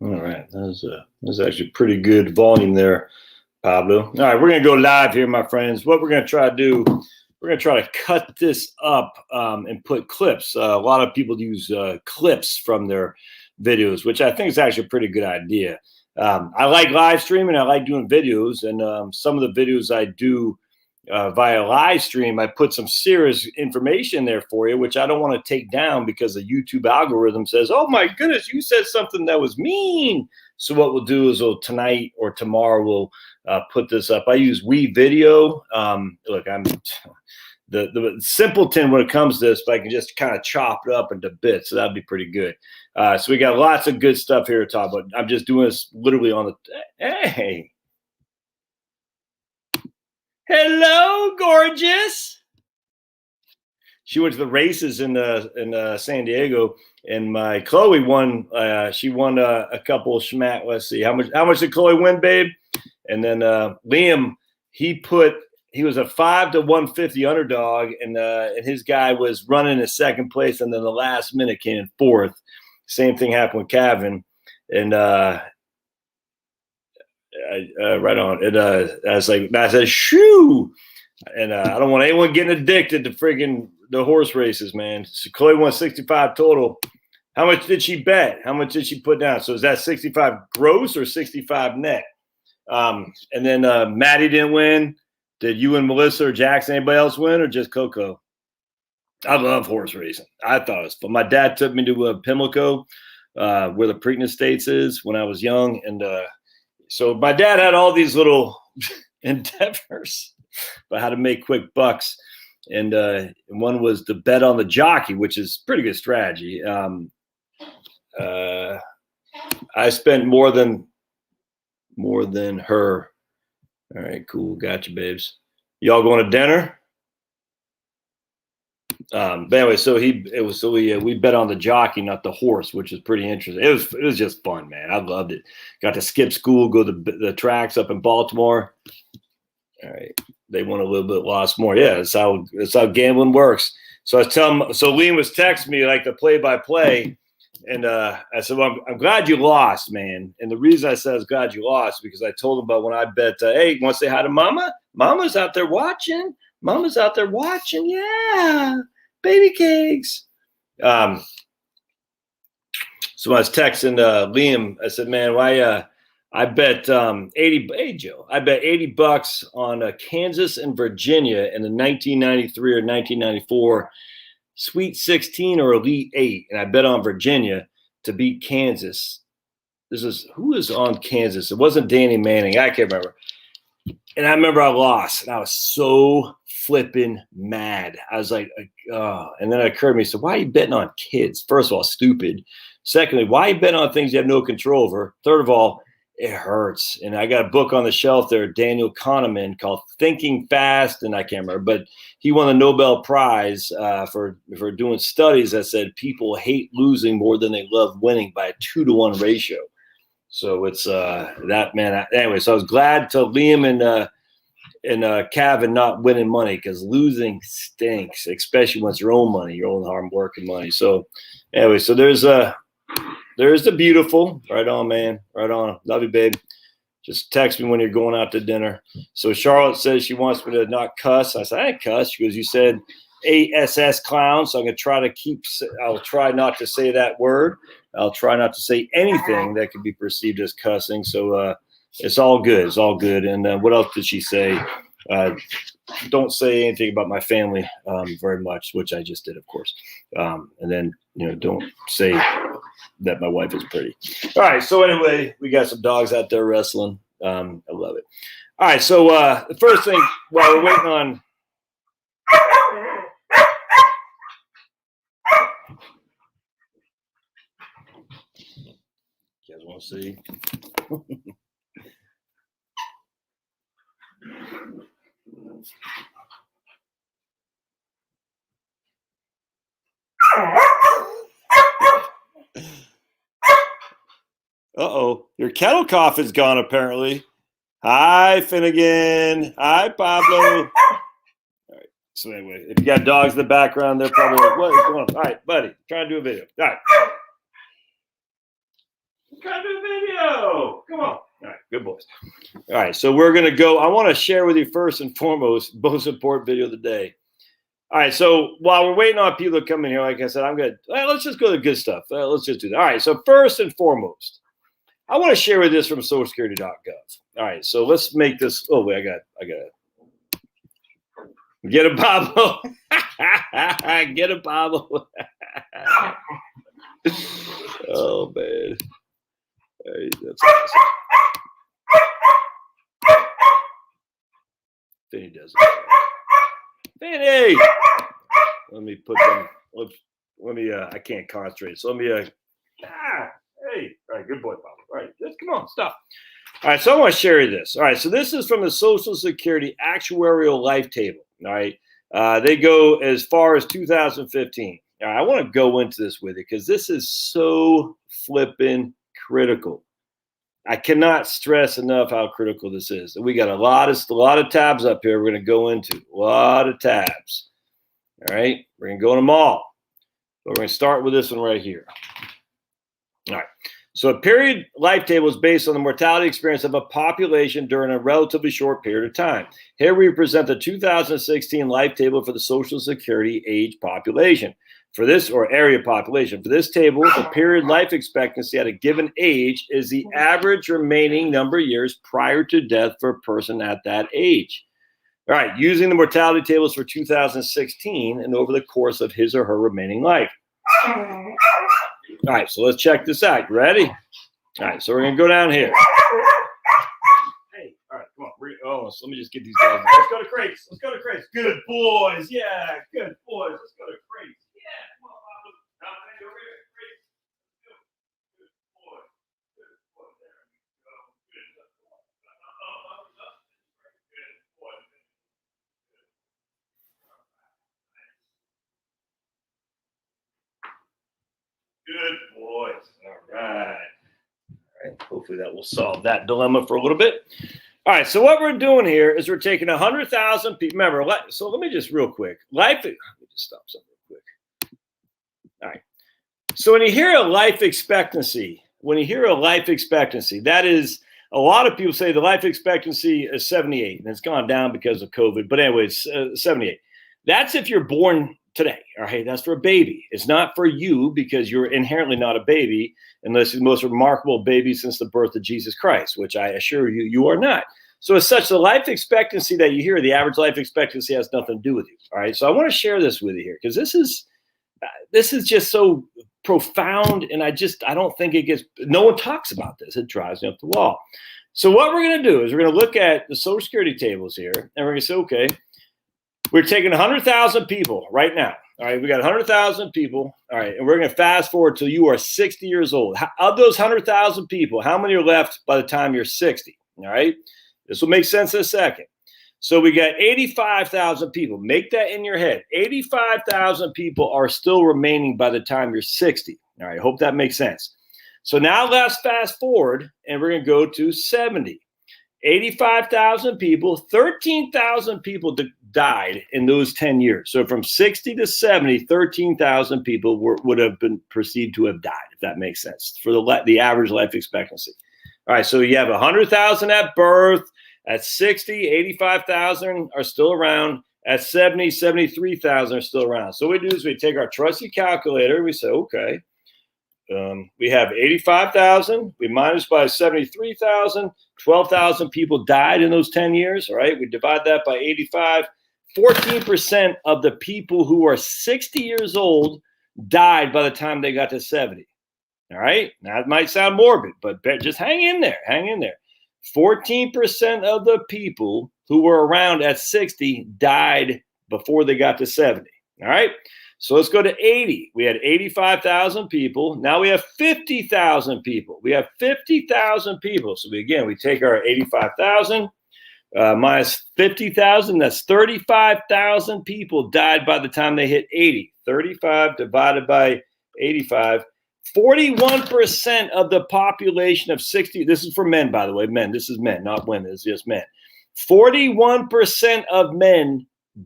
All right, that was actually pretty good volume there, Pablo. All right, we're gonna go live here, my friends. What we're gonna try to do, we're gonna try to cut this up and put clips. A lot of people use clips from their videos, which I think is actually a pretty good idea. I like live streaming. I like doing videos, and some of the videos I do via live stream, I put some serious information there for you, which I don't want to take down because the YouTube algorithm says, "Oh my goodness, you said something that was mean." So what we'll do is, tonight or tomorrow we'll put this up. I use WeVideo. Look, I'm the simpleton when it comes to this, but I can just kind of chop it up into bits, so that'd be pretty good. So we got lots of good stuff here to talk about. I'm just doing this literally on the. Hey. Hello, gorgeous. She went to the races in San Diego, and my Chloe won. She won a couple of schmack. Let's see how much did Chloe win, babe? And then Liam, he was a 5 to 150 underdog, and his guy was running in second place, and then the last minute came in fourth. Same thing happened with Kevin, and right on. I said, shoo. And I don't want anyone getting addicted to friggin' the horse races, man. So Chloe won 65 total. How much did she bet? How much did she put down? So is that 65 gross or 65 net? And then Maddie didn't win. Did you and Melissa or Jackson, anybody else win, or just Coco? I love horse racing. I thought it was fun. My dad took me to Pimlico, where the Preakness States is, when I was young. And so my dad had all these little endeavors about how to make quick bucks. And one was to bet on the jockey, which is pretty good strategy. I spent more than her. All right, cool. Gotcha, babes. Y'all going to dinner? But anyway, we bet on the jockey, not the horse, which is pretty interesting. It was just fun, man. I loved it. Got to skip school, go to the tracks up in Baltimore. All right, they won a little bit, lost more. Yeah, that's how gambling works. So I was telling, so Liam was texting me like the play-by-play, and I said, "Well, I'm glad you lost, man." And the reason I said I was glad you lost because I told him about when I bet. Hey, you want to say hi to Mama? Mama's out there watching. Mama's out there watching. Yeah. Baby cakes. So I was texting Liam. I said, "Man, why? I bet 80. Hey, Joe, I bet $80 on Kansas and Virginia in the 1993 or 1994 Sweet 16 or Elite 8, and I bet on Virginia to beat Kansas. Who is on Kansas? It wasn't Danny Manning. I can't remember. And I remember I lost, and I was so flipping mad. I was like, and then it occurred to me, so why are you betting on kids? First of all, stupid. Secondly, why are you betting on things you have no control over? Third of all, it hurts. And I got a book on the shelf there, Daniel Kahneman, called Thinking Fast, and I can't remember, but he won the Nobel Prize for doing studies that said people hate losing more than they love winning by a 2-to-1 ratio. So it's that, man. Anyway, so I was glad to Liam and Kevin not winning money, because losing stinks, especially when it's your own money, your own hard working money. So anyway, so there's the beautiful. Right on, man. Right on. Love you, babe. Just text me when you're going out to dinner. So Charlotte says she wants me to not cuss. I said, I ain't cuss. She goes, you said ASS clown. So I'll try not to say that word. I'll try not to say anything that could be perceived as cussing. So it's all good. It's all good. And what else did she say? Don't say anything about my family very much, which I just did, of course. And then, don't say that my wife is pretty. All right. So anyway, we got some dogs out there wrestling. I love it. All right. So the first thing while we're waiting on. You guys want to see? Uh-oh, your kettle cough is gone, apparently. Hi, Finnegan. Hi, Pablo. All right, so anyway, if you got dogs in the background, they're probably like, what is going on? All right, buddy, trying to do a video. All right. subscribe to the video. Come on. All right, good boys. All right, so we're going to go. I want to share with you first and foremost, most important video of the day. All right, so while we're waiting on people to come in here, like I said, I'm good. Let's just go to the good stuff. Let's just do that. All right, so first and foremost, I want to share with this from socialsecurity.gov. All right, so let's make this. Oh, wait, I got it. Get a Pablo. Get a Pablo. Oh, man. Hey, that's awesome. Finny does it. Finny! Let me put them. Let me, I can't concentrate. So let me, hey. All right, good boy, Pablo. All right, just come on, stop. All right, so I want to share this. All right, so this is from the Social Security Actuarial Life Table. All right, they go as far as 2015. All right, I want to go into this with you because this is so flipping critical. I cannot stress enough how critical this is. We got a lot of tabs up here we're going to go into. A lot of tabs. All right, we're going to go in them all. But we're going to start with this one right here. All right. So a period life table is based on the mortality experience of a population during a relatively short period of time. Here we present the 2016 life table for the Social Security age population. For this, or area population, for this table, the period life expectancy at a given age is the average remaining number of years prior to death for a person at that age. All right, using the mortality tables for 2016 and over the course of his or her remaining life. All right, so let's check this out. You ready? All right, so we're going to go down here. Hey, all right, come on. So let me just get these guys. Let's go to crates. Let's go to crates. Good boys. Yeah, good boys. Let's go to crates. Yeah, come on, Bob. Over here. Crates. Good boy. Good boy. There we go. Good. Good boy. Good boys. All right. All right. Hopefully that will solve that dilemma for a little bit. All right. So what we're doing here is we're taking 100,000 people. Remember, so let me just real quick. Let me just stop something real quick. All right. So when you hear a life expectancy, that is, a lot of people say the life expectancy is 78, and it's gone down because of COVID. But anyway, it's 78. That's if you're born today. All right, that's for a baby. It's not for you because you're inherently not a baby unless you're the most remarkable baby since the birth of Jesus Christ, which I assure you, you are not. So as such, the life expectancy that you hear, the average life expectancy has nothing to do with you. All right, so I want to share this with you here because this is just so profound, and I don't think it gets. No one talks about this. It drives me up the wall. So what we're going to do is we're going to look at the Social Security tables here, and we're going to say, okay, we're taking 100,000 people right now. All right, we got 100,000 people. All right, and we're going to fast forward till you are 60 years old. Of those 100,000 people, how many are left by the time you're 60? All right, this will make sense in a second. So we got 85,000 people. Make that in your head. 85,000 people are still remaining by the time you're 60. All right, hope that makes sense. So now let's fast forward, and we're going to go to 70. 85,000 people, 13,000 people died in those 10 years. So from 60 to 70, 13,000 people would have been perceived to have died, if that makes sense, for the average life expectancy. All right, so you have 100,000 at birth. At 60, 85,000 are still around. At 70, 73,000 are still around. So what we do is we take our trusty calculator. We say, okay, we have 85,000. We minus by 73,000. 12,000 people died in those 10 years. All right, we divide that by 85. 14% of the people who are 60 years old died by the time they got to 70. All right, now it might sound morbid, but just hang in there. Hang in there. 14% of the people who were around at 60 died before they got to 70. All right. So let's go to 80. We had 85,000 people. Now we have 50,000 people. We have 50,000 people. So we take our 85,000 minus 50,000. That's 35,000 people died by the time they hit 80. 35 divided by 85. 41% of the population of 60, this is for men, by the way, men, this is men, not women, it's just men. 41% of men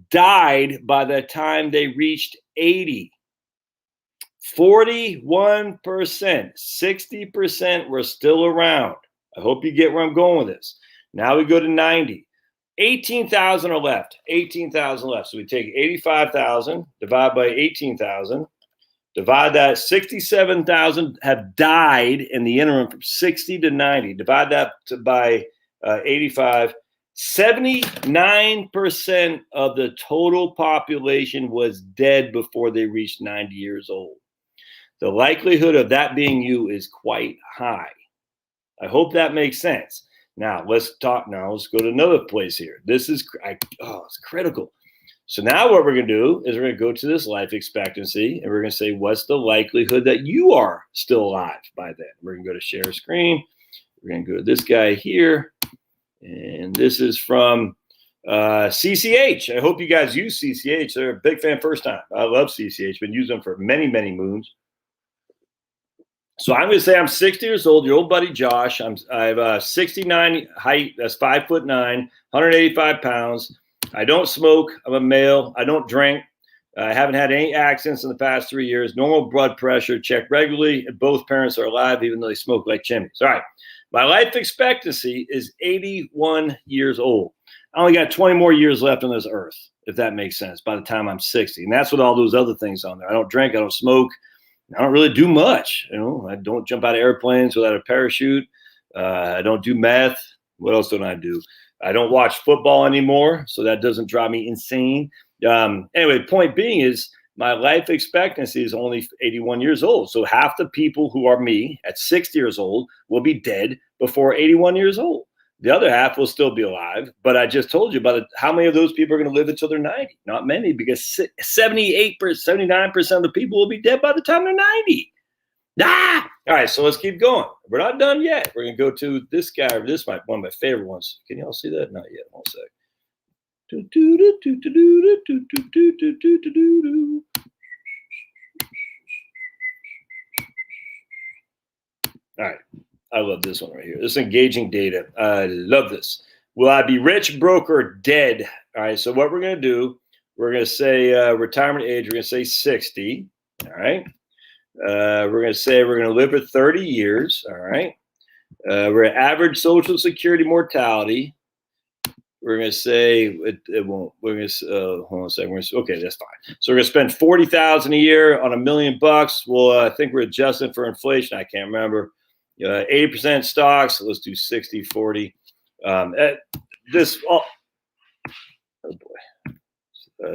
died by the time they reached 80. 41%, 60% were still around. I hope you get where I'm going with this. Now we go to 90. 18,000 are left. 18,000 left. So we take 85,000, divide by 18,000, divide that. 67,000 have died in the interim from 60 to 90. Divide that by 85. 79% of the total population was dead before they reached 90 years old. The likelihood of that being you is quite high. I hope that makes sense. Now, let's go to another place here. This is, it's critical. So now what we're going to do is we're going to go to this life expectancy, and we're going to say, what's the likelihood that you are still alive by then? We're going to go to share screen. We're going to go to this guy here. And this is from CCH. I hope you guys use CCH. They're a big fan first time. I love CCH. Been using them for many, many moons. So I'm going to say I'm 60 years old. Your old buddy Josh. I have 69 height. That's 5'9", 185 pounds. I don't smoke. I'm a male. I don't drink. I haven't had any accidents in the past 3 years. Normal blood pressure. Check regularly. Both parents are alive, even though they smoke like chimneys. All right. My life expectancy is 81 years old. I only got 20 more years left on this earth, if that makes sense, by the time I'm 60. And that's with all those other things on there. I don't drink. I don't smoke. I don't really do much. I don't jump out of airplanes without a parachute. I don't do meth. What else don't I do? I don't watch football anymore, so that doesn't drive me insane. Anyway, point being is my life expectancy is only 81 years old. So half the people who are me at 60 years old will be dead before 81 years old. The other half will still be alive. But I just told you about how many of those people are going to live until they're 90. Not many, because 78%, 79% of the people will be dead by the time they're 90. All right, so let's keep going. We're not done yet. We're going to go to this guy. This is one of my favorite ones. Can y'all see that? Not yet. One sec. All right. I love this one right here. This engaging data. I love this. Will I be rich, broke, or dead? All right. So what we're going to do, we're going to say retirement age. We're going to say 60. All right. We're going to say we're going to live for 30 years. All right. We're at average Social Security mortality. We're going to say it won't. We're going to hold on a second. Okay, that's fine. So we're going to spend $40,000 a year on $1 million. Well, I think we're adjusting for inflation. I can't remember. 80% stocks. So let's do 60, 40. Oh boy.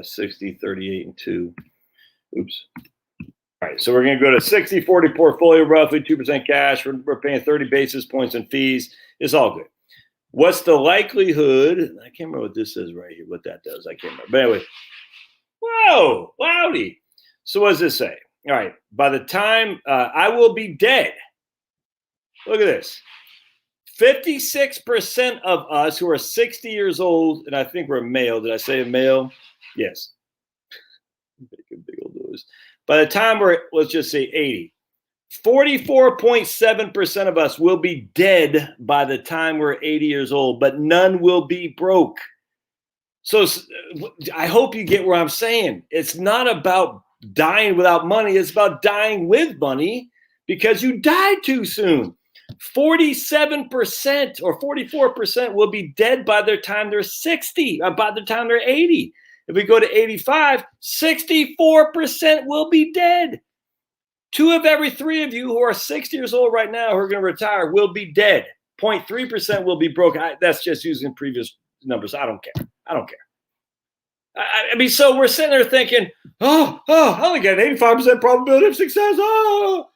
60, 38, and 2. Oops. All right. So we're going to go to 60, 40 portfolio, roughly 2% cash. We're paying 30 basis points in fees. It's all good. What's the likelihood? I can't remember what this says right here, what that does. I can't remember. But anyway, whoa, loudy. So what does this say? All right. By the time I will be dead, look at this. 56% of us who are 60 years old, and I think we're male. Did I say a male? Yes. Make a big old noise. By the time we're, let's just say 80, 44.7% of us will be dead by the time we're 80 years old, but none will be broke. So I hope you get where I'm saying. It's not about dying without money. It's about dying with money because you died too soon. 47% or 44% will be dead by the time they're 60, or by the time they're 80. If we go to 85, 64% will be dead. 2 of every 3 of you who are 60 years old right now who are going to retire will be dead. 0.3% will be broke. That's just using previous numbers. I don't care. I mean, so we're sitting there thinking, I only got an 85% probability of success. Oh,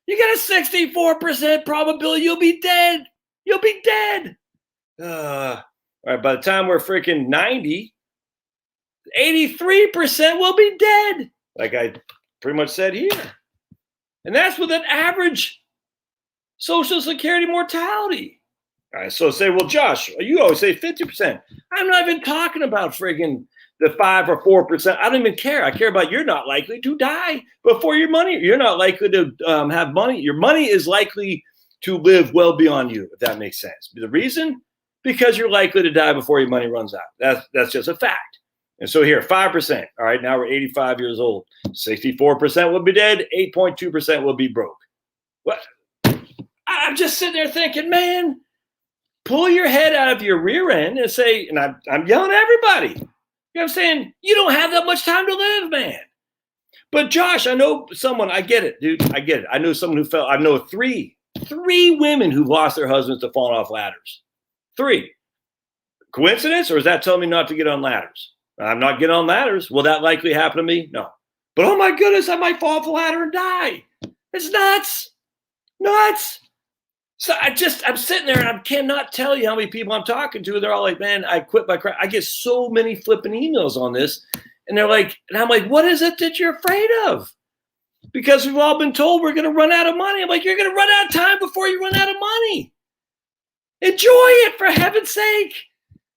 you got a 64% probability you'll be dead. You'll be dead. All right, by the time we're freaking 90, 83% will be dead. Like I pretty much said here. And that's with an average Social Security mortality. All right, so say, well, Josh, you always say 50%. I'm not even talking about friggin' the 5 or 4%. I don't even care. I care about you're not likely to die before your money. You're not likely to have money. Your money is likely to live well beyond you, if that makes sense. The reason? Because you're likely to die before your money runs out. That's just a fact. And so here, 5%. All right, now we're 85 years old. 64% will be dead. 8.2% will be broke. What? I'm just sitting there thinking, man, pull your head out of your rear end and say, and I'm yelling at everybody. You know what I'm saying? You don't have that much time to live, man. But Josh, I know someone, I get it, dude. I get it. I know someone who fell. I know three women who've lost their husbands to falling off ladders. 3. Coincidence, or is that telling me not to get on ladders? I'm not getting on ladders. Will that likely happen to me? No. But oh my goodness, I might fall off a ladder and die. It's nuts. Nuts. So I'm sitting there and I cannot tell you how many people I'm talking to. They're all like, man, I quit my crap. I get so many flipping emails on this. And they're like, and I'm like, what is it that you're afraid of? Because we've all been told we're going to run out of money. I'm like, you're going to run out of time before you run out of money. Enjoy it, for heaven's sake.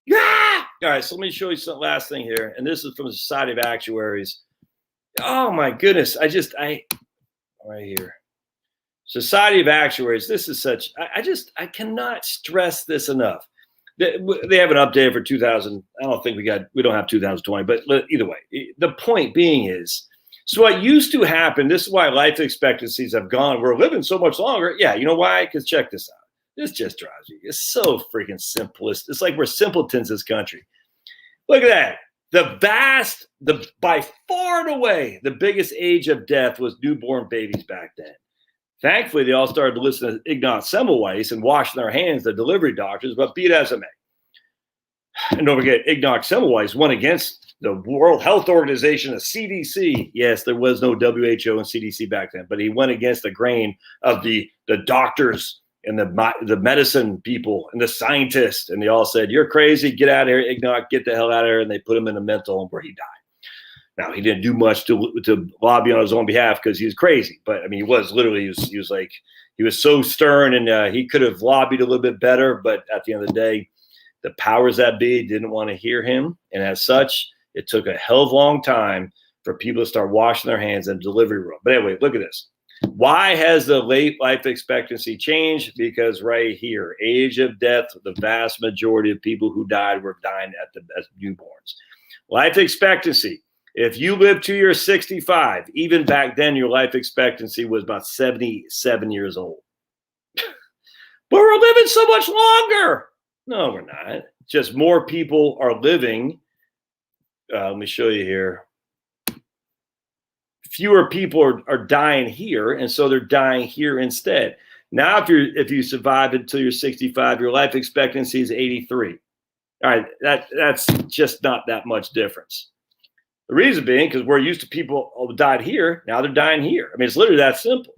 Yeah. All right, so let me show you some last thing here. And this is from the Society of Actuaries. Oh, my goodness. Right here. Society of Actuaries. This is such, I cannot stress this enough. They have an update for 2000. I don't think we don't have 2020, but either way, the point being is, so what used to happen, this is why life expectancies have gone, we're living so much longer. Yeah, you know why? Because check this out. This just drives you. It's so freaking simplest. It's like we're simpletons, this country. Look at that. By far and away, the biggest age of death was newborn babies back then. Thankfully, they all started to listen to Ignaz Semmelweis and washing their hands, the delivery doctors, but be it as it may. And don't forget, Ignaz Semmelweis went against the World Health Organization, the CDC. Yes, there was no WHO and CDC back then, but he went against the grain of the doctors and the medicine people and the scientists. And they all said, you're crazy, get out of here, Ignaz, get the hell out of here. And they put him in a mental home where he died. Now, he didn't do much to lobby on his own behalf because he was crazy. But, I mean, he was so stern, and he could have lobbied a little bit better. But at the end of the day, the powers that be didn't want to hear him. And as such, it took a hell of a long time for people to start washing their hands in the delivery room. But anyway, look at this. Why has the late life expectancy changed? Because right here, age of death, the vast majority of people who died were dying as newborns. Life expectancy. If you live to your 65, even back then, your life expectancy was about 77 years old. But we're living so much longer. No, we're not. Just more people are living. Let me show you here. Fewer people are dying here, and so they're dying here instead. Now, if you survive until you're 65, your life expectancy is 83. All right, that's just not that much difference. The reason being because we're used to people who died here. Now they're dying here. I mean, it's literally that simple.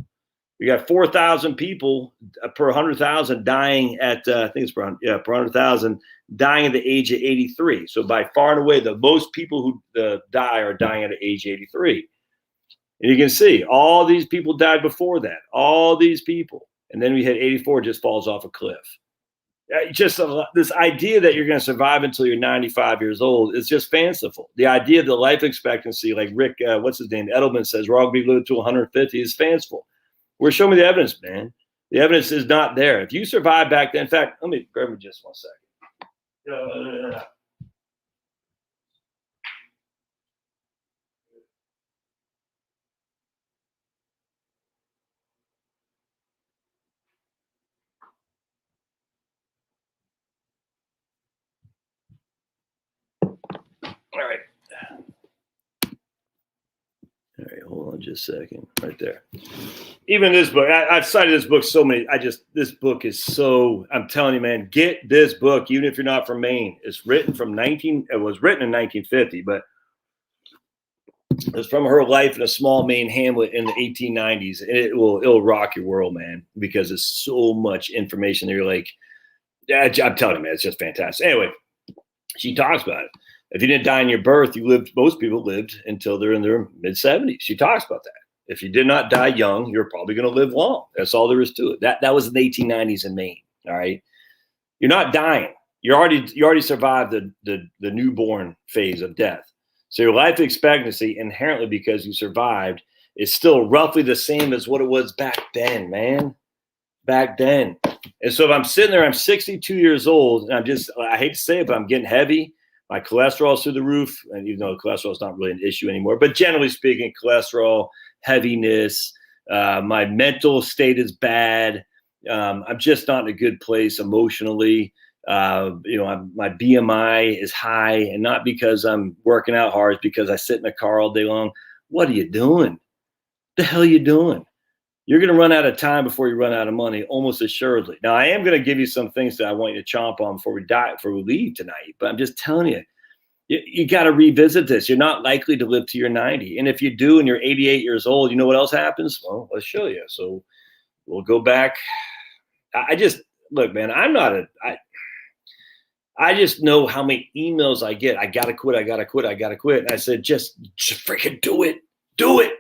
We got 4,000 people per 100,000 dying at, I think it's per 100,000 dying at the age of 83. So by far and away, the most people who die are dying at age 83. And you can see all these people died before that, all these people. And then we hit 84, just falls off a cliff. Just this idea that you're going to survive until you're 95 years old is just fanciful. The idea of the life expectancy, like Rick, what's his name, Edelman says, we're all going to be living to 150 is fanciful. We're showing me the evidence, man. The evidence is not there. If you survive back then, in fact, let me grab me just 1 second. All right, hold on just a second. Right there. Even this book, I've cited this book so many. This book is so, I'm telling you, man, get this book, even if you're not from Maine. It was written in 1950, but it's from her life in a small Maine hamlet in the 1890s. And it'll rock your world, man, because there's so much information that you're like, yeah, I'm telling you, man, it's just fantastic. Anyway, she talks about it. If you didn't die in your birth, most people lived until they're in their mid-70s. She talks about that. If you did not die young, you're probably going to live long. That's all there is to it. That was in the 1890s in Maine. All right. You're not dying. You already survived the newborn phase of death. So your life expectancy, inherently because you survived, is still roughly the same as what it was back then, man. Back then. And so if I'm sitting there, I'm 62 years old, and I hate to say it, but I'm getting heavy. My cholesterol's through the roof, and even though cholesterol is not really an issue anymore, but generally speaking, cholesterol, heaviness, my mental state is bad. I'm just not in a good place emotionally. My BMI is high, and not because I'm working out hard, it's because I sit in a car all day long. What are you doing? The hell are you doing? You're going to run out of time before you run out of money, almost assuredly. Now, I am going to give you some things that I want you to chomp on before we leave tonight. But I'm just telling you, you got to revisit this. You're not likely to live to your 90. And if you do and you're 88 years old, you know what else happens? Well, let's show you. So we'll go back. Look, man, I just know how many emails I get. I got to quit. And I said, just freaking do it. Do it.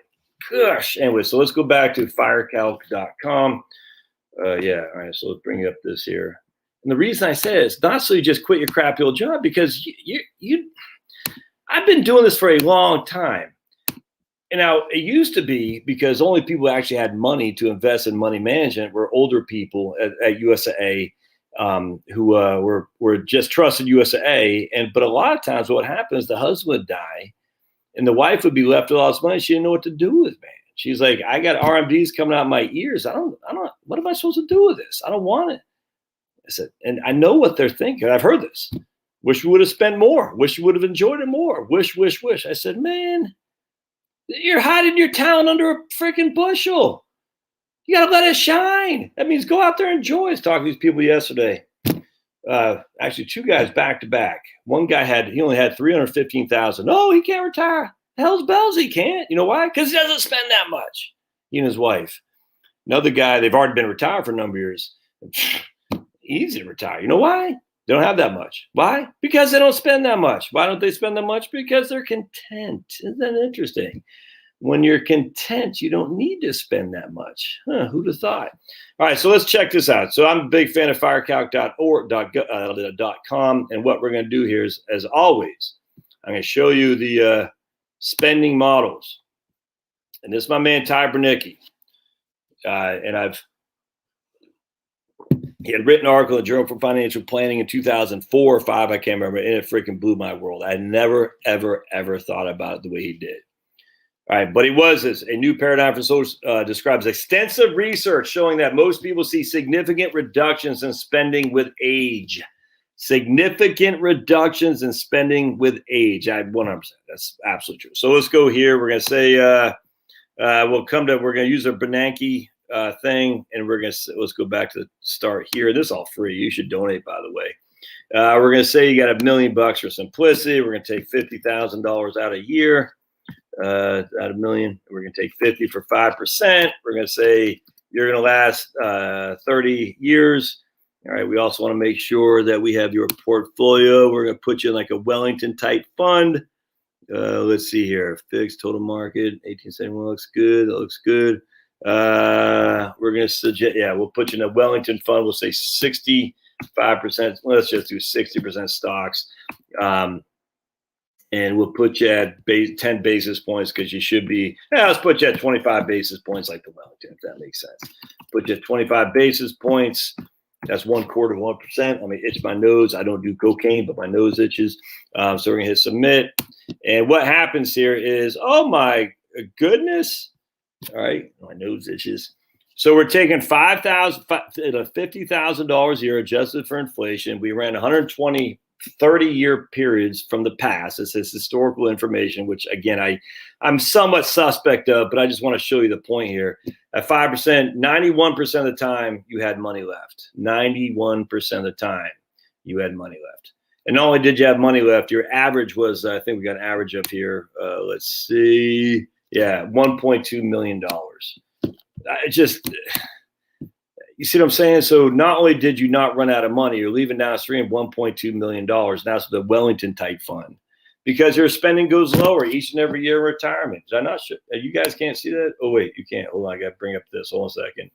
Gosh. Anyway, so let's go back to firecalc.com. All right. So let's bring up this here. And the reason I say it is not so you just quit your crappy old job, because I've been doing this for a long time. And now it used to be because only people who actually had money to invest in money management were older people at USAA who were just trusted USAA. But a lot of times what happens, the husband would die and the wife would be left with all this money. She didn't know what to do with, man. She's like, I got RMDs coming out of my ears. What am I supposed to do with this? I don't want it. I said, and I know what they're thinking. I've heard this. Wish we would have spent more. Wish you would have enjoyed it more. Wish. I said, man, you're hiding your talent under a freaking bushel. You got to let it shine. That means go out there and enjoy. I was talking to these people yesterday. Actually, two guys back to back. One guy he only had $315,000. Oh, he can't retire. Hell's bells, he can't. You know why? Because he doesn't spend that much. He and his wife. Another guy, they've already been retired for a number of years. Easy to retire. You know why? They don't have that much. Why? Because they don't spend that much. Why don't they spend that much? Because they're content. Isn't that interesting? When you're content, you don't need to spend that much. Who'd have thought? All right, so let's check this out. So I'm a big fan of firecalc.com, and what we're going to do here is, as always, I'm going to show you the spending models. And this is my man, Ty Bernicki. He had written an article in the Journal for Financial Planning in 2004 or 5, I can't remember, and it freaking blew my world. I never, ever, ever thought about it the way he did. All right, but he was this. A new paradigm for social describes extensive research showing that most people see significant reductions in spending with age. Significant reductions in spending with age. 100%. That's absolutely true. So let's go here. We're going to say we're going to use a Bernanke thing, and let's go back to the start here. This is all free. You should donate, by the way. We're going to say you got $1 million for simplicity. We're going to take $50,000 out a year. Out of $1 million, we're going to take 50 for 5%. We're going to say you're going to last 30 years. All right. We also want to make sure that we have your portfolio. We're going to put you in like a Wellington type fund. Let's see here. Fixed total market 1871 looks good. That looks good. We're going to suggest, we'll put you in a Wellington fund. We'll say 65%. Let's just do 60% stocks. And we'll put you at 10 basis points because you should be. Let's put you at 25 basis points like the Wellington, if that makes sense. Put you at 25 basis points. That's 1/4 of 1%. Let me itch my nose. I don't do cocaine, but my nose itches. So we're going to hit submit. And what happens here is, oh my goodness. All right. My nose itches. So we're taking $50,000 a year adjusted for inflation. We ran 120 30-year periods from the past. This is historical information, which again, I'm somewhat suspect of, but I just want to show you the point here. At 5%, 91% of the time you had money left. 91% of the time you had money left. And not only did you have money left, your average was, I think we got an average up here. Let's see. Yeah, $1.2 million. You see what I'm saying? So not only did you not run out of money, you're leaving downstream $1.2 million. That's the Wellington type fund, because your spending goes lower each and every year in retirement. I'm not sure. You guys can't see that? Oh, wait, you can't. Hold on. I got to bring up this. Hold on a second.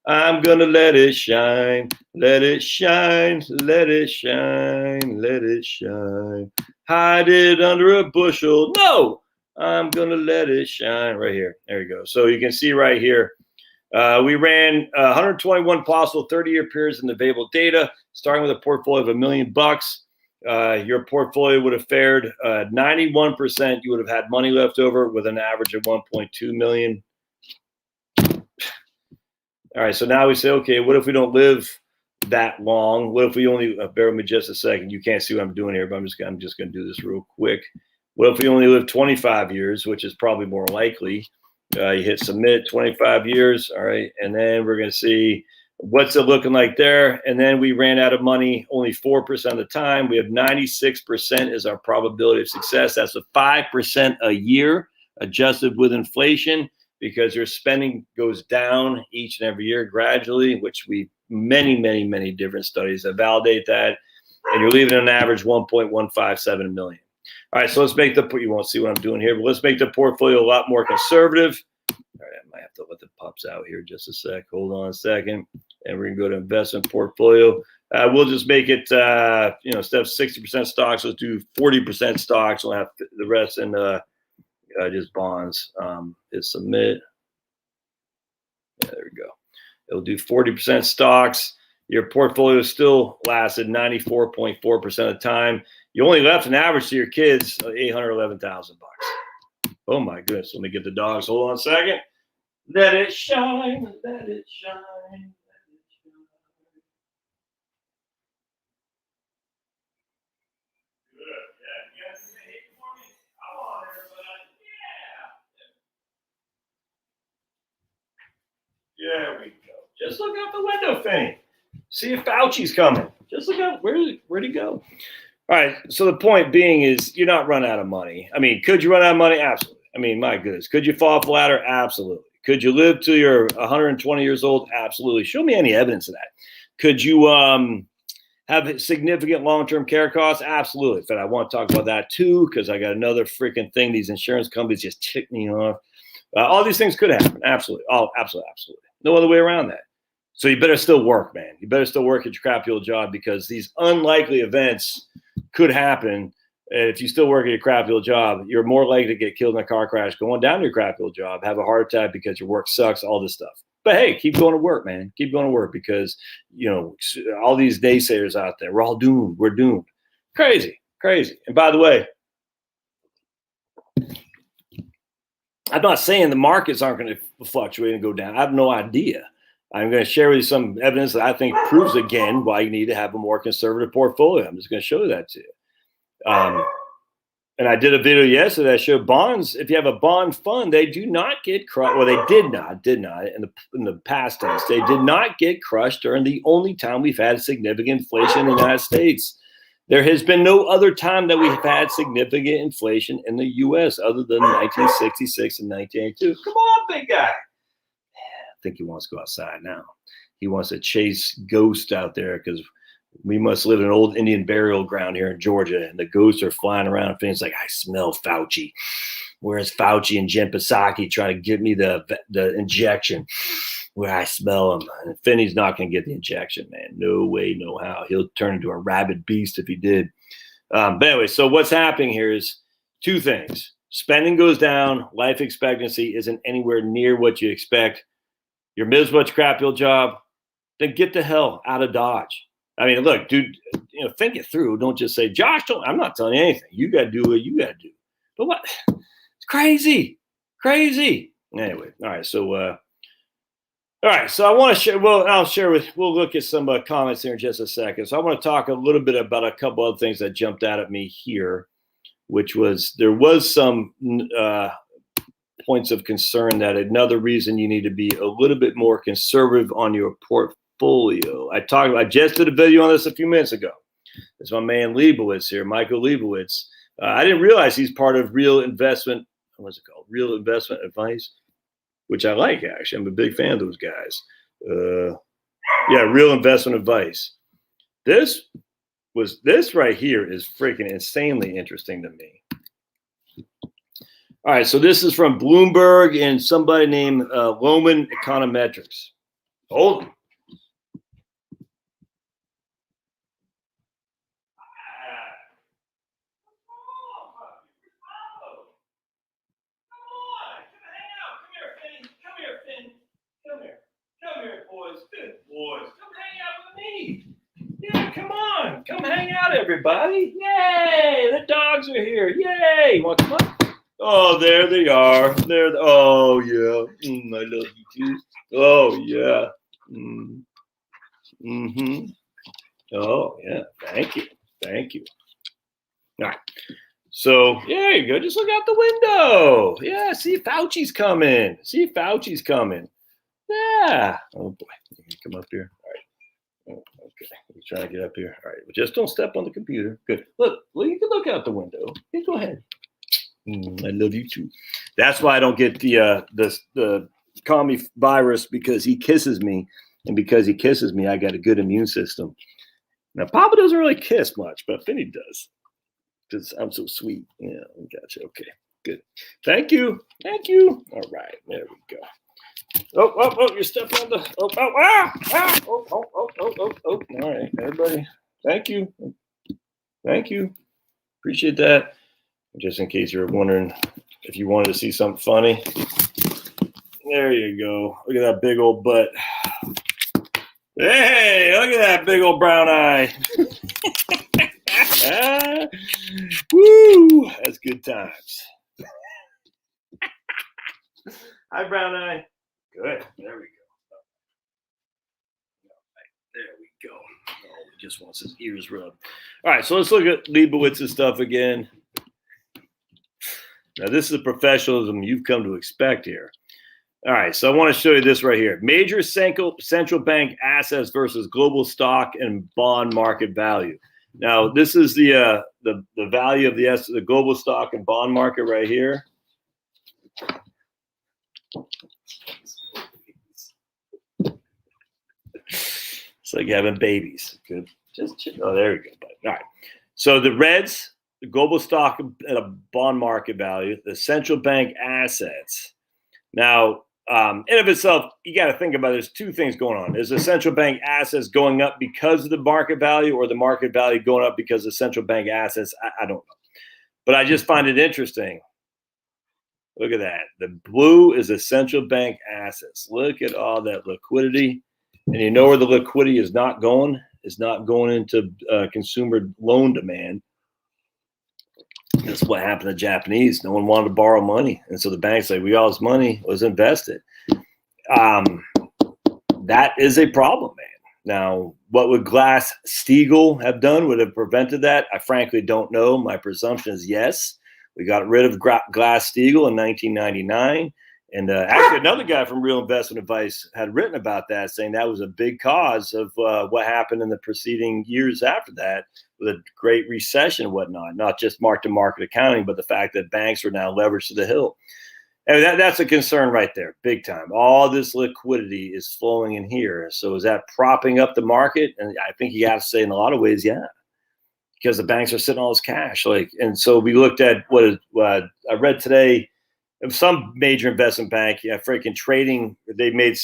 I'm going to let it shine. Let it shine. Let it shine. Let it shine. Hide it under a bushel. No, I'm going to let it shine right here. There you go. So you can see right here. We ran 121 possible 30-year periods in the available data, starting with a portfolio of $1 million. your portfolio would have fared 91%. You would have had money left over with an average of 1.2 million. All right, so now we say, okay, what if we don't live that long? What if we only bear with me just a second? You can't see what I'm doing here, but I'm just going to do this real quick. What if we only live 25 years, which is probably more likely? You hit submit, 25 years. All right, and then we're going to see what's it looking like there. And then we ran out of money only 4% of the time. We have 96% is our probability of success. That's a 5% a year adjusted with inflation, because your spending goes down each and every year gradually, which we many different studies that validate that. And you're leaving an average 1.157 million. All right, so let's make you won't see what I'm doing here, but let's make the portfolio a lot more conservative. All right, I might have to let the pups out here just a sec. Hold on a second. And we're going to go to investment portfolio. We'll just make it, instead of 60% stocks, let's do 40% stocks. We'll have the rest in just bonds. Hit submit. Yeah, there we go. It'll do 40% stocks. Your portfolio still lasted 94.4% of the time. You only left an average to your kids $811,000. Oh my goodness! Let me get the dogs. Hold on a second. Let it shine. Let it shine. There we go. Just look out the window, Fanny. See if Fauci's coming. Just look out. Where'd he go? All right. So the point being is you're not running out of money. I mean, could you run out of money? Absolutely. I mean, my goodness. Could you fall off a ladder? Absolutely. Could you live till you're 120 years old? Absolutely. Show me any evidence of that. Could you have significant long-term care costs? Absolutely. In fact, I want to talk about that too, because I got another freaking thing. These insurance companies just tick me off. All these things could happen. Absolutely. Oh, absolutely. No other way around that. So you better still work, man. You better still work at your crappy old job, because these unlikely events could happen. And if you still work at your crappy old job, you're more likely to get killed in a car crash, going down to your crappy old job, have a heart attack because your work sucks, all this stuff. But hey, keep going to work, man. Keep going to work, because, all these naysayers out there, we're all doomed. We're doomed. Crazy. And by the way, I'm not saying the markets aren't going to fluctuate and go down. I have no idea. I'm going to share with you some evidence that I think proves again why you need to have a more conservative portfolio. I'm just going to show you that to you. And I did a video yesterday that showed bonds. If you have a bond fund, they do not get crushed. Well, they did not in the past tense. They did not get crushed during the only time we've had significant inflation in the United States. There has been no other time that we've had significant inflation in the U.S. other than 1966 and 1982. Come on, big guy. I think he wants to go outside now. He wants to chase ghosts out there, because we must live in an old Indian burial ground here in Georgia, and the ghosts are flying around. And Finn's like, I smell Fauci. Where's Fauci and Jen Psaki trying to give me the injection? Where I smell him. And Finney's not going to get the injection, man. No way, no how. He'll turn into a rabid beast if he did. But anyway, so what's happening here is two things. Spending goes down. Life expectancy isn't anywhere near what you expect. You're miserable at your crappy old job. Then get the hell out of Dodge. I mean, look, dude, think it through. Don't just say, Josh, I'm not telling you anything. You got to do what you got to do. But what? It's crazy. Anyway, all right. So, I want to share. Well, we'll look at some comments here in just a second. So I want to talk a little bit about a couple other things that jumped out at me here, which was there was some points of concern that another reason you need to be a little bit more conservative on your portfolio. I just did a video on this a few minutes ago. It's my man Leibowitz here, Michael Leibowitz. I didn't realize he's part of Real Investment. What's it called? Real Investment Advice, which I like, actually. I'm a big fan of those guys. Real Investment Advice. This right here is freaking insanely interesting to me. All right, so this is from Bloomberg and somebody named Lohman Econometrics. Hold on. Come here, boys. Good boys. Come hang out with me. Yeah, come on. Come hang out, everybody. Yay, the dogs are here. Yay. You want to come up? Oh, there they are. Oh, yeah. I love you too. Oh, yeah. Mm-hmm. Oh, yeah. Thank you. Thank you. All right. So, yeah, there you go. Just look out the window. Yeah, see Fauci's coming. Yeah. Oh, boy. You can come up here. All right. Oh, okay. We're trying to get up here. All right. Well, just don't step on the computer. Good. Look, you can look out the window. Yeah, go ahead. I love you too. That's why I don't get the commie virus, because he kisses me. And because he kisses me, I got a good immune system. Now, Papa doesn't really kiss much, but Finny does. Because I'm so sweet. Yeah, I gotcha. Okay, good. Thank you. All right, there we go. Oh, you're stepping on the. All right, everybody. Thank you. Appreciate that. Just in case you're wondering if you wanted to see something funny. There you go. Look at that big old butt. Hey, look at that big old brown eye. Woo, that's good times. Hi, brown eye. Good. There we go. Oh, he just wants his ears rubbed. All right, so let's look at Leibowitz's stuff again. Now, this is the professionalism you've come to expect here. All right, so I want to show you this right here. Major central bank assets versus global stock and bond market value. Now, this is the value of the global stock and bond market right here. It's like having babies. Good. Oh, there we go. All right. So the reds, the global stock and a bond market value, the central bank assets. Now, in of itself, you got to think about there's two things going on. Is the central bank assets going up because of the market value, or the market value going up because of central bank assets? I don't know. But I just find it interesting. Look at that. The blue is the central bank assets. Look at all that liquidity. And you know where the liquidity is not going? It's not going into consumer loan demand. That's what happened to the Japanese. No one wanted to borrow money. And so the banks say, all this money was invested. That is a problem, man. Now, what would Glass-Steagall have done? Would have prevented that? I frankly don't know. My presumption is yes. We got rid of Glass-Steagall in 1999. And actually, another guy from Real Investment Advice had written about that, saying that was a big cause of what happened in the preceding years after that, with a great recession and whatnot. Not just mark-to-market accounting, but the fact that banks are now leveraged to the hill. And that's a concern right there, big time. All this liquidity is flowing in here. So is that propping up the market? And I think you have to say in a lot of ways, yeah, because the banks are sitting on all this cash. And so we looked at what I read today. Some major investment bank, freaking trading, they made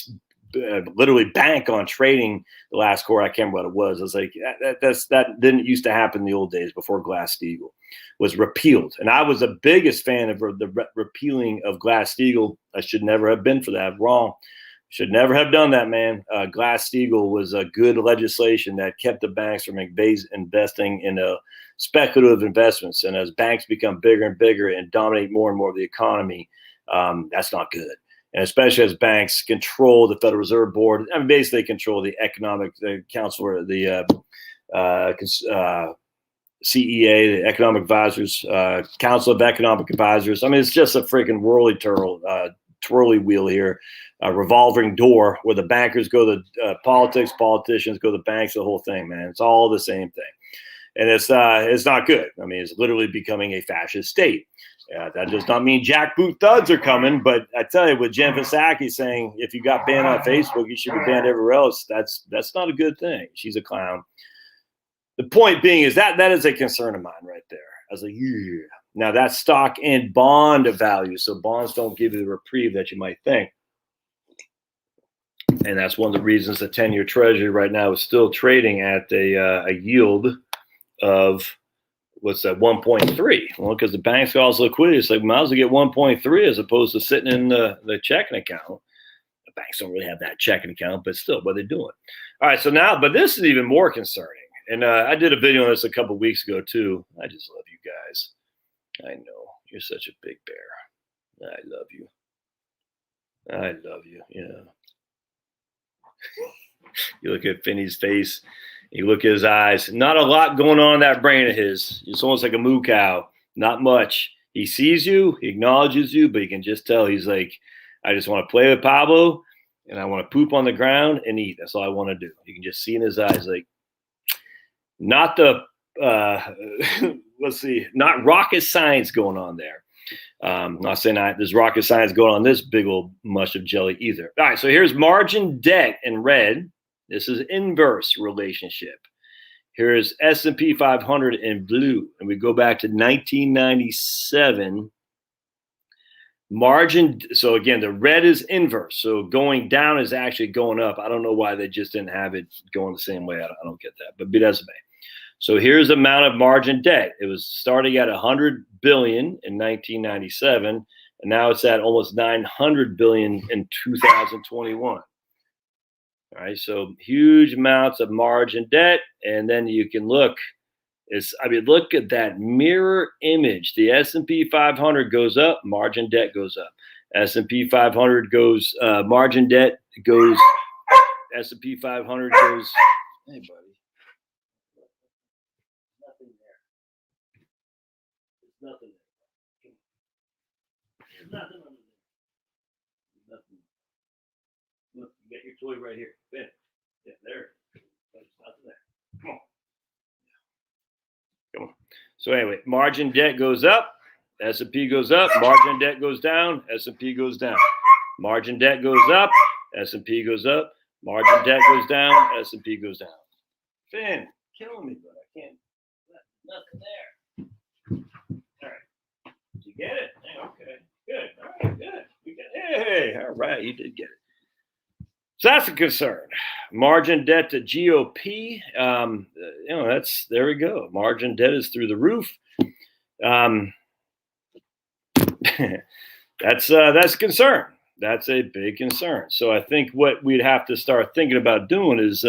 literally bank on trading the last quarter. I can't remember what it was. I was like, that didn't used to happen in the old days before Glass-Steagall was repealed. And I was the biggest fan of the repealing of Glass-Steagall. I should never have been for that. Wrong. Should never have done that, man. Glass-Steagall was a good legislation that kept the banks from investing in speculative investments. And as banks become bigger and bigger and dominate more and more of the economy, that's not good. And especially as banks control the Federal Reserve Board, I mean, basically control the council, or the CEA, the Economic Advisors, Council of Economic Advisors. I mean, it's just a freaking twirly wheel here, a revolving door where the bankers go to politics, politicians go to banks, the whole thing, man. It's all the same thing. And it's not good. I mean, it's literally becoming a fascist state. That does not mean jackboot thugs are coming, but I tell you, with Jen Psaki saying if you got banned on Facebook, you should be banned everywhere else. That's not a good thing. She's a clown. The point being is that is a concern of mine right there. I was like, yeah. Now that's stock and bond value, so bonds don't give you the reprieve that you might think. And that's one of the reasons the 10-year Treasury right now is still trading at a yield of, what's that, 1.3? Well, because the banks got all this liquidity, it's like, might as well get 1.3 as opposed to sitting in the checking account. The banks don't really have that checking account, but still, what they're doing. All right, so now, but this is even more concerning. And I did a video on this a couple of weeks ago too. I just love you guys. I know you're such a big bear. I love you. I love you. Yeah. You look at Finney's face. You look at his eyes. Not a lot going on in that brain of his. It's almost like a moo cow. Not much. He sees you. He acknowledges you, but you can just tell he's like, I just want to play with Pablo, and I want to poop on the ground and eat. That's all I want to do. You can just see in his eyes, like, not the let's see, not rocket science going on there. Not saying there's rocket science going on this big old mush of jelly either. All right, so here's margin debt in red. This is inverse relationship. Here's S&P 500 in blue, and we go back to 1997. Margin, so again, the red is inverse. So going down is actually going up. I don't know why they just didn't have it going the same way. I don't get that, but be that as it may. So here's the amount of margin debt. It was starting at 100 billion in 1997, and now it's at almost 900 billion in 2021. All right, so huge amounts of margin debt, and then you can look. Look at that mirror image. The S&P 500 goes up, margin debt goes up. S&P 500 goes, margin debt goes. S&P 500 goes. Hey, buddy. Nothing there. There's nothing under there. Nothing. Look, you got your toy right here. Ben. Yeah, there. There's nothing there. Come on. Come on. So anyway, margin debt goes up. S&P goes up. Margin debt goes down. S&P goes down. Margin debt goes up. S&P goes up. Margin debt goes down. S&P goes down. Finn, killing me, but I can't. Nothing there. Get it? Okay, good. All right, good. You get it. Hey, all right, you did get it. So that's a concern. Margin debt to GOP. There we go. Margin debt is through the roof. That's a concern. That's a big concern. So I think what we'd have to start thinking about doing is,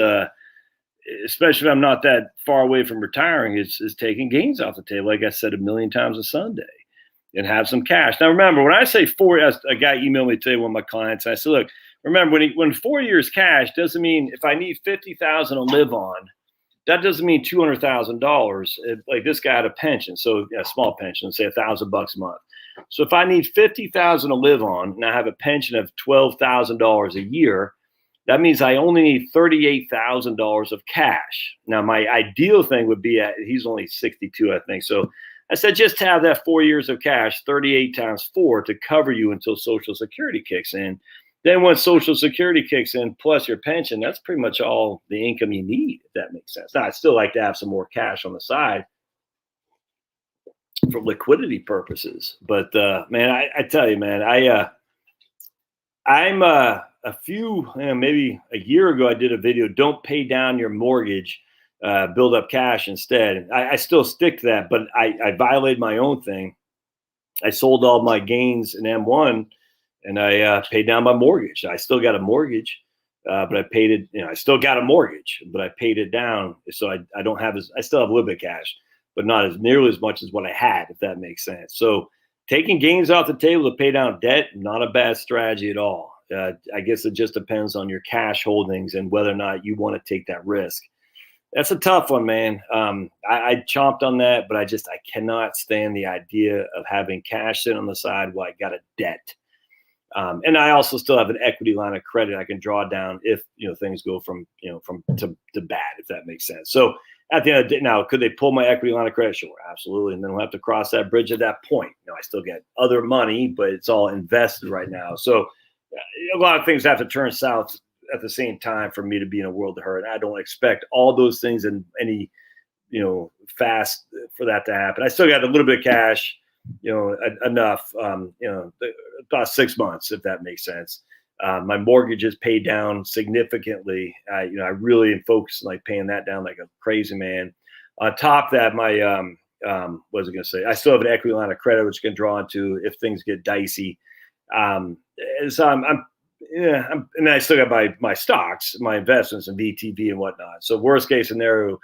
especially if I'm not that far away from retiring, is taking gains off the table. Like I said a million times on Sunday. And have some cash. Now, remember, when I say a guy emailed me today, one of my clients, I said, look, remember, when 4 years cash doesn't mean if I need $50,000 to live on, that doesn't mean $200,000. Like this guy had a pension, so a small pension, say $1,000 a month. So if I need $50,000 to live on and I have a pension of $12,000 a year, that means I only need $38,000 of cash. Now, my ideal thing would be he's only 62, I think. So I said, just have that 4 years of cash, 38 times 4 to cover you until Social Security kicks in. Then once Social Security kicks in, plus your pension, that's pretty much all the income you need, if that makes sense. Now, I'd still like to have some more cash on the side for liquidity purposes. But, man, I tell you, man, I'm maybe a year ago, I did a video, don't pay down your mortgage. Build up cash instead. I still stick to that, but I violated my own thing. I sold all my gains in M1 and I paid down my mortgage. I still got a mortgage, but I paid it, I still got a mortgage, but I paid it down. So I don't have I still have a little bit of cash, but not as nearly as much as what I had, if that makes sense. So taking gains off the table to pay down debt, not a bad strategy at all. I guess it just depends on your cash holdings and whether or not you want to take that risk. That's a tough one, man. I chomped on that, but I cannot stand the idea of having cash sitting on the side while I got a debt. And I also still have an equity line of credit I can draw down if things go from to bad, if that makes sense. So at the end of the day, now could they pull my equity line of credit? Sure, absolutely. And then we'll have to cross that bridge at that point. I still get other money, but it's all invested right now. So a lot of things have to turn south at the same time for me to be in a world of hurt. I don't expect all those things in any, fast for that to happen. I still got a little bit of cash, enough, about 6 months, if that makes sense. My mortgage is paid down significantly. I really am focused on paying that down like a crazy man. On top of that, my, what was I going to say? I still have an equity line of credit, which can draw into if things get dicey. And so and I still got my stocks, my investments in VTV and whatnot. So worst case scenario,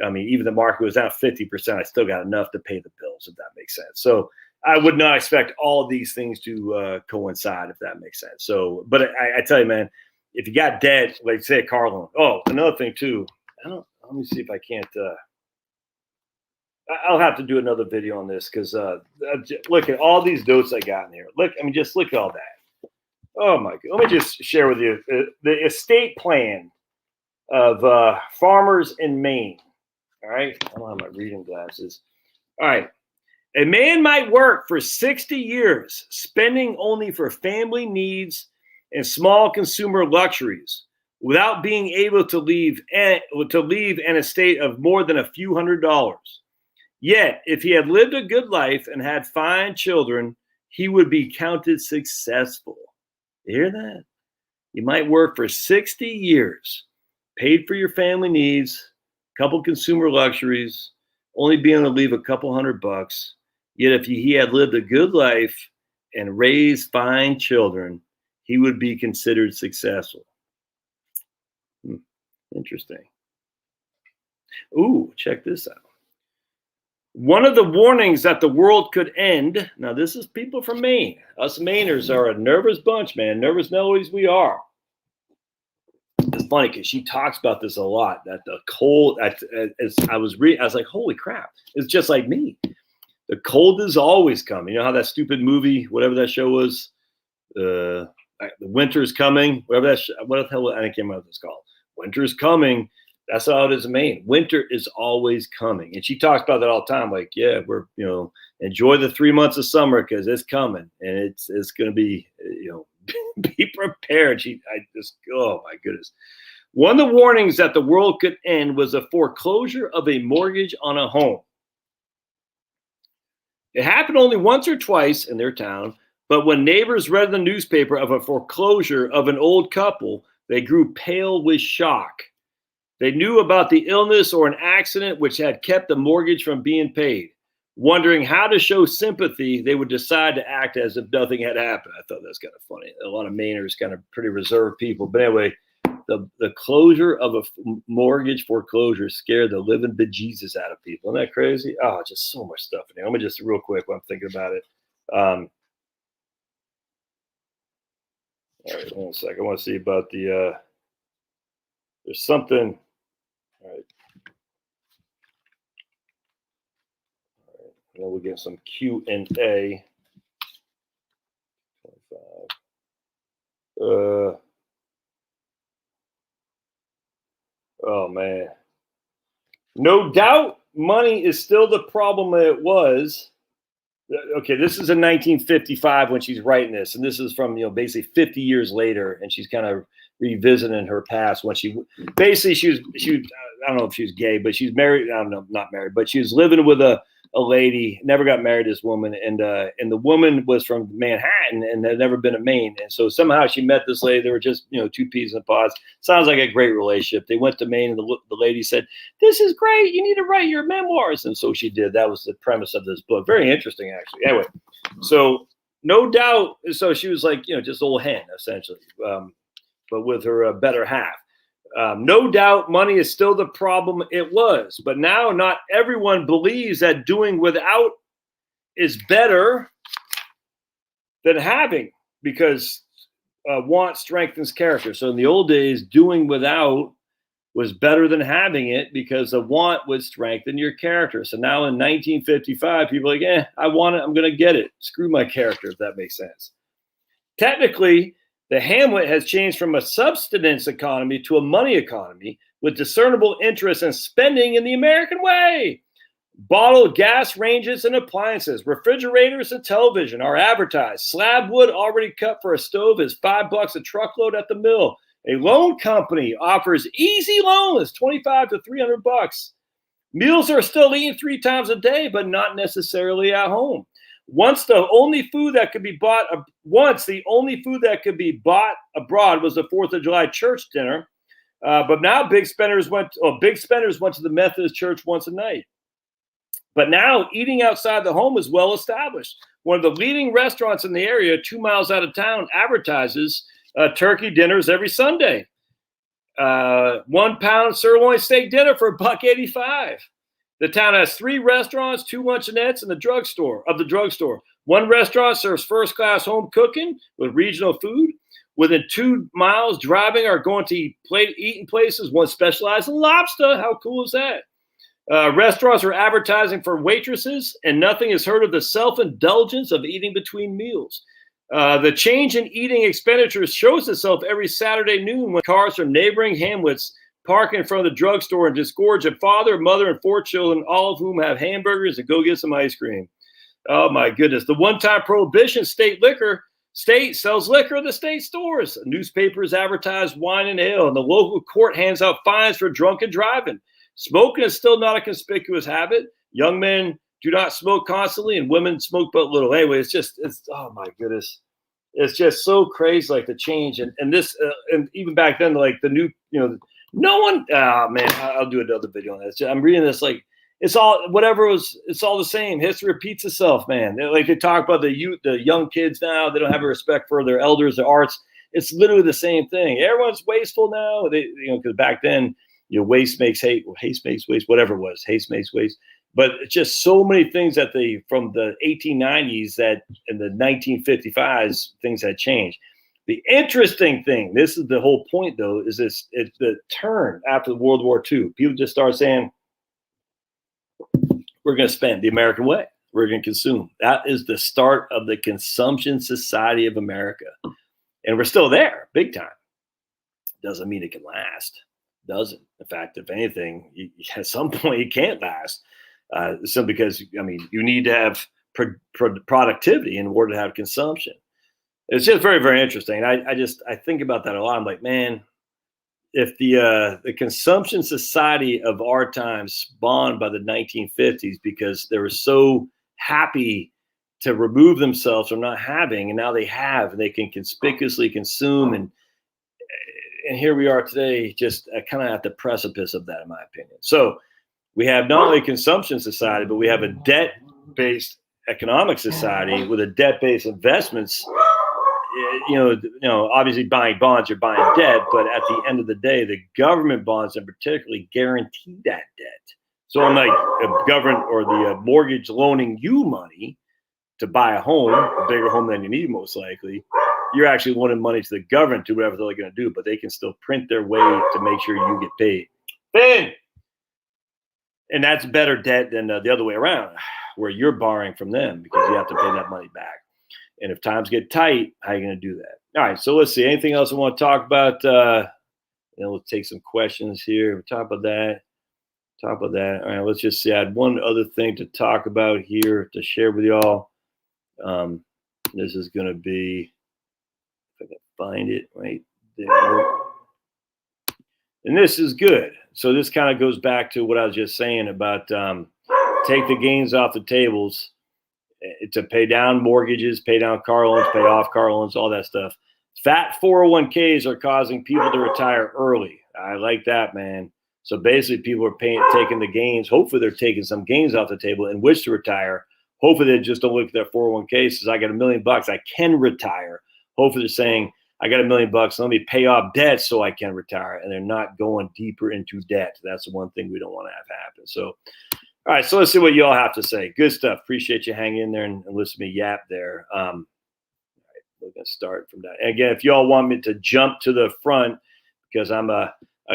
I mean, even the market was down 50%. I still got enough to pay the bills, if that makes sense. So I would not expect all these things to coincide, if that makes sense. So, but I tell you, man, if you got debt, like say a car loan. Oh, another thing too. Let me see if I can't. I'll have to do another video on this because look at all these notes I got in here. Look, I mean, just look at all that. Oh my God. Let me just share with you the estate plan of farmers in Maine. All right. I don't have my reading glasses. All right. A man might work for 60 years, spending only for family needs and small consumer luxuries, without being able to leave an estate of more than a few $100s. Yet, if he had lived a good life and had fine children, he would be counted successful. You hear that? You might work for 60 years, paid for your family needs, couple consumer luxuries, only being able to leave a couple $100. Yet if he had lived a good life and raised fine children, he would be considered successful. Interesting. Ooh, check this out. One of the warnings that the world could end. Now, this is people from Maine. Us Mainers are a nervous bunch, man. Nervous always we are. It's funny because she talks about this a lot. That the cold, as I was like, holy crap! It's just like me. The cold is always coming. You know how that stupid movie, whatever that show was, the winter is coming. Whatever what the hell? I can't remember what it's called. Winter is coming. That's how it is in Maine. Winter is always coming, and she talks about that all the time. Like, yeah, we're enjoy the 3 months of summer because it's coming, and it's going to be be prepared. Oh my goodness. One of the warnings that the world could end was a foreclosure of a mortgage on a home. It happened only once or twice in their town, but when neighbors read in the newspaper of a foreclosure of an old couple, they grew pale with shock. They knew about the illness or an accident which had kept the mortgage from being paid. Wondering how to show sympathy, they would decide to act as if nothing had happened. I thought that's kind of funny. A lot of Mainers, kind of pretty reserved people. But anyway, the closure of a mortgage foreclosure scared the living bejesus out of people. Isn't that crazy? Oh, just so much stuff in here. Let me just real quick while I'm thinking about it. All right, 1 second. I want to see about the there's something. All right. Then we'll get some Q&A. 25. Oh, man. No doubt money is still the problem that it was. Okay, this is in 1955 when she's writing this. And this is from, basically 50 years later. And she's kind of revisiting her past when she was, I don't know if she was gay, but she's married. I don't know, not married, but she was living with a lady, never got married, this woman, and the woman was from Manhattan and had never been to Maine, and so somehow she met this lady. They were just two peas in a pod. Sounds like a great relationship. They went to Maine, and the lady said, "This is great. You need to write your memoirs," and so she did. That was the premise of this book. Very interesting, actually. Anyway, so no doubt, so she was like just old hen essentially, but with her better half. No doubt money is still the problem it was, but now not everyone believes that doing without is better than having, because want strengthens character. So in the old days, doing without was better than having it because the want would strengthen your character. So now in 1955, people are like, I want it, I'm going to get it. Screw my character, if that makes sense. Technically, the Hamlet has changed from a subsistence economy to a money economy with discernible interest in spending in the American way. Bottled gas ranges and appliances, refrigerators and television are advertised. Slab wood already cut for a stove is $5 a truckload at the mill. A loan company offers easy loans, $25 to $300. Meals are still eaten 3 times a day, but not necessarily at home. Once the only food that could be bought abroad was the 4th of July church dinner, but now big spenders went to the Methodist church once a night. But now eating outside the home is well established. One of the leading restaurants in the area, 2 miles out of town, advertises turkey dinners every Sunday. 1 pound sirloin steak dinner for $1.85. The town has 3 restaurants, 2 luncheonettes, and the drugstore. One restaurant serves first-class home cooking with regional food. Within 2 miles driving are going to eating places. One specialized in lobster. How cool is that? Restaurants are advertising for waitresses, and nothing is heard of the self-indulgence of eating between meals. The change in eating expenditures shows itself every Saturday noon when cars from neighboring hamlets park in front of the drugstore and disgorge a father, mother, and 4 children, all of whom have hamburgers and go get some ice cream. Oh my goodness. The one-time prohibition state sells liquor in the state stores. Newspapers advertise wine and ale, and the local court hands out fines for drunken driving. Smoking is still not a conspicuous habit. Young men do not smoke constantly, and women smoke but little. Anyway, it's oh my goodness. It's just so crazy, like the change. And this, and even back then, like the new, no one, man, I'll do another video on this. I'm reading this, like, it's all, it's all the same. History repeats itself, man. They talk about the young kids now, they don't have a respect for their elders, their arts. It's literally the same thing. Everyone's wasteful now. Because back then, waste makes hate, or haste makes waste, whatever it was, haste makes waste. But it's just so many things that from the 1890s that in the 1955s, things had changed. The interesting thing, this is the whole point though, is it's the turn after World War II. People just start saying, we're going to spend the American way. We're going to consume. That is the start of the consumption society of America. And we're still there, big time. Doesn't mean it can last. Doesn't. In fact, if anything, at some point it can't last. Simply because, you need to have productivity in order to have consumption. It's just very, very interesting. I think about that a lot. I'm like, man, if the consumption society of our time spawned by the 1950s because they were so happy to remove themselves from not having, and now they have, and they can conspicuously consume, and here we are today, just kind of at the precipice of that, in my opinion. So we have not only a consumption society, but we have a debt-based economic society with a debt-based investments. Obviously buying bonds, you're buying debt, but at the end of the day, the government bonds in particularly guarantee that debt. So unlike a government or the mortgage loaning you money to buy a home, a bigger home than you need most likely, you're actually loaning money to the government to do whatever they're going to do, but they can still print their way to make sure you get paid. Ben! And that's better debt than the other way around, where you're borrowing from them because you have to pay that money back. And if times get tight, how are you going to do that? All right, so let's see. Anything else I want to talk about? Let's take some questions here. We'll talk about that. All right, let's just see. I had one other thing to talk about here to share with y'all. This is going to be, if I can find it right there. And this is good. So this kind of goes back to what I was just saying about take the gains off the tables to pay down mortgages, pay down car loans, pay off car loans, all that stuff. Fat 401ks are causing people to retire early. I like that, man. So basically people are taking the gains. Hopefully they're taking some gains off the table in which to retire. Hopefully they just don't look at their 401k says, I got $1 million, I can retire. Hopefully they're saying, I got $1 million, let me pay off debt so I can retire. And they're not going deeper into debt. That's the one thing we don't want to have happen. So, all right, so let's see what you all have to say. Good stuff. Appreciate you hanging in there and listen to me yap there. All right, we're going to start from that. And again, if you all want me to jump to the front, because I'm a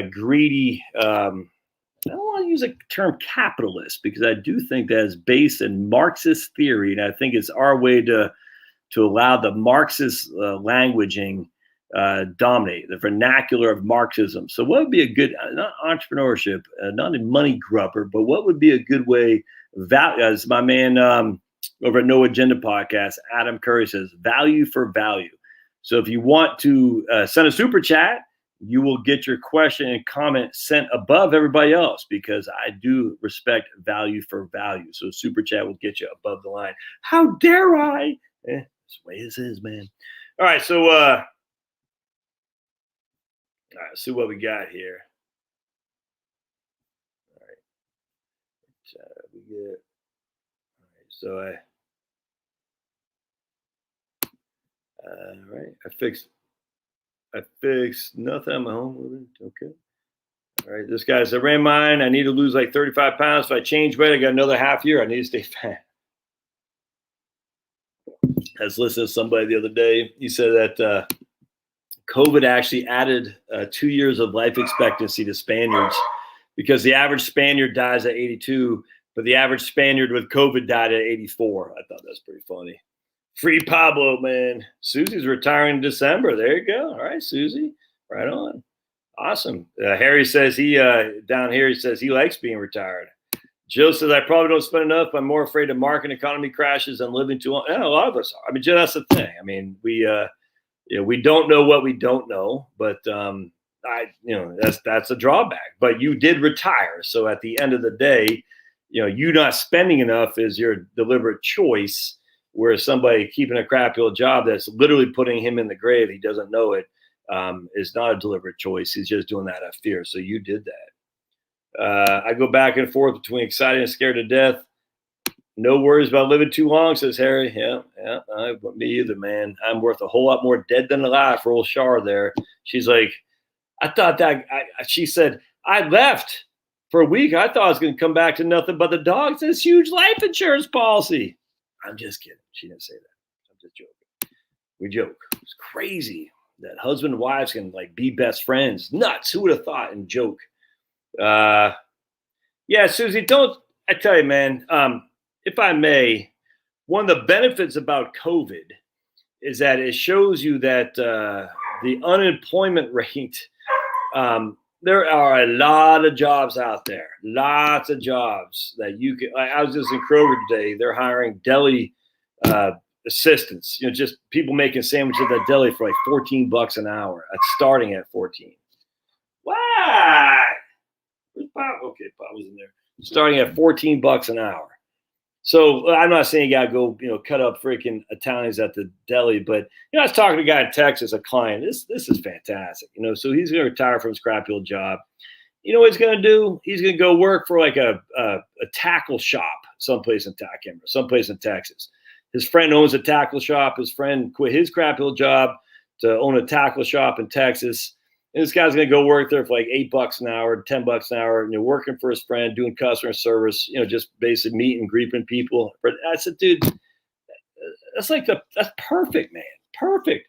greedy, I don't want to use a term capitalist, because I do think that is based in Marxist theory. And I think it's our way to allow the Marxist languaging dominate, the vernacular of Marxism. So what would be a good, not entrepreneurship, not a money grubber, but what would be a good way, as my man over at No Agenda Podcast, Adam Curry says, value for value. So if you want to send a super chat, you will get your question and comment sent above everybody else, because I do respect value for value. So super chat will get you above the line. How dare I? That's the way this is, man. All right, so all right, see what we got here. All right, we get. All right, so all right, I fixed. I fixed nothing. I'm home with it. Okay. All right. This guy said, ran mine. I need to lose like 35 pounds. If I change weight, I got another half year. I need to stay fat. I was listening to somebody the other day. He said that COVID actually added 2 years of life expectancy to Spaniards because the average Spaniard dies at 82, but the average Spaniard with COVID died at 84. I thought that's pretty funny. Free Pablo, man. Susie's retiring in December. There you go. All right, Susie. Right on. Awesome. Harry says down here, he says he likes being retired. Jill says, I probably don't spend enough. I'm more afraid of market economy crashes than living too long. Yeah, a lot of us are. I mean, Jill, that's the thing. I mean, we don't know what we don't know, but that's a drawback. But you did retire. So at the end of the day, you not spending enough is your deliberate choice, where somebody keeping a crappy old job that's literally putting him in the grave, he doesn't know it, is not a deliberate choice. He's just doing that out of fear. So you did that. I go back and forth between excited and scared to death. No worries about living too long, says Harry. Yeah, me either, man. I'm worth a whole lot more dead than alive for old Char there. She's like, I thought that, she said, I left for a week. I thought I was going to come back to nothing but the dogs. This huge life insurance policy. I'm just kidding. She didn't say that. I'm just joking. We joke. It's crazy that husband and wives can like be best friends. Nuts. Who would have thought? And joke. Yeah, Susie, I tell you, man, if I may, one of the benefits about COVID is that it shows you that the unemployment rate, there are a lot of jobs out there, lots of jobs that you can. I was just in Kroger today. They're hiring deli assistants, just people making sandwiches at the deli for like $14 an hour. That's starting at 14. Why? Where's Pop? Okay, Pop was in there. Starting at $14 an hour. So I'm not saying you got to go, cut up freaking Italians at the deli, but I was talking to a guy in Texas, a client. This is fantastic, so he's going to retire from his crappy old job. You know what he's going to do? He's going to go work for like a tackle shop someplace in Texas. His friend owns a tackle shop. His friend quit his crappy old job to own a tackle shop in Texas. And this guy's going to go work there for like $8 an hour, $10 an hour, working for his friend, doing customer service, just basically meeting and greeting people. But I said, dude, that's perfect, man. Perfect.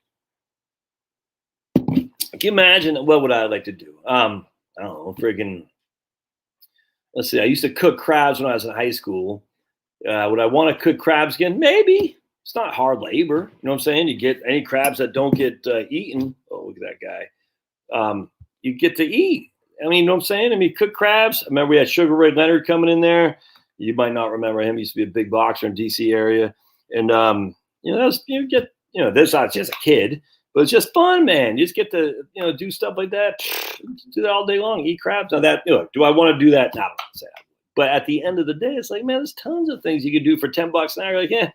Can you imagine what would I like to do? I don't know, friggin', let's see. I used to cook crabs when I was in high school. Would I want to cook crabs again? Maybe. It's not hard labor. You know what I'm saying? You get any crabs that don't get eaten. Oh, look at that guy. You get to eat. I mean, you know what I'm saying? I mean, cook crabs. I remember we had Sugar Ray Leonard coming in there. You might not remember him. He used to be a big boxer in DC area. And, this I was just a kid, but it's just fun, man. You just get to, do stuff like that. Do that all day long. Eat crabs. Now that, do I want to do that? No, I don't say that. But at the end of the day, it's like, man, there's tons of things you can do for $10 an hour. You're like, yeah,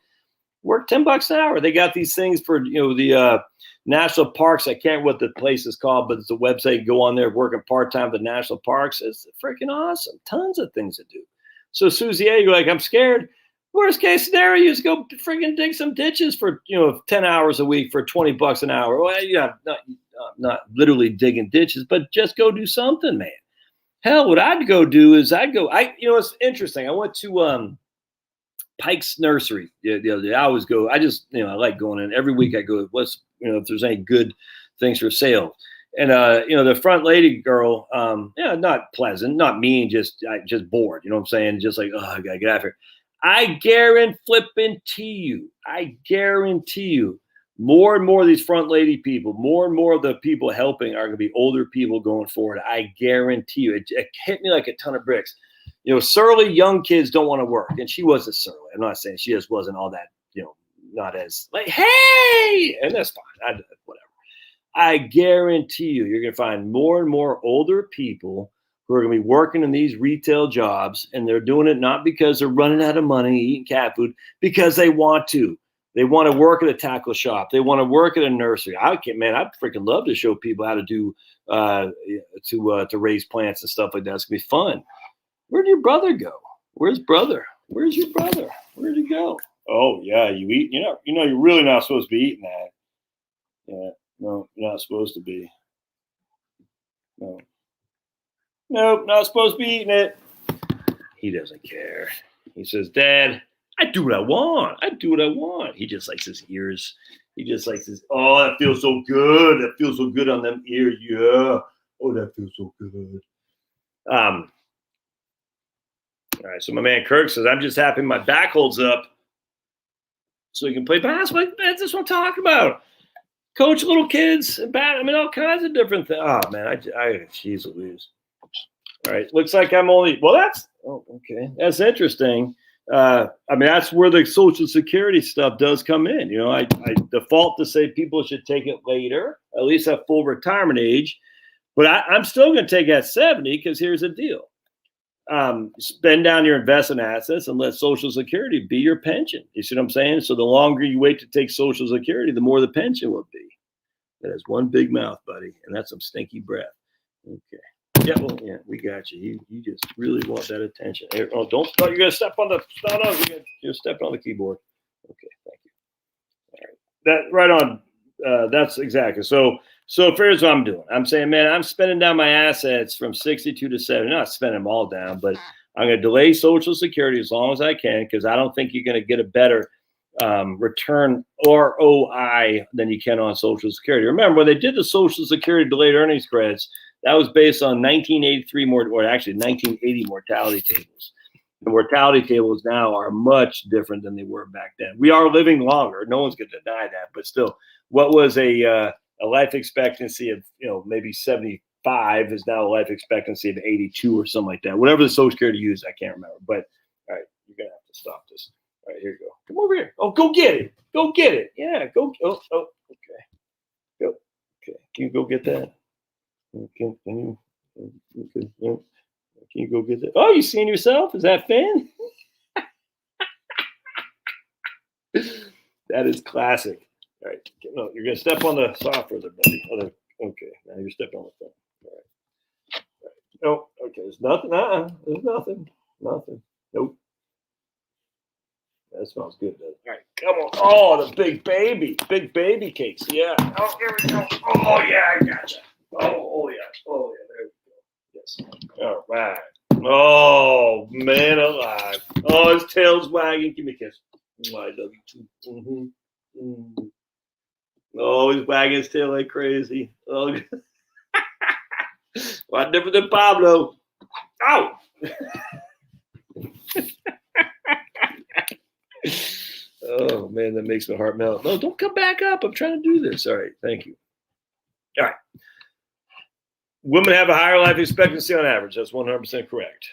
work $10 an hour. They got these things for, the national parks. I can't remember what the place is called, but it's a website. Go on there, working part-time at the national parks. It's freaking awesome. Tons of things to do. So Susie, you're like, I'm scared. Worst case scenario, you just go freaking dig some ditches for, 10 hours a week for $20 an hour. Well, yeah, not literally digging ditches, but just go do something, man. Hell, what I'd go do is it's interesting. I went to, Pike's Nursery the other day. I always go. I just, I like going in every week. I go, if there's any good things for sale. And, the front lady girl, not pleasant, not mean, just bored. You know what I'm saying? Just like, oh, I got to get out of here. I guarantee you, more and more of these front lady people, more and more of the people helping are going to be older people going forward. I guarantee you. It hit me like a ton of bricks. Surly young kids don't want to work. And she wasn't surly. I'm not saying she just wasn't all that, not as like, hey, and that's fine. Whatever. I guarantee you're going to find more and more older people who are going to be working in these retail jobs. And they're doing it not because they're running out of money, eating cat food, because they want to. They want to work at a tackle shop. They want to work at a nursery. I'd freaking love to show people how to do, to raise plants and stuff like that. It's going to be fun. Where'd your brother go? Where's brother? Where's your brother? Where'd he go? Oh, yeah, you eat. You're really not supposed to be eating that. Yeah. No, you're not supposed to be. No. Nope, not supposed to be eating it. He doesn't care. He says, Dad, I do what I want. I do what I want. He just likes his ears. He just likes his, oh, that feels so good. That feels so good on them ears. Yeah. Oh, that feels so good. All right. So my man Kirk says, I'm just happy my back holds up so he can play basketball. That's what I'm talking about. Coach little kids and all kinds of different things. Oh man, jeez Louise. All right. Looks like I'm only, okay. That's interesting. That's where the Social Security stuff does come in. You know, I default to say people should take it later, at least at full retirement age. But I'm still going to take it at 70 because here's the deal. Spend down your investment assets and let Social Security be your pension. You see what I'm saying? So the longer you wait to take Social Security, the more the pension will be. That is one big mouth, buddy, and that's some stinky breath. Okay. Yeah, well, yeah, we got you. You just really want that attention. Oh, don't start. You're going to step on the. No, you're stepping on the keyboard. Okay, thank you. All right. That right on. That's exactly. So here's what I'm doing. I'm saying, man, I'm spending down my assets from 62 to 70. Not spending them all down, but I'm going to delay Social Security as long as I can because I don't think you're going to get a better return ROI than you can on Social Security. Remember, when they did the Social Security delayed earnings credits, that was based on 1983 or actually 1980 mortality tables. The mortality tables now are much different than they were back then. We are living longer. No one's going to deny that. But still, what was a life expectancy of maybe 75 is now a life expectancy of 82 or something like that. Whatever the Social Security used, I can't remember. But all right, you're going to have to stop this. All right, here you go. Come over here. Oh, go get it. Go get it. Yeah, go. Oh, okay. Go. Okay. Can you go get that? Can you go get that? Oh, you seeing yourself? Is that Finn? That is classic. All right. No, you're going to step on the software there, buddy. Okay. Now you're stepping on the phone. All right. Oh, okay. There's nothing. There's nothing. Nothing. Nope. That smells good, doesn't it? All right, come on. Oh, the big baby cakes. Yeah. Oh, here we go. Oh, yeah, I gotcha. Oh, yeah. Oh, yeah, there we go. Yes. All right. Oh, man alive. Oh, his tail's wagging. Give me a kiss. I love you too. Mm-hmm. Mm-hmm. Oh, he's wagging his tail like crazy. Oh, a lot different than Pablo. Ow! Oh man, that makes my heart melt. No, don't come back up. I'm trying to do this. All right, thank you. All right. Women have a higher life expectancy on average. That's 100% correct.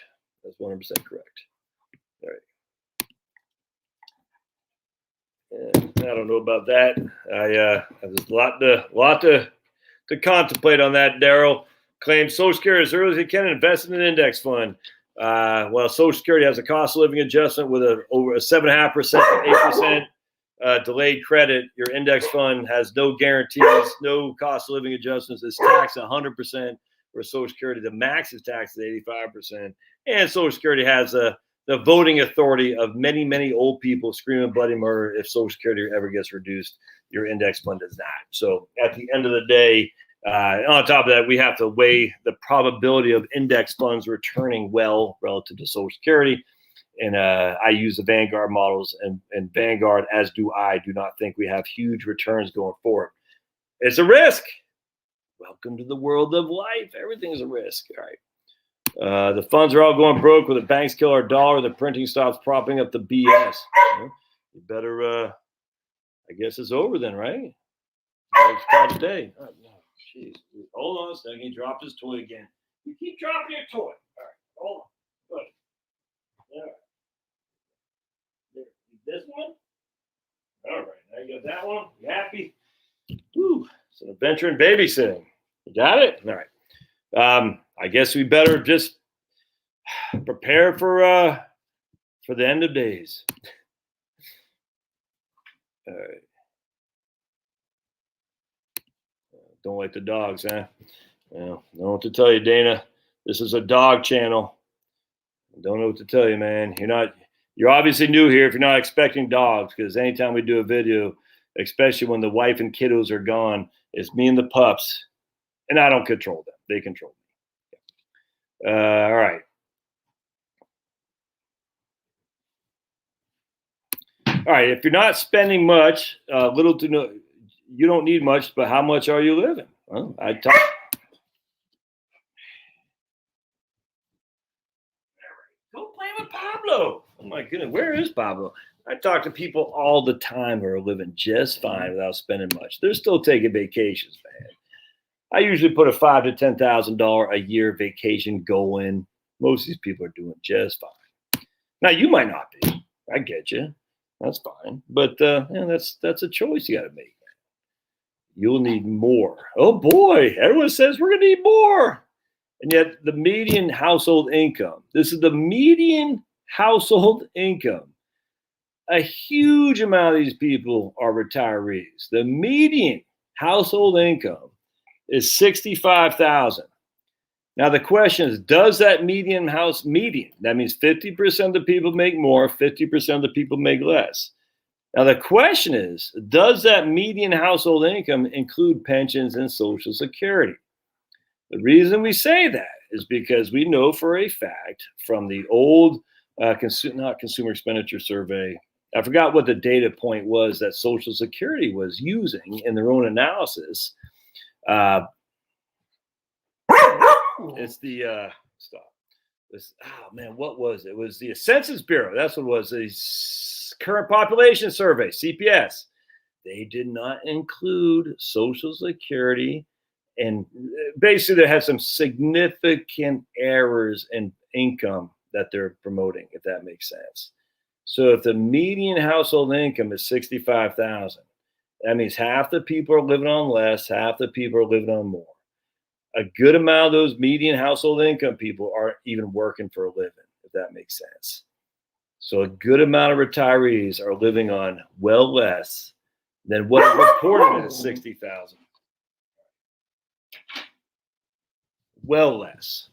That's 100% correct. All right. I don't know about that. There's a lot to contemplate on that. Daryl claims Social Security as early as he can invest in an index fund. Well, Social Security has a cost of living adjustment with over a 7.5% to 8% delayed credit. Your index fund has no guarantees, no cost of living adjustments. It's taxed 100%. For Social Security, the max is taxed at 85%. And Social Security has the voting authority of many, many old people screaming bloody murder if Social Security ever gets reduced. Your index fund does not. So at the end of the day, on top of that, we have to weigh the probability of index funds returning well relative to Social Security. And I use the Vanguard models, and Vanguard, as do not think we have huge returns going forward. It's a risk. Welcome to the world of life. Everything is a risk. All right. The funds are all going broke when the banks kill our dollar. The printing stops propping up the BS. You better, I guess it's over then, right? It's called today. Oh, no. Jeez. Hold on a second. He dropped his toy again. You keep dropping your toy. All right. Hold on. Good. All right. This one? All right. Now you got that one. You happy? Woo. It's an adventure in babysitting. You got it? All right. I guess we better just prepare for the end of days. All right. Don't like the dogs, huh? Well, I don't know what to tell you, Dana. This is a dog channel. I don't know what to tell you, man. You're obviously new here if you're not expecting dogs, because anytime we do a video, especially when the wife and kiddos are gone, It's me and the pups, and I don't control them. They control me. All right. All right. If you're not spending much, little to no, you don't need much, but how much are you living? Well, I talk. Go play with Pablo. Oh my goodness, where is Pablo? I talk to people all the time who are living just fine without spending much. They're still taking vacations, man. I usually put a $5,000 to $10,000 a year vacation goal in. Most of these people are doing just fine. Now you might not be. I get you. That's fine, but that's a choice you got to make. You'll need more. Oh boy, everyone says we're gonna need more, and yet the median household income. This is the median household income. A huge amount of these people are retirees. The median household income is $65,000. Now the question is, does that median? That means 50% of the people make more, 50% of the people make less. Now the question is, does that median household income include pensions and Social Security? The reason we say that is because we know for a fact from the old consumer expenditure survey, I forgot what the data point was that Social Security was using in their own analysis. It's the what was it? It was the Census Bureau. That's what it was. The current population survey, CPS. They did not include Social Security, and basically they had some significant errors in income that they're promoting, if that makes sense. So if the median household income is $65,000, that means half the people are living on less, half the people are living on more. A good amount of those median household income people aren't even working for a living, if that makes sense. So a good amount of retirees are living on well less than what is reported as 60,000. Well less,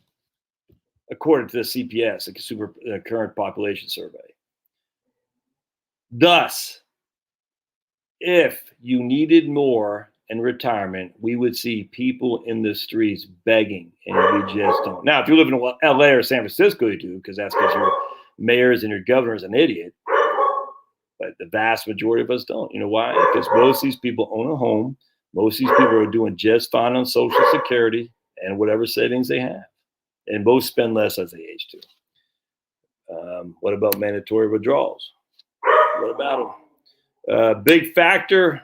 according to the CPS, the Consumer Current Population Survey. Thus, if you needed more in retirement, we would see people in the streets begging, and we just don't. Now, if you live in LA or San Francisco, you do, because that's because your mayors and your governor's an idiot. But the vast majority of us don't. You know why? Because most of these people own a home. Most of these people are doing just fine on Social Security and whatever savings they have. And most spend less as they age too. What about mandatory withdrawals? What about them? Big factor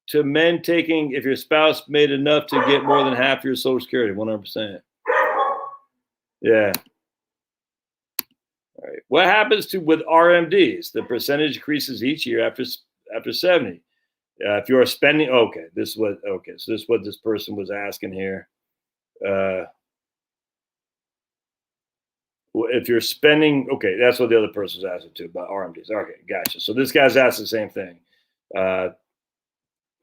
to men taking, if your spouse made enough to get more than half your Social Security, 100%. Yeah. All right. What happens with RMDs? The percentage increases each year after 70. If you are spending, so this is what this person was asking here. If you're spending, that's what the other person was asking too about RMDs. Okay, gotcha. So this guy's asked the same thing.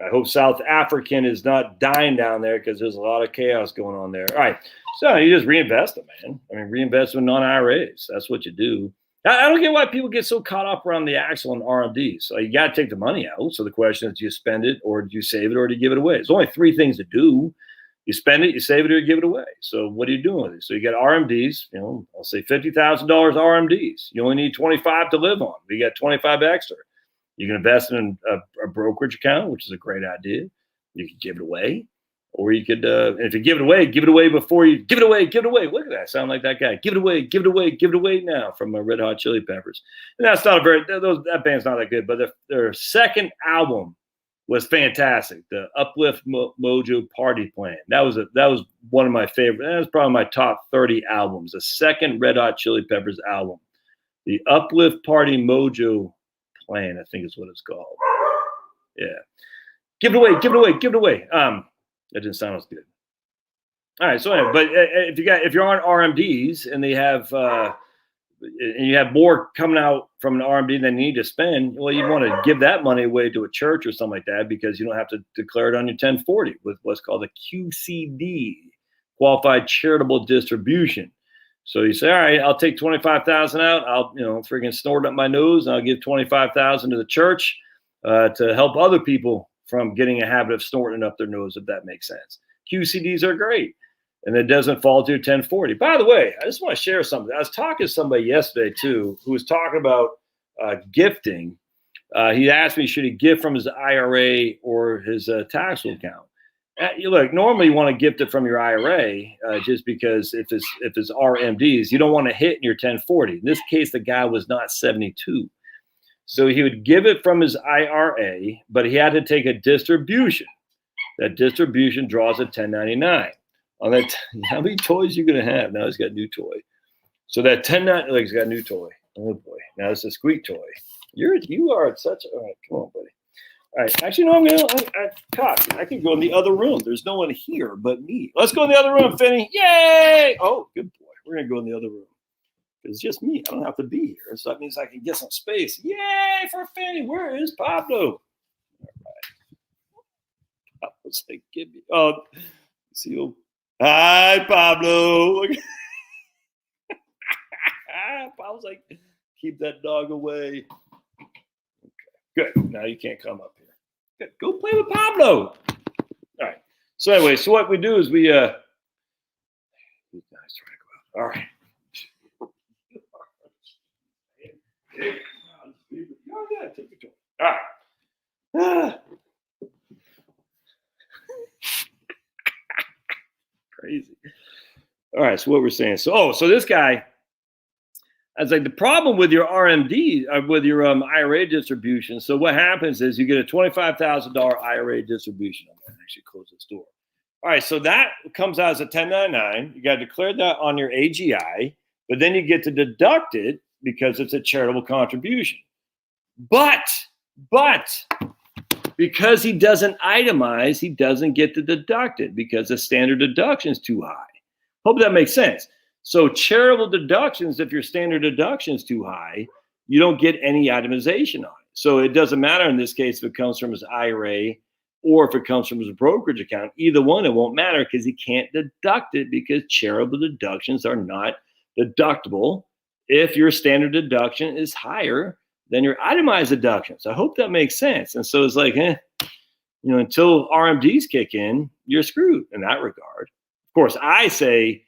I hope South African is not dying down there because there's a lot of chaos going on there. All right. So you just reinvest them, man. I mean, reinvest in non-IRAs. That's what you do. I don't get why people get so caught up around the axle and RMDs. So you got to take the money out. So the question is, do you spend it or do you save it or do you give it away? There's only three things to do. You spend it, you save it, or you give it away. So what are you doing with it? So you got RMDs, I'll say $50,000 RMDs. You only need 25 to live on. You got 25 extra. You can invest in a brokerage account, which is a great idea. You could give it away, or you could, if you give it away before you give it away. Look at that, I sound like that guy. Give it away now from Red Hot Chili Peppers. And that's not that band's not that good, but their second album was fantastic. The Uplift Mojo Party Plan. That was one of my favorite. That was probably my top 30 albums. The second Red Hot Chili Peppers album, the Uplift Party Mojo Plan, I think is what it's called. Yeah. Give it away. That didn't sound as good. All right. So anyway, but if you're on RMDs and they have and you have more coming out from an RMD than you need to spend, well, you want to give that money away to a church or something like that because you don't have to declare it on your 1040 with what's called a QCD, Qualified Charitable Distribution. So you say, all right, I'll take 25,000 out. I'll, freaking snort up my nose, and I'll give 25,000 to the church to help other people from getting a habit of snorting up their nose, if that makes sense. QCDs are great. And it doesn't fall to 1040. By the way, I just want to share something. I was talking to somebody yesterday, too, who was talking about gifting. He asked me, should he gift from his IRA or his taxable account? Look, normally you want to gift it from your IRA just because if it's RMDs, you don't want to hit in your 1040. In this case, the guy was not 72. So he would give it from his IRA, but he had to take a distribution. That distribution draws a 1099. On that, how many toys you gonna have? Now he's got a new toy. So that 1099, he's got a new toy. Oh boy, now it's a squeak toy. You are such. All right, come on, buddy. All right, actually, no, I can go in the other room. There's no one here but me. Let's go in the other room, Finney. Yay! Oh, good boy. We're gonna go in the other room. It's just me. I don't have to be here, so that means I can get some space. Yay for Finney! Where is Pablo? All right. I was like, give me. Oh, see you. Hi, Pablo. Pablo's like, keep that dog away. Okay, good. Now you can't come up here. Good. Go play with Pablo. All right. So anyway, so what we do is we nice try to go out. All right. Oh yeah, take your time. All right. Crazy. All right, so what we're saying. So this guy, I was like, the problem with your RMD, with your IRA distribution. So what happens is you get a $25,000 IRA distribution. I'm going to actually close this door. All right, so that comes out as a 1099. You got to declare that on your AGI, but then you get to deduct it because it's a charitable contribution. But because he doesn't itemize, he doesn't get to deduct it because the standard deduction is too high. Hope that makes sense. So charitable deductions, if your standard deduction is too high, you don't get any itemization on it. So it doesn't matter in this case if it comes from his IRA or if it comes from his brokerage account. Either one, it won't matter because he can't deduct it because charitable deductions are not deductible if your standard deduction is higher than your itemized deductions. I hope that makes sense. And so it's like, until RMDs kick in, you're screwed in that regard. Of course, I say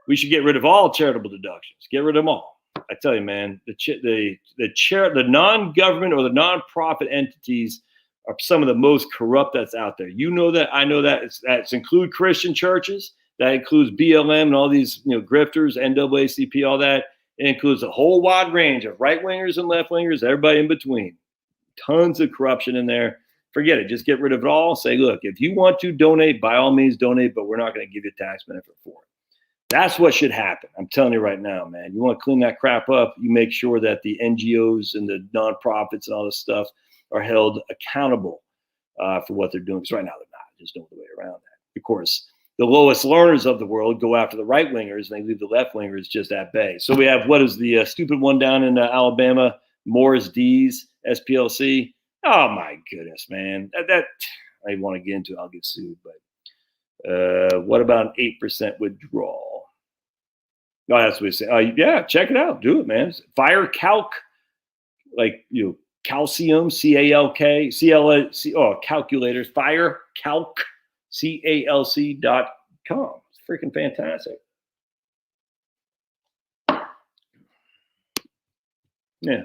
we should get rid of all charitable deductions. Get rid of them all. I tell you, man, the non-government or the non-profit entities are some of the most corrupt that's out there. You know that. I know that. That's include Christian churches. That includes BLM and all these grifters, NAACP, all that. It includes a whole wide range of right-wingers and left-wingers, everybody in between. Tons of corruption in there. Forget it. Just get rid of it all. Say, look, if you want to donate, by all means donate, but we're not going to give you a tax benefit for it. That's what should happen. I'm telling you right now, man. You want to clean that crap up, you make sure that the NGOs and the nonprofits and all this stuff are held accountable for what they're doing. Because right now they're not. There's no way around that. Of course, the lowest learners of the world go after the right wingers and they leave the left wingers just at bay. So we have, what is the stupid one down in Alabama, Morris D's, SPLC. Oh my goodness, man. That I want to get into, I'll get sued. But what about an 8% withdrawal? No, that's what we say. Yeah, check it out. Do it, man. Fire Calc, calcium, CALK, calculators, Fire Calc. CALC.com. It's freaking fantastic. Yeah.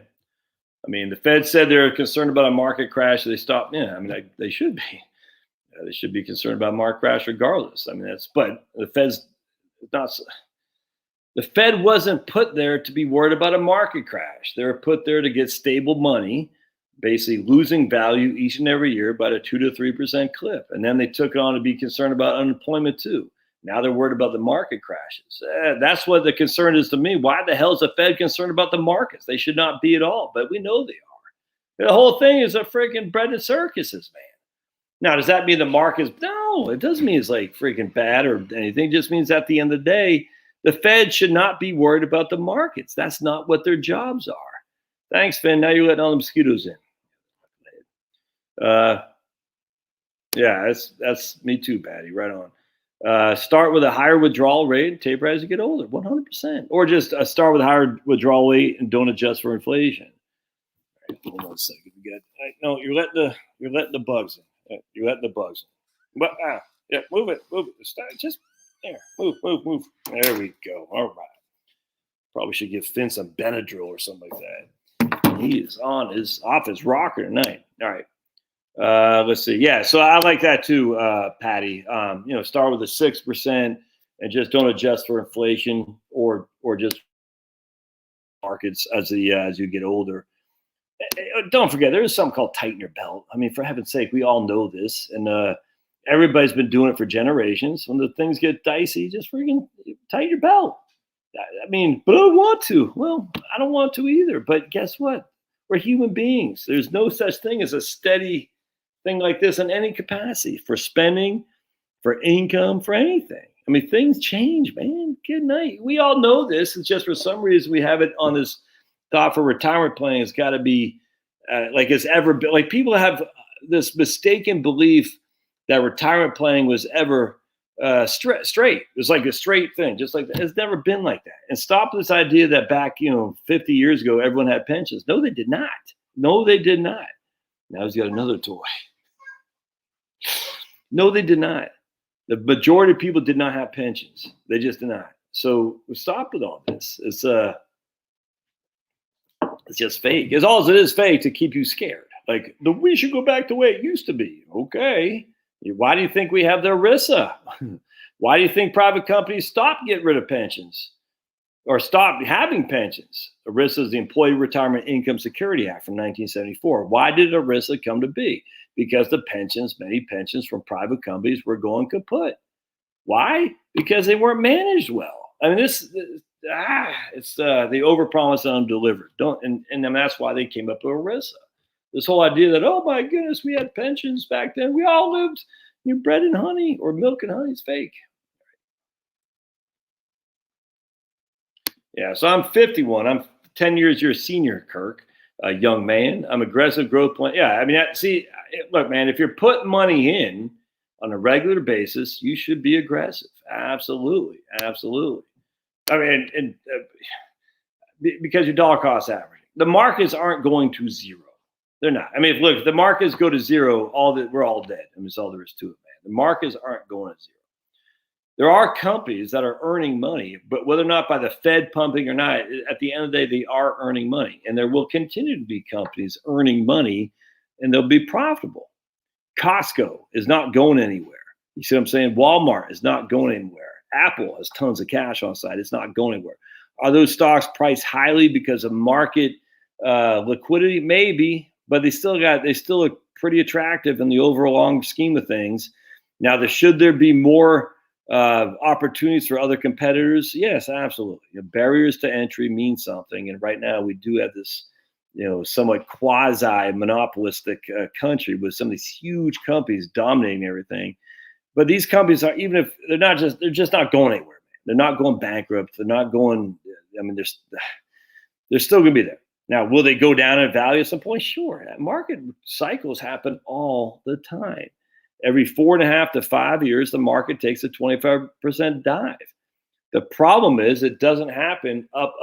I mean, the Fed said they're concerned about a market crash. They stopped. Yeah, I mean, they should be. They should be concerned about market crash regardless. I mean, but the Fed's not. The Fed wasn't put there to be worried about a market crash. They were put there to get stable money, basically losing value each and every year by a 2 to 3% clip. And then they took it on to be concerned about unemployment too. Now they're worried about the market crashes. That's what the concern is to me. Why the hell is the Fed concerned about the markets? They should not be at all, but we know they are. The whole thing is a freaking bread and circuses, man. Now, does that mean the markets? No, it doesn't mean it's like freaking bad or anything. It just means at the end of the day, the Fed should not be worried about the markets. That's not what their jobs are. Thanks, Finn. Now you're letting all the mosquitoes in. Yeah, that's me too, Patty. Right on. Start with a higher withdrawal rate, taper as you get older, 100%. Or just start with a higher withdrawal rate and don't adjust for inflation. All right, hold on a second. No, you're letting the bugs in. You let the bugs in. But yeah, move it. Just there. Move. There we go. All right. Probably should give Finn some Benadryl or something like that. He is off his rocker tonight. All right. Let's see. Yeah, so I like that too, Patty. Start with a 6% and just don't adjust for inflation or just markets as you get older. Don't forget, there is something called tighten your belt. I mean, for heaven's sake, we all know this, and everybody's been doing it for generations. When the things get dicey, just freaking tighten your belt. I mean, but I don't want to. Well, I don't want to either. But guess what? We're human beings. There's no such thing as a steady thing like this in any capacity for spending, for income, for anything. I mean, things change, man. Good night. We all know this. It's just for some reason we have it on this thought for retirement planning. It's got to be like it's ever been. Like people have this mistaken belief that retirement planning was ever straight. It's like a straight thing, just like that. It's never been like that. And stop this idea that back, 50 years ago, everyone had pensions. No, they did not. No, they did not. Now he's got another toy. No, they did not. The majority of people did not have pensions. They just did not. So stop with all this. It's just fake. It's all it is fake to keep you scared. Like we should go back to the way it used to be. Okay. Why do you think we have the ERISA? Why do you think private companies stopped getting rid of pensions or stopped having pensions? ERISA is the Employee Retirement Income Security Act from 1974. Why did ERISA come to be? Because many pensions from private companies were going kaput. Why? Because they weren't managed well. I mean, it's the overpromise and undelivered. And that's why they came up with ERISA. This whole idea that, oh my goodness, we had pensions back then. We all lived bread and honey or milk and honey is fake. Yeah, so I'm 51. I'm 10 years your senior, Kirk, a young man. I'm aggressive growth plan. Yeah, I mean, look, man, if you're putting money in on a regular basis, you should be aggressive. Absolutely. I mean, because your dollar cost average. The markets aren't going to zero. They're not. I mean, if the markets go to zero, we're all dead. I mean, that's all there is to it, man. The markets aren't going to zero. There are companies that are earning money, but whether or not by the Fed pumping or not, at the end of the day, they are earning money. And there will continue to be companies earning money, and they'll be profitable. Costco is not going anywhere. You see what I'm saying? Walmart is not going anywhere. Apple has tons of cash on site. It's not going anywhere. Are those stocks priced highly because of market liquidity? Maybe. But they still look pretty attractive in the overall scheme of things. Now, should there be more opportunities for other competitors? Yes, absolutely. Barriers to entry mean something, and right now we do have this, somewhat quasi-monopolistic country with some of these huge companies dominating everything. But these companies are, even if they're just not going anywhere. Man. They're not going bankrupt. They're not going. I mean, they're still going to be there. Now, will they go down in value at some point? Sure. Market cycles happen all the time. Every 4.5 to 5 years, the market takes a 25% dive. The problem is it doesn't happen up,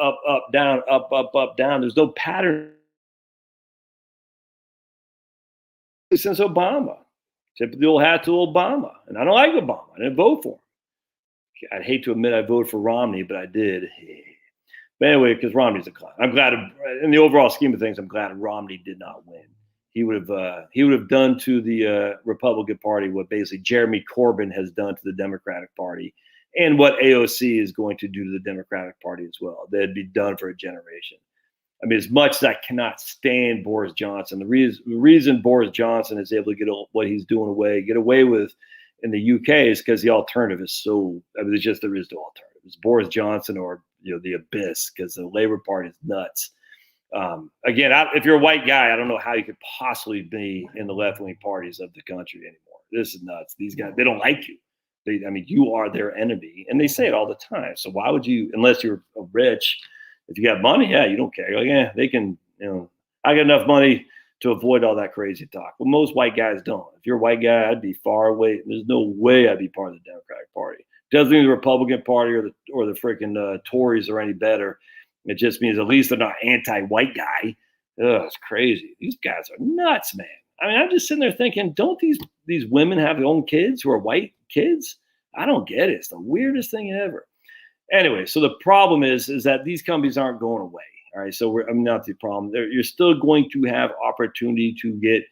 down, up, down. There's no pattern since Obama. Typically, old hat to Obama. And I don't like Obama. I didn't vote for him. I'd hate to admit I voted for Romney, but I did. But anyway, because Romney's a clown. I'm glad, in the overall scheme of things, I'm glad Romney did not win. He would have done to the Republican Party what basically Jeremy Corbyn has done to the Democratic Party, and what AOC is going to do to the Democratic Party as well. They'd be done for a generation. I mean, as much as I cannot stand Boris Johnson, the reason Boris Johnson is able to get what he's doing get away with in the UK is because the alternative is so. I mean, there is no alternative. It's Boris Johnson or the abyss, because the Labor Party is nuts. Again, if you're a white guy, I don't know how you could possibly be in the left-wing parties of the country anymore. This is nuts. These guys, they don't like you. You are their enemy, and they say it all the time. So why would you, unless you're rich, if you got money, yeah, you don't care. Like, they can, I got enough money to avoid all that crazy talk. But most white guys don't. If you're a white guy, I'd be far away. There's no way I'd be part of the Democratic Party. Doesn't mean the Republican Party or the freaking Tories are any better. It just means at least they're not anti-white guy. Ugh, it's crazy. These guys are nuts, man. I mean, I'm just sitting there thinking, don't these women have their own kids who are white kids? I don't get it. It's the weirdest thing ever. Anyway, so the problem is that these companies aren't going away. All right, so I'm not the problem. You're still going to have opportunity to get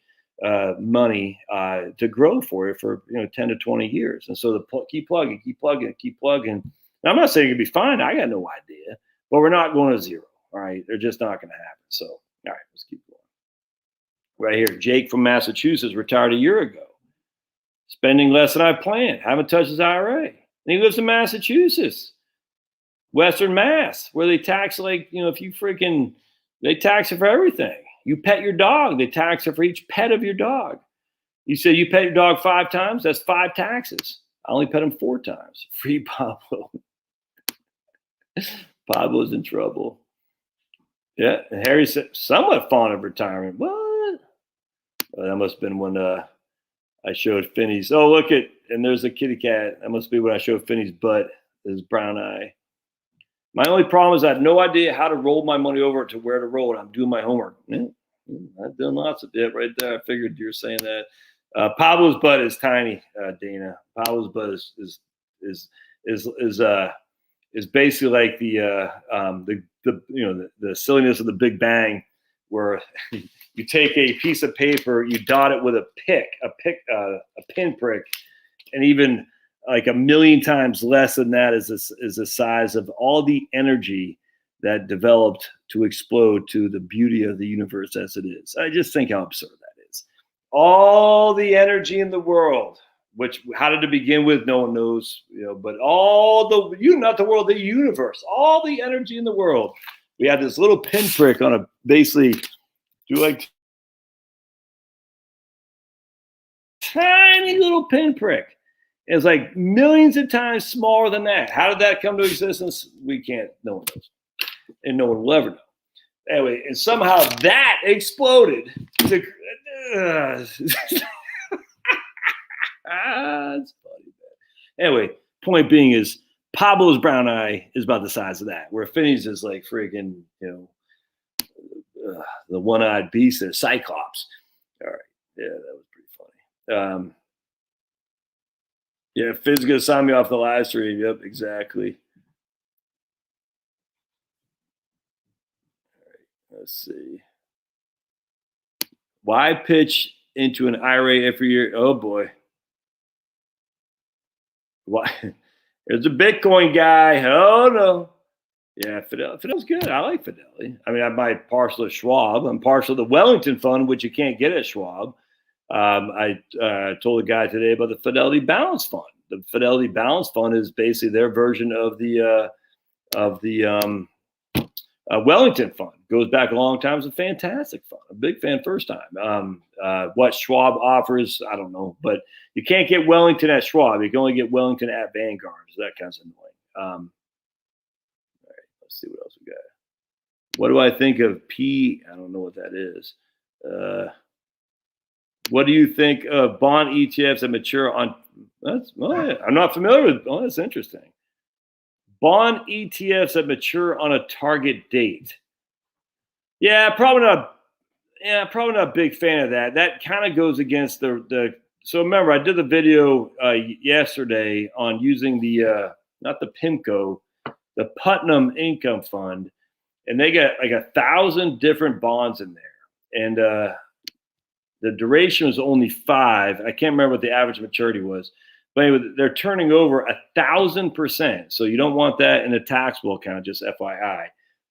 money to grow for you for 10 to 20 years, and so keep plugging. And I'm not saying it'd be fine. I got no idea, but we're not going to zero. All right, they're just not going to happen. So all right, let's keep going. Right here, Jake from Massachusetts retired a year ago, spending less than I planned. Haven't touched his IRA, and he lives in Massachusetts. Western Mass, where they tax if you they tax it for everything. You pet your dog, they tax it for each pet of your dog. You say you pet your dog 5 times, that's 5 taxes. I only pet him 4 times. Free Pablo. Pablo's in trouble. Yeah, and Harry said somewhat fond of retirement. What? Well, that must have been when I showed Finney's. Oh, look and there's a kitty cat. That must be when I showed Finney's butt, his brown eye. My only problem is I have no idea how to roll my money over to where to roll it. I'm doing my homework. Yeah, I've done lots of it right there. I figured you were saying that. Pablo's butt is tiny, Dana. Pablo's butt is basically like the silliness of the Big Bang, where you take a piece of paper, you dot it with a pinprick, and even like 1 million times less than that is the size of all the energy that developed to explode to the beauty of the universe as it is. I just think how absurd that is. All the energy in the world, which how did it begin with? No one knows, but not the world, the universe, all the energy in the world. We have this little pinprick on basically tiny little pinprick. It's like millions of times smaller than that. How did that come to existence? We can't. No one knows. And no one will ever know. Anyway, and somehow that exploded. It's funny, man. Anyway, point being is Pablo's brown eye is about the size of that, where Finney's is like freaking, the one-eyed beast, the Cyclops. All right. Yeah, that was pretty funny. Yeah, Finn's going to sign me off the live stream. Yep, exactly. All right, let's see. Why pitch into an IRA every year? Oh, boy. Why? There's a Bitcoin guy. Oh, no. Yeah, Fidel's good. I like Fidelity. I mean, I might partial to Schwab. I'm partial to the Wellington Fund, which you can't get at Schwab. I told a guy today about the Fidelity Balance Fund. The Fidelity Balance Fund is basically their version of the Wellington Fund. Goes back a long time. It's a fantastic fund. A big fan first time. What Schwab offers, I don't know, but you can't get Wellington at Schwab. You can only get Wellington at Vanguard. So that kind of annoying. All right, let's see what else we got. What do I think of P? I don't know what that is. What do you think of bond ETFs that mature on? I'm not familiar with. Oh, that's interesting. Bond ETFs that mature on a target date. Yeah, probably not. Yeah, probably not a big fan of that. That kind of goes against the. So remember, I did the video yesterday on using the not the PIMCO, the Putnam Income Fund, and they got like 1,000 different bonds in there, and the duration was only 5. I can't remember what the average maturity was. But anyway, they're turning over 1,000%. So you don't want that in a taxable account, just FYI.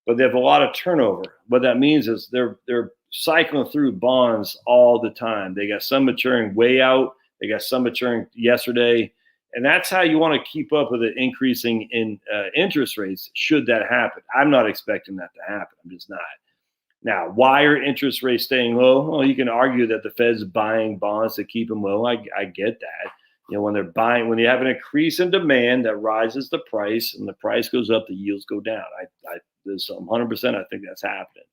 But they have a lot of turnover. What that means is they're cycling through bonds all the time. They got some maturing way out. They got some maturing yesterday. And that's how you want to keep up with the increasing in interest rates should that happen. I'm not expecting that to happen. I'm just not. Now, why are interest rates staying low? Well, you can argue that the Fed's buying bonds to keep them low. I get that. When they're buying, when you have an increase in demand that rises the price, and the price goes up, the yields go down. There's 100%. I think that's happening.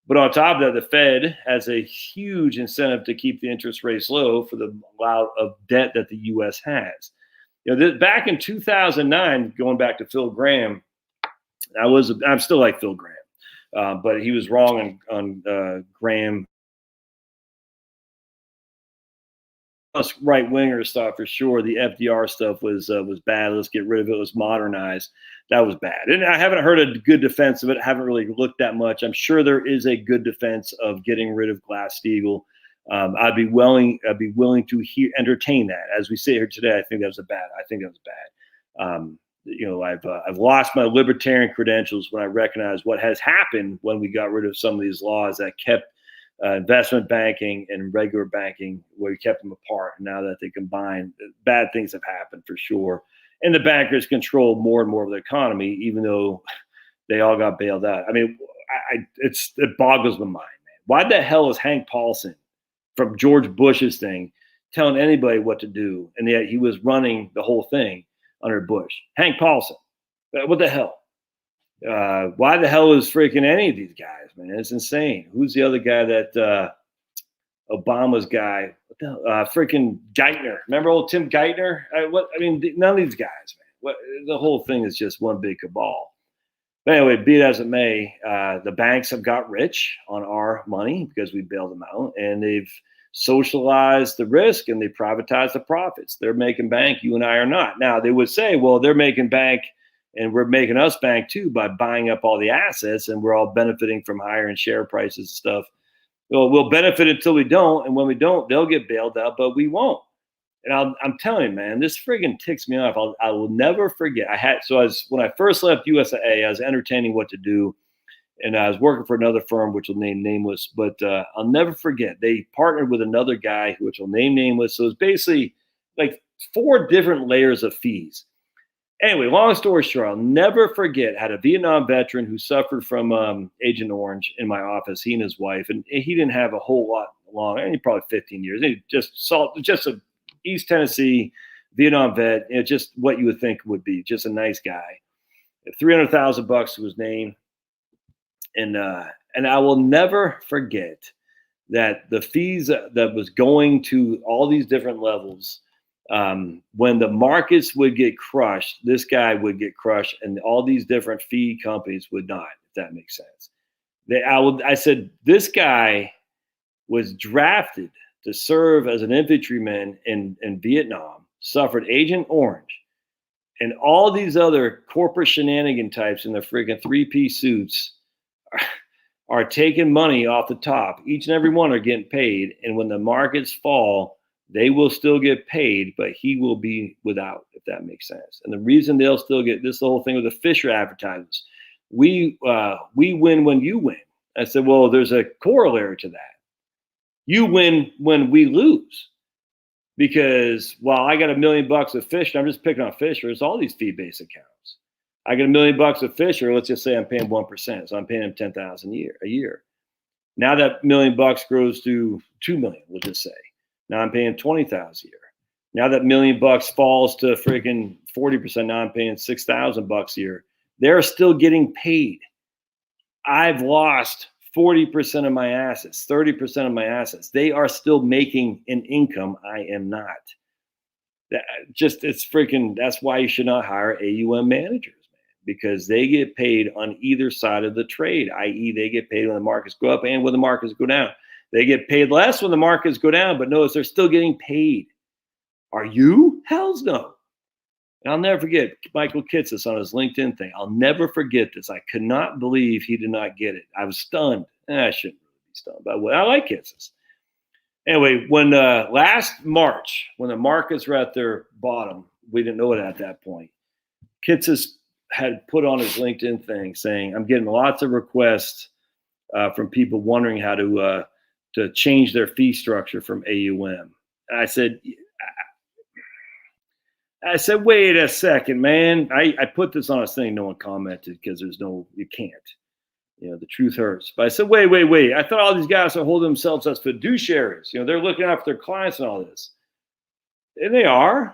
But on top of that, the Fed has a huge incentive to keep the interest rates low for the amount of debt that the U.S. has. Back in 2009, going back to Phil Graham, I'm still like Phil Graham, but he was wrong on Graham. right winger stuff for sure. The FDR stuff was bad. Let's get rid of it. Let's modernize. That was bad. And I haven't heard a good defense of it. I haven't really looked that much. I'm sure there is a good defense of getting rid of Glass-Steagall. I'd be willing to entertain that. As we sit here today, I think that was bad. I've lost my libertarian credentials when I recognize what has happened when we got rid of some of these laws that kept investment banking and regular banking, where we kept them apart. And now that they combine, bad things have happened for sure. And the bankers control more and more of the economy, even though they all got bailed out. I mean, it boggles the mind, man. Why the hell is Hank Paulson from George Bush's thing telling anybody what to do? And yet he was running the whole thing under Bush. Hank Paulson. What the hell? Why the hell is freaking any of these guys, man? It's insane. Who's the other guy that Obama's guy? Freaking Geithner. Remember old Tim Geithner? None of these guys, man. The whole thing is just one big cabal. But anyway, be it as it may, the banks have got rich on our money because we bailed them out, and they've socialized the risk and they privatized the profits. They're making bank. You and I are not. Now, they would say, well, they're making bank and we're making us bank too by buying up all the assets, and we're all benefiting from higher and share prices and stuff. Well, we'll benefit until we don't, and when we don't, they'll get bailed out, but we won't. And I'm telling you, man, this friggin' ticks me off. I will never forget. When I first left USAA, I was entertaining what to do, and I was working for another firm, which will name nameless. But I'll never forget. They partnered with another guy, which will name nameless. So it's basically like 4 different layers of fees. Anyway, long story short, I'll never forget. I had a Vietnam veteran who suffered from Agent Orange in my office. He and his wife, and he didn't have a whole lot long. I mean, probably 15 years. He just a East Tennessee Vietnam vet. Just what you would think would be just a nice guy. $300,000 to his name, and I will never forget that the fees that was going to all these different levels. When the markets would get crushed, this guy would get crushed, and all these different fee companies would not, if that makes sense. I said, this guy was drafted to serve as an infantryman in Vietnam, suffered Agent Orange, and all these other corporate shenanigan types in their freaking 3-piece suits are taking money off the top. Each and every one are getting paid, and when the markets fall, they will still get paid, but he will be without, if that makes sense. And the reason they'll still get this, the whole thing with the Fisher advertisements, we win when you win. I said, well, there's a corollary to that. You win when we lose, because while I got $1 million of Fisher, I'm just picking on Fisher. It's all these fee-based accounts. I got $1 million of Fisher. Let's just say I'm paying 1%, so I'm paying him $10,000 a year. Now that $1 million grows to $2 million, we'll just say. Now I'm paying $20,000 a year. Now that $1 million falls to freaking 40%. Now I'm paying $6,000 a year. They're still getting paid. I've lost 40% of my assets, 30% of my assets. They are still making an income. I am not. That's why you should not hire AUM managers, man, because they get paid on either side of the trade, i.e. they get paid when the markets go up and when the markets go down. They get paid less when the markets go down, but notice they're still getting paid. Are you? Hells no. And I'll never forget Michael Kitces on his LinkedIn thing. I'll never forget this. I could not believe he did not get it. I was stunned. I shouldn't really be stunned, but I like Kitces. Anyway, when last March, when the markets were at their bottom, we didn't know it at that point. Kitces had put on his LinkedIn thing saying, I'm getting lots of requests from people wondering how to change their fee structure from AUM. And I said, wait a second, man. I put this on a thing. No one commented because you can't. The truth hurts. But I said, wait. I thought all these guys are holding themselves as fiduciaries. They're looking after their clients and all this. And they are.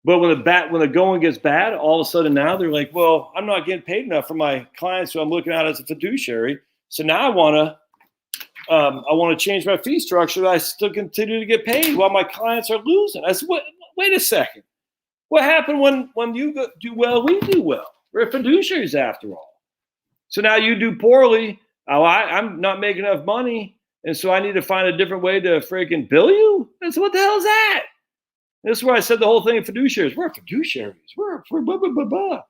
But when the going gets bad, all of a sudden now they're like, well, I'm not getting paid enough for my clients, so I'm looking at it as a fiduciary. So now I want to change my fee structure. I still continue to get paid while my clients are losing. I said, wait a second. What happened when you do well, we do well? We're fiduciaries after all. So now you do poorly. I'm not making enough money. And so I need to find a different way to freaking bill you? That's what the hell is that? This is where I said the whole thing of fiduciaries. We're fiduciaries. We're blah, blah, blah, blah.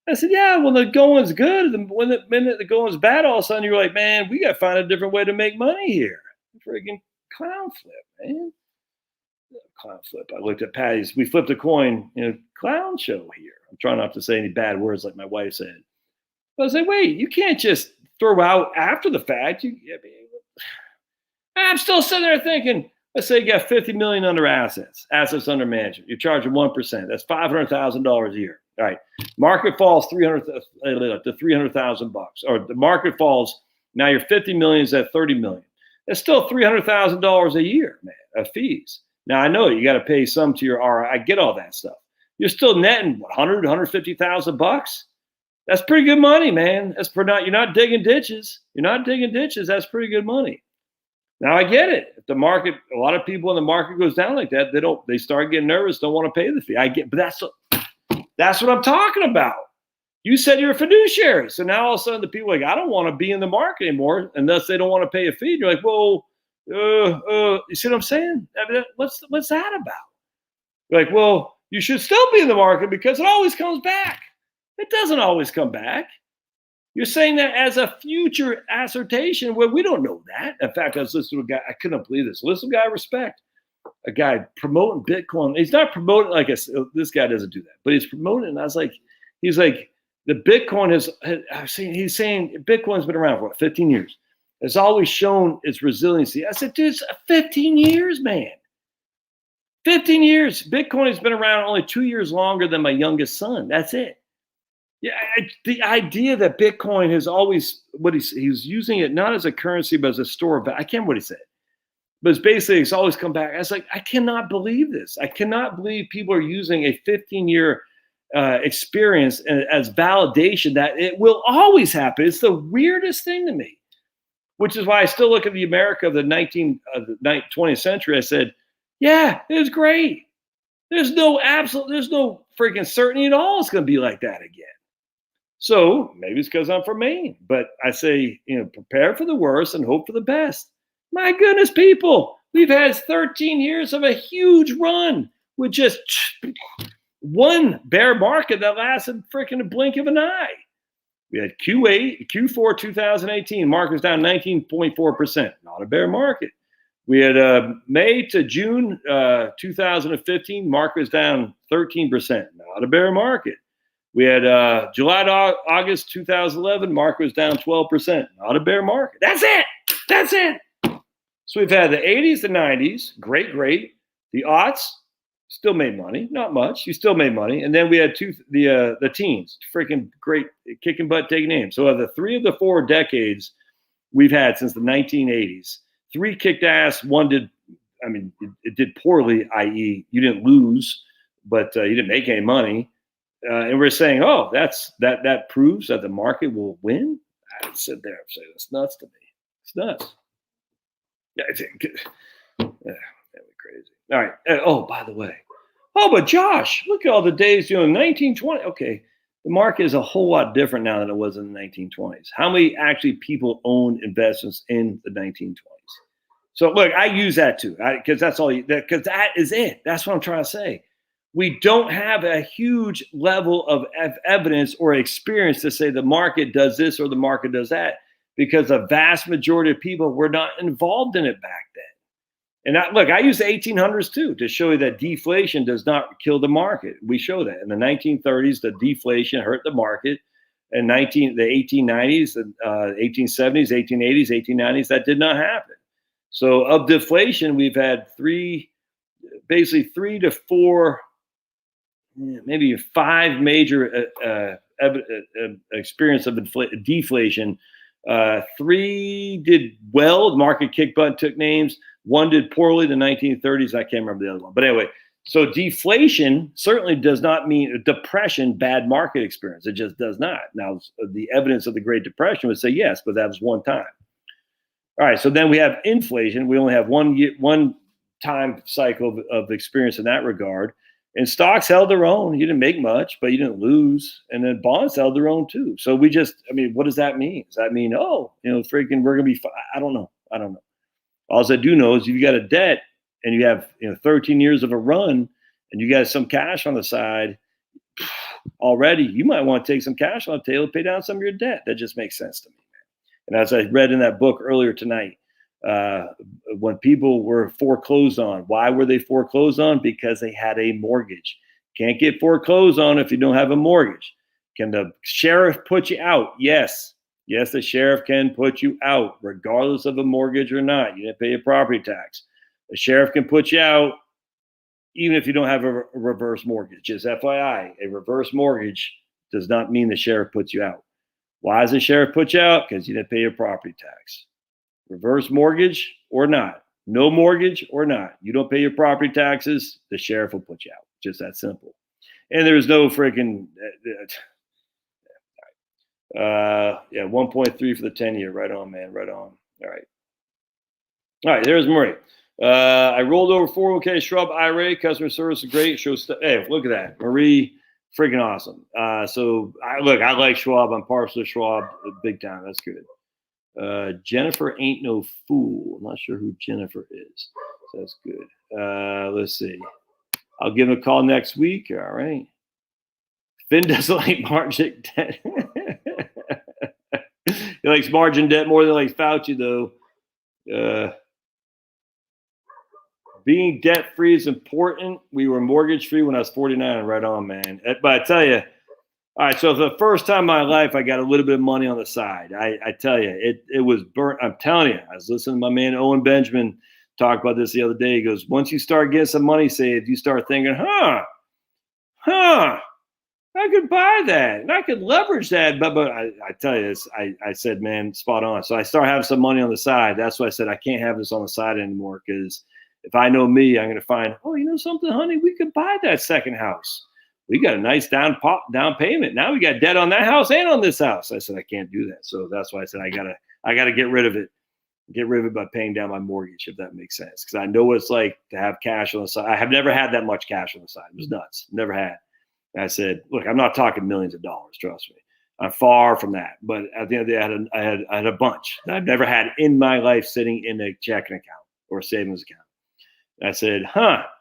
I said, yeah, when the going's good, when the minute the going's bad, all of a sudden you're like, man, we got to find a different way to make money here. Freaking clown flip, man. Clown flip. I looked at Patty's. We flipped a coin, clown show here. I'm trying not to say any bad words like my wife said. But I was like, wait, you can't just throw out after the fact. I'm still sitting there thinking, let's say you got 50 million under assets under management. You're charging 1%. That's $500,000 a year. All right. Market falls to $300,000, or the market falls. Now your 50 million is at 30 million. That's still $300,000 a year, man, of fees. Now I know you got to pay some to your RI. I get all that stuff. You're still netting what, 100, 150,000 bucks. That's pretty good money, man. You're not digging ditches. You're not digging ditches. That's pretty good money. Now I get it. If the market, a lot of people in the market goes down like that, they start getting nervous, don't want to pay the fee. But that's what I'm talking about. You said you're a fiduciary. So now all of a sudden the people are like, I don't want to be in the market anymore, and thus they don't want to pay a fee. You're like, well, you see what I'm saying? I mean, what's that about? You're like, well, you should still be in the market because it always comes back. It doesn't always come back. You're saying that as a future assertion. Well, we don't know that. In fact, I was listening to a guy. I couldn't believe this. Listen to a guy I respect. A guy promoting Bitcoin. He's not promoting this guy doesn't do that, but he's promoting it. And I was like, he's like, the Bitcoin he's saying Bitcoin's been around for what, 15 years. It's always shown its resiliency. I said, dude, it's 15 years, man. 15 years. Bitcoin has been around only 2 years longer than my youngest son. That's it. Yeah, the idea that Bitcoin has always, he's using it not as a currency, but as a store of value. I can't remember what he said. But it's always come back. I was like, I cannot believe this. I cannot believe people are using a 15-year experience as validation that it will always happen. It's the weirdest thing to me, which is why I still look at the America of the 20th century. I said, yeah, it was great. There's no freaking certainty at all it's going to be like that again. So maybe it's because I'm from Maine, but I say, prepare for the worst and hope for the best. My goodness, people, we've had 13 years of a huge run with just one bear market that lasted freaking a blink of an eye. We had Q4 2018, market was down 19.4%, not a bear market. We had May to June 2015, market was down 13%, not a bear market. We had July to August 2011, market was down 12%, not a bear market. That's it. So we've had the 80s, the 90s, great. The aughts, still made money, not much. You still made money. And then we had the teens, freaking great, kicking butt, taking names. So of the 3 of the 4 decades we've had since the 1980s, 3 kicked ass, 1 did, it did poorly, i.e. you didn't lose, but you didn't make any money. And we're saying, oh, that proves that the market will win. I would sit there and say, that's nuts to me. It's nuts. Yeah, that'd be crazy. All right. Oh, by the way. Oh, but Josh, look at all the days, 1920. Okay. The market is a whole lot different now than it was in the 1920s. How many actually people owned investments in the 1920s? So look, I use that too, because because that is it. That's what I'm trying to say. We don't have a huge level of evidence or experience to say the market does this or the market does that, because the vast majority of people were not involved in it back then. And I use the 1800s too to show you that deflation does not kill the market. We show that in the 1930s, the deflation hurt the market. In the 1890s, the 1870s, 1880s, 1890s, that did not happen. So of deflation, we've had 3 to 4, maybe 5 major experience of deflation. 3 did well. The market kicked butt, took names. 1 did poorly. The 1930s. I can't remember the other one. But anyway, so deflation certainly does not mean a depression, bad market experience. It just does not. Now, the evidence of the Great Depression would say yes, but that was one time. All right. So then we have inflation. We only have one time cycle of experience in that regard. And stocks held their own. You didn't make much, but you didn't lose. And then bonds held their own too. So what does that mean? Does that mean, freaking, we're going to be, I don't know. All I do know is if you got a debt and you have 13 years of a run and you got some cash on the side already, you might want to take some cash on the table to pay down some of your debt. That just makes sense to me. And as I read in that book earlier tonight, when people were foreclosed on, why were they foreclosed on? Because they had a mortgage. Can't get foreclosed on if you don't have a mortgage. Can the sheriff put you out? Yes. Yes, the sheriff can put you out, regardless of a mortgage or not. You didn't pay your property tax. The sheriff can put you out even if you don't have a reverse mortgage. Just FYI, a reverse mortgage does not mean the sheriff puts you out. Why does the sheriff put you out? Because you didn't pay your property tax. Reverse mortgage or not, no mortgage or not, you don't pay your property taxes, the sheriff will put you out. Just that simple. And there's no freaking, 1.3 for the 10-year. Right on, man. Right on. All right. There's Murray. I rolled over 401k Schwab IRA. Customer service is great. Hey, look at that. Marie, freaking awesome. So I like Schwab. I'm partial to Schwab big time. That's good. Jennifer ain't no fool. I'm not sure who Jennifer is. So that's good. Let's see. I'll give him a call next week. All right. Finn doesn't like margin debt. He likes margin debt more than likes Fauci, though. Being debt free is important. We were mortgage free when I was 49. Right on, man. But I tell you, all right, so for the first time in my life, I got a little bit of money on the side. I tell you, it was burnt. I'm telling you, I was listening to my man Owen Benjamin talk about this the other day. He goes, once you start getting some money saved, you start thinking, I could buy that and I could leverage that. But I tell you this, I said, man, spot on. So I start having some money on the side. That's why I said I can't have this on the side anymore, because if I know me, I'm going to find, you know something, honey, we could buy that second house. We got a nice down payment. Now we got debt on that house and on this house. I said, I can't do that. So that's why I said, I gotta get rid of it. Get rid of it by paying down my mortgage, if that makes sense. Because I know what it's like to have cash on the side. I have never had that much cash on the side. It was nuts. Never had. And I said, look, I'm not talking millions of dollars. Trust me. I'm far from that. But at the end of the day, I had a bunch that I've never had in my life sitting in a checking account or a savings account. And I said,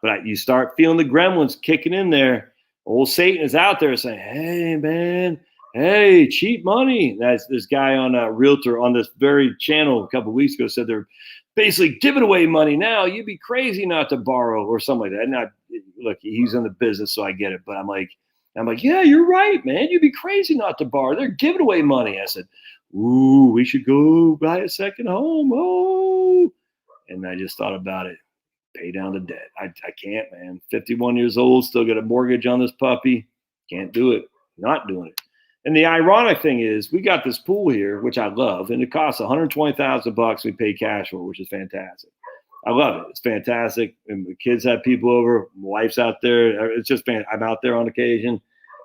but you start feeling the gremlins kicking in there. Old Satan is out there saying, hey, man, hey, cheap money. That's this guy on a realtor on this very channel a couple of weeks ago said they're basically giving away money now. You'd be crazy not to borrow or something like that. And look, he's in the business, so I get it. But I'm like, yeah, you're right, man. You'd be crazy not to borrow. They're giving away money. I said, ooh, we should go buy a second home. Oh. And I just thought about it. Pay down the debt. I can't, man. 51 years old, still got a mortgage on this puppy. Can't do it. Not doing it. And the ironic thing is, we got this pool here, which I love, and it costs $120,000 we pay cash for, which is fantastic. I love it. It's fantastic. And the kids have people over. My wife's out there. It's just I'm out there on occasion.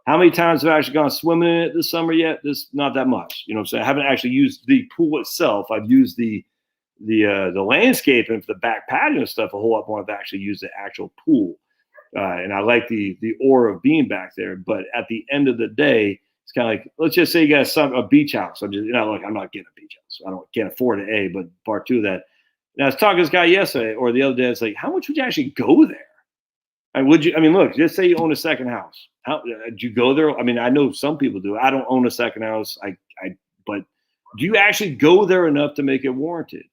How many times have I actually gone swimming in it this summer yet? Not that much. You know what I'm saying? I haven't actually used the pool itself. I've used the landscaping for the back patio and stuff a whole lot more. I've actually used the actual pool, and I like the aura of being back there. But at the end of the day, it's kind of like, let's just say you got a beach house. I'm not getting a beach house. Can't afford it. But part two of that. And I was talking to this guy yesterday or the other day. It's like, how much would you actually go there? Look, just say you own a second house. How do you go there? I mean, I know some people do. I don't own a second house. But do you actually go there enough to make it warranted?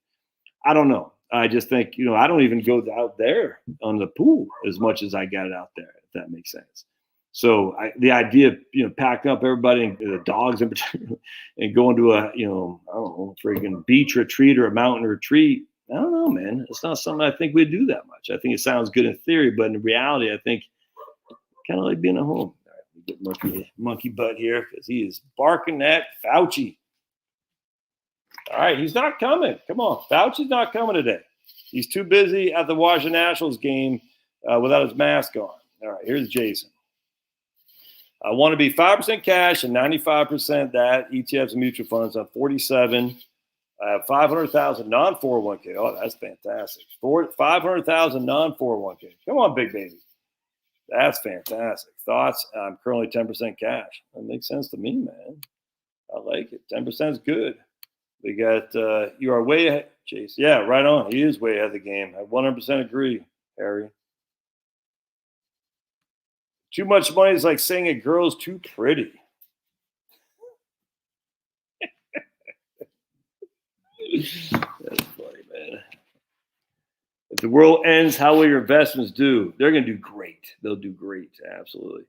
I don't know. I just think, I don't even go out there on the pool as much as I got it out there, if that makes sense. So the idea of, packing up everybody and the dogs in particular and going to a, I don't know, freaking beach retreat or a mountain retreat. I don't know, man. It's not something I think we'd do that much. I think it sounds good in theory, but in reality, I think kind of like being at home. All right, we get monkey butt here because he is barking at Fauci. All right, he's not coming. Come on, Fauci's not coming today. He's too busy at the Washington Nationals game without his mask on. All right, here's Jason. I want to be 5% cash and 95% that ETFs and mutual funds on 47. I have 500,000 non-401k. Oh, that's fantastic. 500,000 non-401k. Come on, big baby. That's fantastic. Thoughts? I'm currently 10% cash. That makes sense to me, man. I like it. 10% is good. We got you are way ahead, Chase. Yeah, right on. He is way ahead of the game. I 100% agree, Harry. Too much money is like saying a girl's too pretty. That's funny, man. If the world ends, how will your investments do? They're going to do great. They'll do great. Absolutely.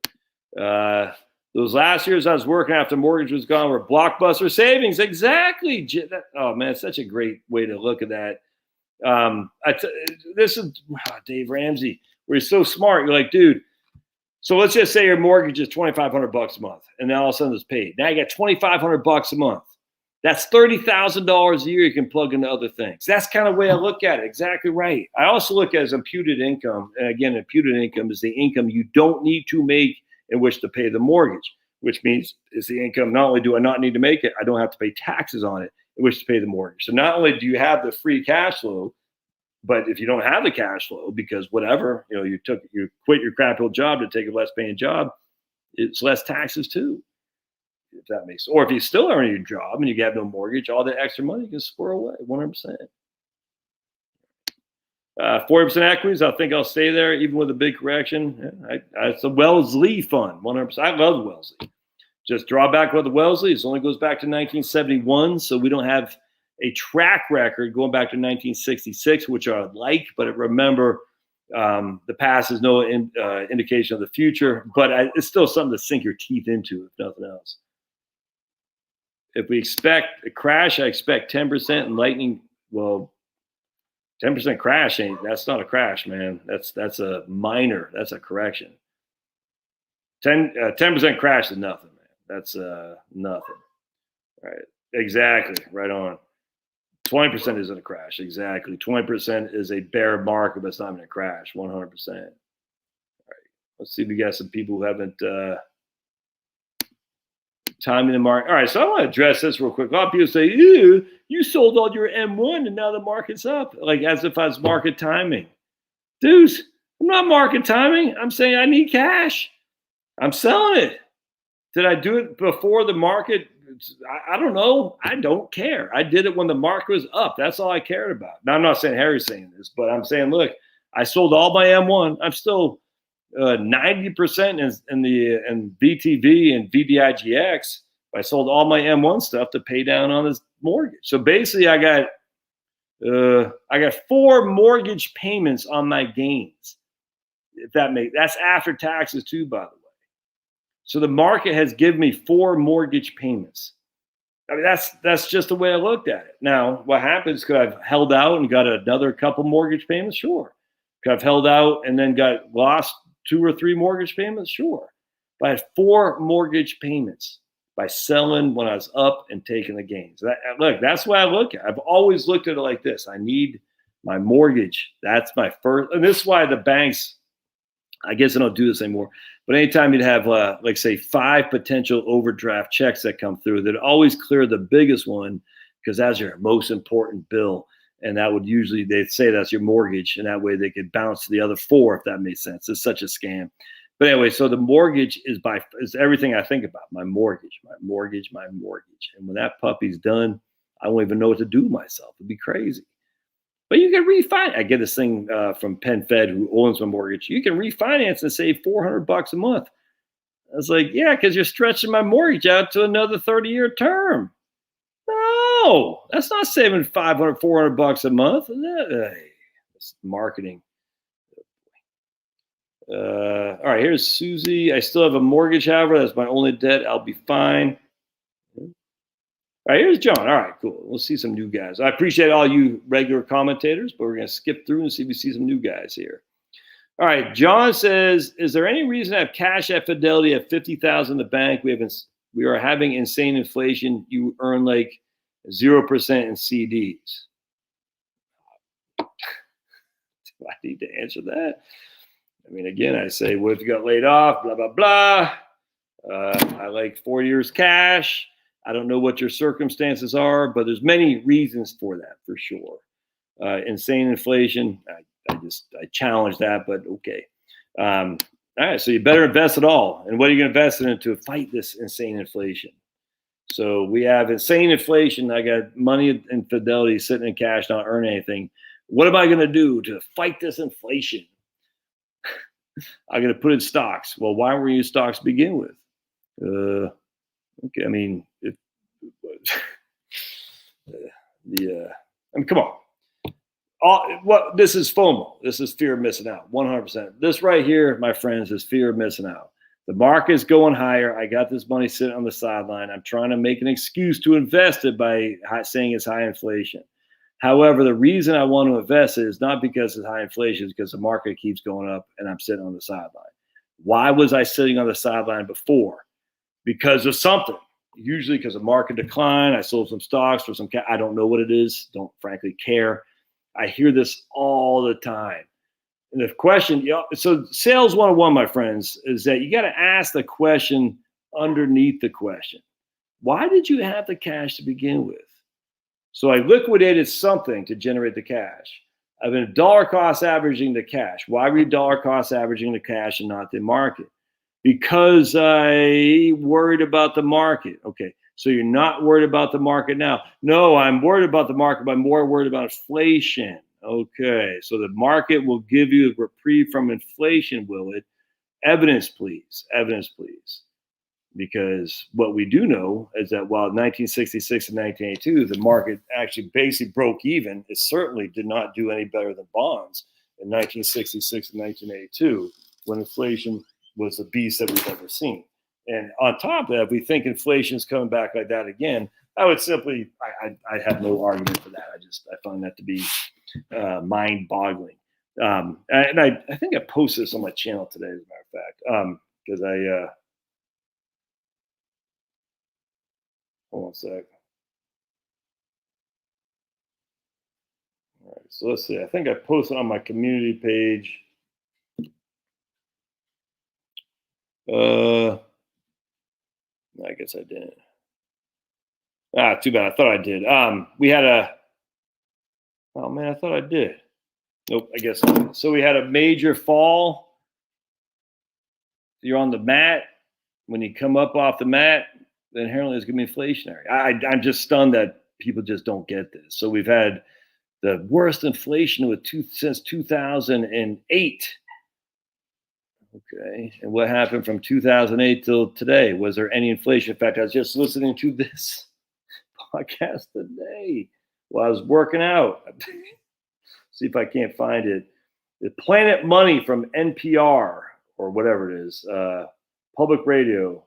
Those last years I was working after mortgage was gone were blockbuster savings. Exactly. Oh, man, such a great way to look at that. This is Dave Ramsey, where he's so smart. You're like, dude, so let's just say your mortgage is $2,500 a month, and then all of a sudden it's paid. Now you got $2,500 a month. That's $30,000 a year you can plug into other things. That's kind of the way I look at it. Exactly right. I also look at it as imputed income. And again, imputed income is the income you don't need to make in which to pay the mortgage, which means it's the income. Not only do I not need to make it, I don't have to pay taxes on it in which to pay the mortgage. So not only do you have the free cash flow, but if you don't have the cash flow because whatever, you quit your crappy old job to take a less paying job, it's less taxes too. If that makes sense. Or if you still earn your job and you have no mortgage, all that extra money you can squirrel away 100%. 40% equities, I think I'll stay there even with a big correction. It's a Wellesley fund, 100%. I love Wellesley. Just draw back with the Wellesley. It only goes back to 1971, so we don't have a track record going back to 1966, which I would like, but remember, the past is no indication of the future, but it's still something to sink your teeth into, if nothing else. If we expect a crash, I expect 10% and lightning. Well, 10% crash that's not a crash, man. That's a minor. That's a correction. 10% crash is nothing, man. That's nothing. All right. Exactly. Right on. 20% isn't a crash. Exactly. 20% is a bear market, but it's not even a crash. 100%. All right. Let's see if we got some people who haven't timing the market. All right, so I want to address this real quick. A lot of people say, ew, you sold all your M1 and now the market's up. Like as if I was market timing. Dudes, I'm not market timing. I'm saying I need cash. I'm selling it. Did I do it before the market? I don't know. I don't care. I did it when the market was up. That's all I cared about. Now, I'm not saying Harry's saying this, but I'm saying, look, I sold all my M1. I'm still 90% in VTV and VDIGX. I sold all my M1 stuff to pay down on this mortgage. So basically, I got 4 mortgage payments on my gains. If that's after taxes too, by the way. So the market has given me 4 mortgage payments. I mean, that's just the way I looked at it. Now, what happens? Could I've held out and got another couple mortgage payments? Sure. Could I've held out and then got lost 2 or 3 mortgage payments? Sure. But I had 4 mortgage payments by selling when I was up and taking the gains. Look, that's what I look at. I've always looked at it like this. I need my mortgage. That's my first. And this is why the banks, I guess I don't do this anymore. But anytime you'd have, like, say, 5 potential overdraft checks that come through, they'd always clear the biggest one because that's your most important bill. And that would usually, they'd say that's your mortgage. And that way they could bounce to the other 4, if that makes sense. It's such a scam. But anyway, so the mortgage is everything I think about. My mortgage. And when that puppy's done, I won't even know what to do with myself. It'd be crazy. But you can refinance. I get this thing from PenFed, who owns my mortgage. You can refinance and save $400 a month. I was like, yeah, because you're stretching my mortgage out to another 30-year term. No, that's not saving $500, $400 a month. It's marketing. All right, here's Susie. I still have a mortgage, however. That's my only debt. I'll be fine. All right, here's John. All right, cool. We'll see some new guys. I appreciate all you regular commentators, but we're going to skip through and see if we see some new guys here. All right, John says, is there any reason to have cash at Fidelity at $50,000 in the bank? We are having insane inflation. You earn like 0% in CDs. Do I need to answer that? I mean, again, I say, what if you got laid off? Blah, blah, blah. I like 4 years cash. I don't know what your circumstances are, but there's many reasons for that, for sure. Insane inflation, I challenge that, but okay. All right, so you better invest it all. And what are you going to invest in to fight this insane inflation? So we have insane inflation. I got money in Fidelity sitting in cash, not earning anything. What am I going to do to fight this inflation? I'm going to put in stocks. Well, why were you stocks to begin with? Okay, I mean, come on. This is FOMO. This is fear of missing out. 100%. This right here, my friends, is fear of missing out. The market's going higher. I got this money sitting on the sideline. I'm trying to make an excuse to invest it by saying it's high inflation. However, the reason I want to invest it is not because it's high inflation, it's because the market keeps going up and I'm sitting on the sideline. Why was I sitting on the sideline before? Because of something. Usually because of market decline. I sold some stocks for some I don't know what it is. Don't frankly care. I hear this all the time. And the question, so sales 101, my friends, is that you got to ask the question underneath the question. Why did you have the cash to begin with? So I liquidated something to generate the cash. I've been dollar cost averaging the cash. Why were you dollar cost averaging the cash and not the market? Because I worried about the market. Okay, so you're not worried about the market now. No, I'm worried about the market, but I'm more worried about inflation. Okay, so the market will give you a reprieve from inflation, will it? Evidence, please. Evidence, please. Because what we do know is that while 1966 and 1982, the market actually basically broke even, it certainly did not do any better than bonds in 1966 and 1982 when inflation was the beast that we've ever seen. And on top of that, if we think inflation is coming back like that again, I would simply, I have no argument for that. I find that to be mind-boggling. And I think I posted this on my channel today, as a matter of fact, because hold on a sec. All right, so let's see. I think I posted on my community page. I guess I didn't. Too bad. I thought I did. We had oh man, I thought I did. Nope, I guess not. So we had a major fall. You're on the mat. When you come up off the mat, then inherently it's going to be inflationary. I'm just stunned that people just don't get this. So we've had the worst inflation since 2008. Okay, and what happened from 2008 till today? Was there any inflation? In fact, I was just listening to this podcast today while I was working out. See if I can't find it. The Planet Money from NPR or whatever it is, public radio.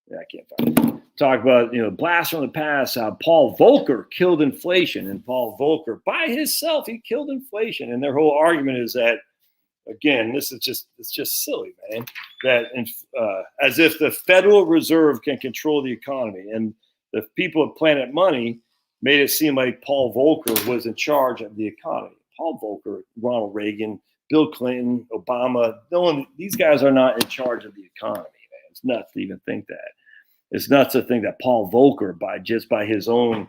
Yeah, I can't find it. Talk about, blast from the past, how Paul Volcker killed inflation. And Paul Volcker, by himself, he killed inflation. And their whole argument is that, again, it's just silly, man, that as if the Federal Reserve can control the economy. And the people at Planet Money made it seem like Paul Volcker was in charge of the economy. Paul Volcker, Ronald Reagan, Bill Clinton, Obama, these guys are not in charge of the economy, man. It's nuts to even think that. It's nuts to think that Paul Volcker, by his own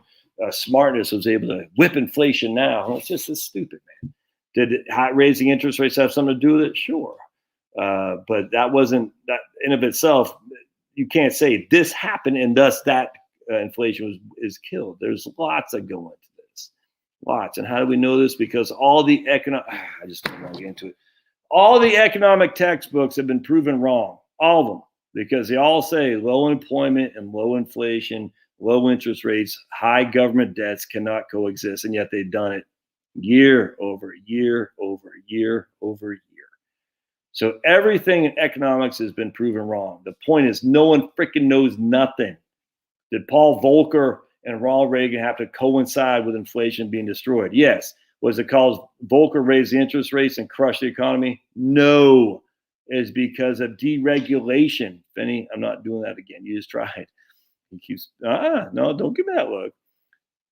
smartness, was able to whip inflation now. It's just stupid, man. Did raising interest rates have something to do with it? Sure. But that wasn't, that in of itself, you can't say this happened and thus that inflation is killed. There's lots that go into this. Lots. And how do we know this? Because all the I just don't want to get into it. All the economic textbooks have been proven wrong. All of them. Because they all say low employment and low inflation, low interest rates, high government debts cannot coexist. And yet they've done it year over year over year over year. So everything in economics has been proven wrong. The point is no one freaking knows nothing. Did Paul Volcker and Ronald Reagan have to coincide with inflation being destroyed? Yes. Was it cause Volcker raised the interest rates and crushed the economy? No. It's because of deregulation. Benny, I'm not doing that again. You just tried. He keeps, no, don't give me that look.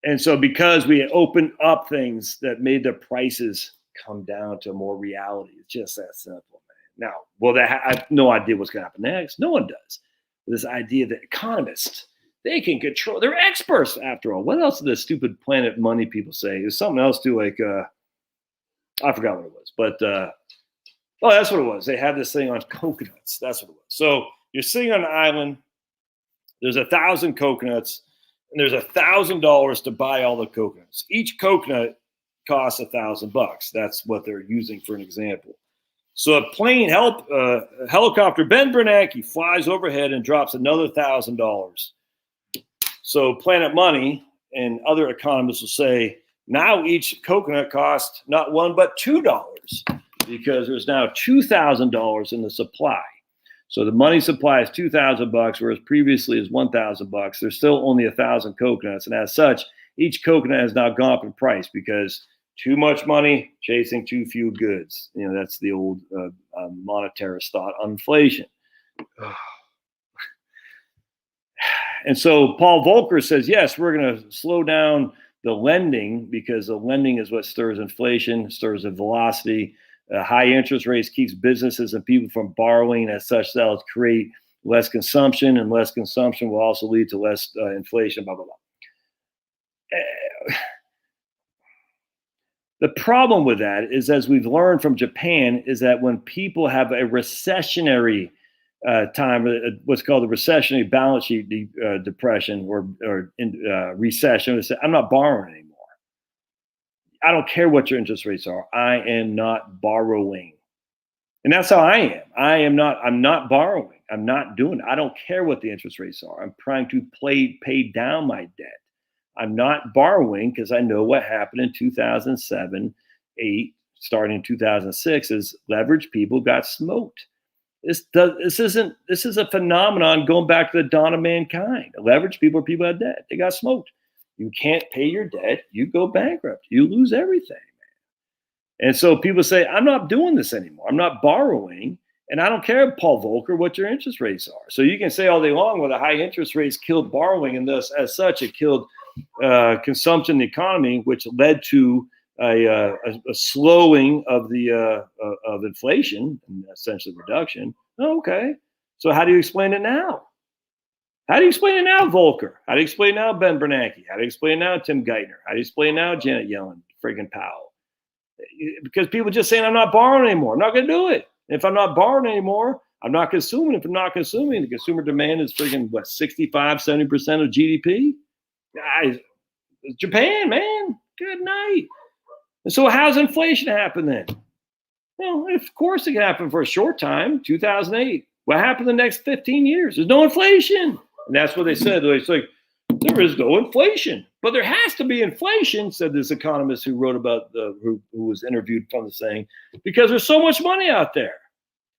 And so because we opened up things that made the prices come down to more reality, it's just that simple, man. Now, I have no idea what's going to happen next. No one does. This idea that economists, they can control, they're experts after all. What else did the stupid Planet Money people say? There's something else too, like, I forgot what it was, but, oh, that's what it was. They had this thing on coconuts. That's what it was. So you're sitting on an island. There's 1,000 coconuts. and there's $1,000 to buy all the coconuts. Each coconut costs $1,000. That's what they're using for an example. So a helicopter, Ben Bernanke flies overhead and drops another $1,000. So Planet Money and other economists will say, now each coconut costs not $1, but $2, because there's now $2,000 in the supply. So the money supply is $2,000, whereas previously is $1,000. There's still only 1,000 coconuts, and as such, each coconut has now gone up in price because too much money chasing too few goods. You know, that's the old monetarist thought on inflation. And so Paul Volcker says, yes, we're going to slow down the lending because the lending is what stirs inflation, stirs the velocity. High interest rates keeps businesses and people from borrowing. As such, that will create less consumption, and less consumption will also lead to less inflation, blah, blah, blah. The problem with that is, as we've learned from Japan, is that when people have a recessionary time, what's called the recessionary balance sheet depression or recession, I'm not borrowing anymore. I don't care what your interest rates are. I am not borrowing. And that's how I am. I'm not borrowing. I'm not doing it. I don't care what the interest rates are. I'm trying to pay down my debt. I'm not borrowing because I know what happened in 2007, 8, starting in 2006 is leveraged people got smoked. This is a phenomenon going back to the dawn of mankind. Leveraged people are people that debt. They got smoked. You can't pay your debt, you go bankrupt. You lose everything, man. And so people say, I'm not doing this anymore. I'm not borrowing. And I don't care, Paul Volcker, what your interest rates are. So you can say all day long, well, the high interest rates killed borrowing, and thus, as such, it killed consumption in the economy, which led to a slowing of the of inflation and essentially reduction. Oh, okay. So how do you explain it now? How do you explain it now, Volcker? How do you explain it now, Ben Bernanke? How do you explain it now, Tim Geithner? How do you explain it now, Janet Yellen, friggin' Powell? Because people just saying, I'm not borrowing anymore. I'm not going to do it. And if I'm not borrowing anymore, I'm not consuming. If I'm not consuming, the consumer demand is friggin' what, 65, 70% of GDP? Guys, Japan, man, good night. And so how's inflation happen then? Well, of course it can happen for a short time, 2008. What happened the next 15 years? There's no inflation. And that's what they said. It's like, there is no inflation. But there has to be inflation, said this economist who wrote about, who was interviewed from the saying, because there's so much money out there.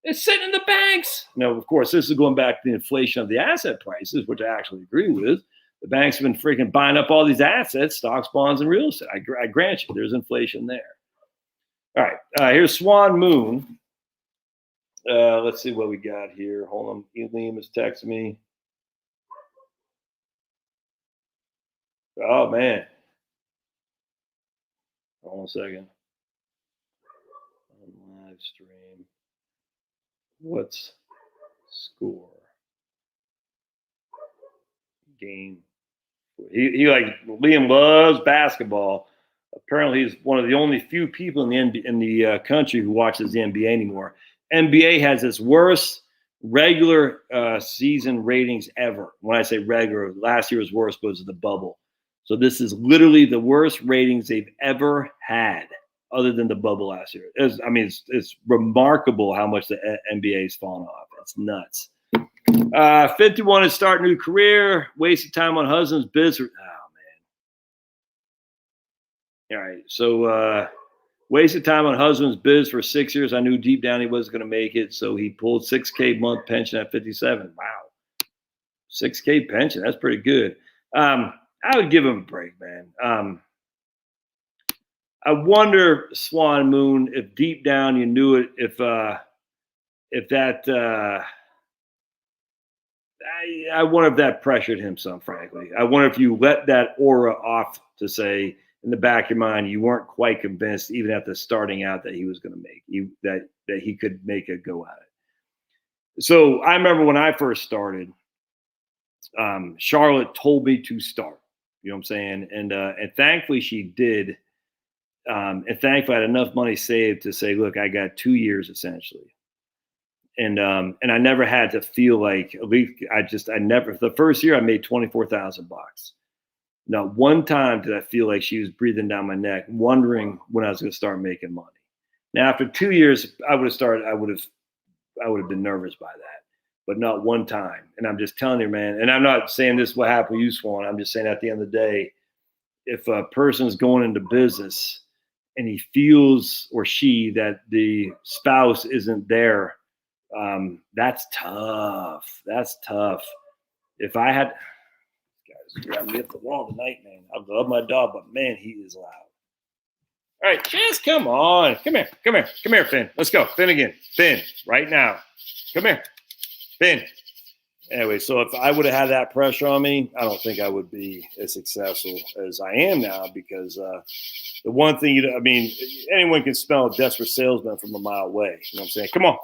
It's sitting in the banks. Now, of course, this is going back to the inflation of the asset prices, which I actually agree with. The banks have been freaking buying up all these assets, stocks, bonds, and real estate. I grant you, there's inflation there. All right, here's Swan Moon. Let's see what we got here. Hold on, Liam is texting me. Oh, man. Hold on a second. On live stream. What's score? Game. He like, Liam loves basketball. Apparently, he's one of the only few people in the country who watches the NBA anymore. NBA has its worst regular season ratings ever. When I say regular, last year was worse because of the bubble. So this is literally the worst ratings they've ever had, other than the bubble last year. It's remarkable how much the NBA's fallen off. It's nuts. 51 is starting a new career, wasted time on husband's business. Oh, man. All right. So wasted time on husband's biz for 6 years. I knew deep down he wasn't going to make it. So he pulled $6K month pension at 57. Wow. $6K pension. That's pretty good. I would give him a break, man. I wonder, Swan Moon, if deep down you knew it, if that, I wonder if that pressured him some, frankly. I wonder if you let that aura off to say, in the back of your mind, you weren't quite convinced, even after starting out, that he was going to make that he could make a go at it. So I remember when I first started, Charlotte told me to start. You know what I'm saying? And thankfully she did. And thankfully I had enough money saved to say, look, I got 2 years essentially. And I never had to feel like, at least the first year I made $24,000. Not one time did I feel like she was breathing down my neck, wondering when I was going to start making money. Now, after 2 years, I would have been nervous by that, but not one time. And I'm just telling you, man. And I'm not saying this is what happened with you, Swan. I'm just saying at the end of the day, if a person's going into business and he feels or she that the spouse isn't there, that's tough. That's tough. If I had, guys, got me up the wall tonight, man. I love my dog, but man, he is loud. All right, just come on. Come here, Finn. Let's go. Finn again. Finn, right now. Come here. Finn. Anyway, so if I would have had that pressure on me, I don't think I would be as successful as I am now, because the one thing, anyone can smell a desperate salesman from a mile away. You know what I'm saying? Come on.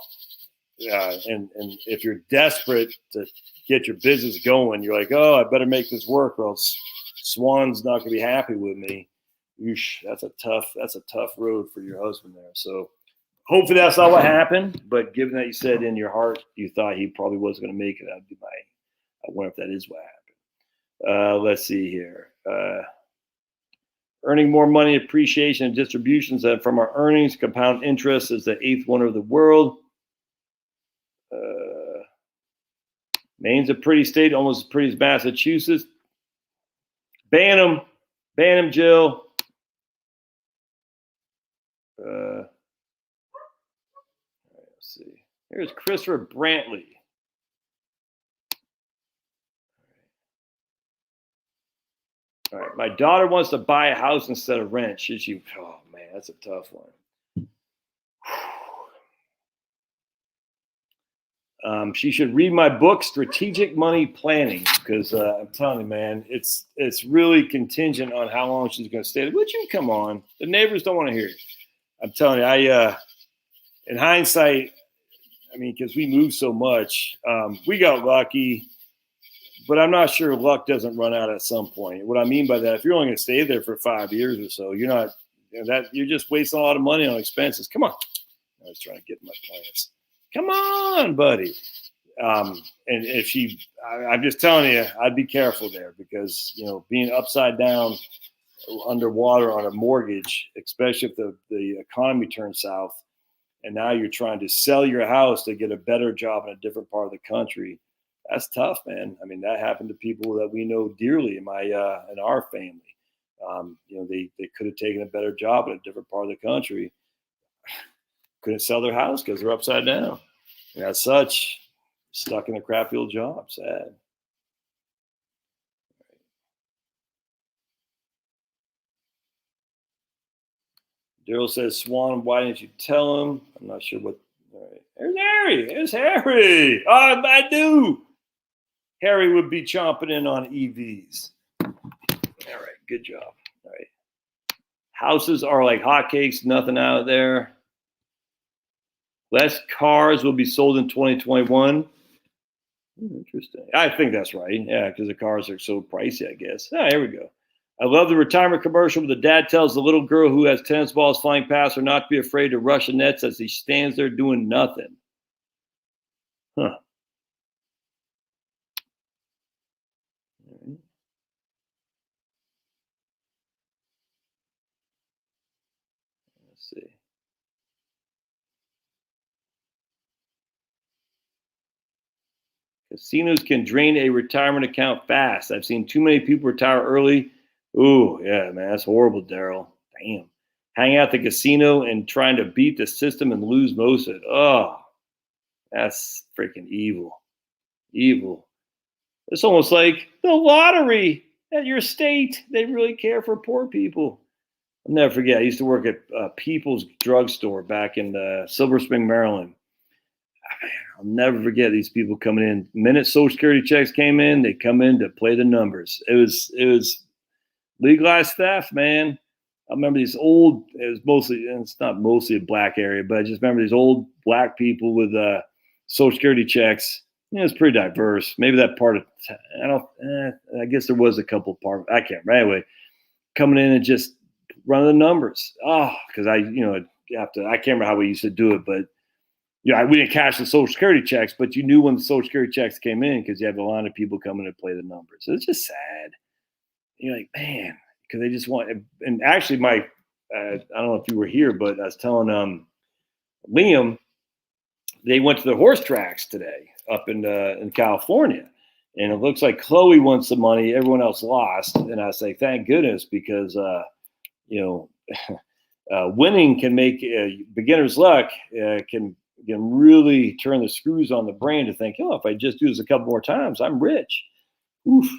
And if you're desperate to get your business going, you're like, oh, I better make this work or else Swan's not going to be happy with me. That's a tough road for your husband there. So hopefully that's not what happened. But given that you said in your heart you thought he probably wasn't going to make it, I wonder if that is what happened. Let's see here. Earning more money, appreciation, and distributions than from our earnings. Compound interest is the eighth wonder of the world. Maine's a pretty state, almost as pretty as Massachusetts. Ban him, Jill. Let's see. Here's Christopher Brantley. All right. My daughter wants to buy a house instead of rent. Should she? Oh, man, that's a tough one. She should read my book, Strategic Money Planning, because I'm telling you, man, it's really contingent on how long she's going to stay. Would you come on? The neighbors don't want to hear you. I'm telling you, in hindsight, because we moved so much, we got lucky, but I'm not sure luck doesn't run out at some point. What I mean by that, if you're only going to stay there for 5 years or so, you're just wasting a lot of money on expenses. Come on. I was trying to get my plans. Come on, buddy. And if I'm just telling you, I'd be careful there, because, being upside down underwater on a mortgage, especially if the economy turns south and now you're trying to sell your house to get a better job in a different part of the country, that's tough, man. That happened to people that we know dearly in our family. They could have taken a better job in a different part of the country, couldn't sell their house because they're upside down. And as such, stuck in a crappy old job. Sad. Daryl says, Swan, why didn't you tell him? I'm not sure what. All right. There's Harry. There's Harry. Oh, I do. Harry would be chomping in on EVs. All right. Good job. All right. Houses are like hotcakes. Nothing out there. Less cars will be sold in 2021. Interesting. I think that's right. Yeah, because the cars are so pricey, I guess. Here we go. I love the retirement commercial where the dad tells the little girl who has tennis balls flying past her not to be afraid to rush the nets as he stands there doing nothing. Huh. Let's see. Casinos can drain a retirement account fast. I've seen too many people retire early. Ooh, yeah, man, that's horrible, Daryl. Damn. Hang out at the casino and trying to beat the system and lose most of it. Oh, that's freaking evil. Evil. It's almost like the lottery at your state. They really care for poor people. I'll never forget. I used to work at People's Drugstore back in Silver Spring, Maryland. I'll never forget these people coming in. The minute Social Security checks came in, they come in to play the numbers. It was legalized theft, man. I remember these old. It's not mostly a black area, but I just remember these old black people with Social Security checks. It's pretty diverse. Maybe that part of I guess there was a couple parts. I can't remember. Anyway, coming in and just running the numbers. Oh, because I can't remember how we used to do it, but we didn't cash the Social Security checks, but you knew when the Social Security checks came in because you had a line of people coming to play the numbers. So it's just sad. you're like, man, because they just want. And actually, I don't know if you were here, but I was telling Liam, they went to the horse tracks today up in California, and it looks like Chloe won some money, everyone else lost, and I say, thank goodness, because winning can make beginner's luck can really turn the screws on the brain to think, if I just do this a couple more times, I'm rich. Oof.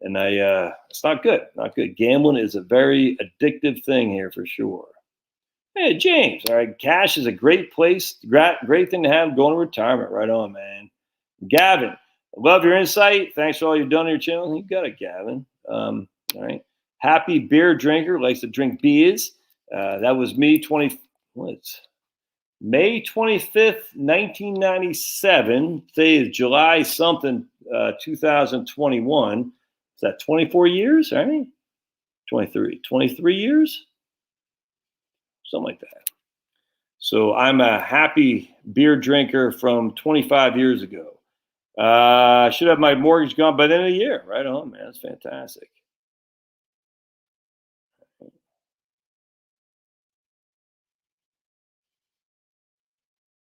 And it's not good. Not good. Gambling is a very addictive thing here for sure. Hey, James. All right. Cash is a great place, great thing to have going to retirement. Right on, man. Gavin, I love your insight. Thanks for all you've done on your channel. You got it, Gavin. All right. Happy beer drinker, likes to drink beers. That was me, May 25th, 1997. Today is July something, 2021. Is that 24 years? Right? 23 years? Something like that. So I'm a happy beer drinker from 25 years ago. I should have my mortgage gone by the end of the year. Right on, man. That's fantastic.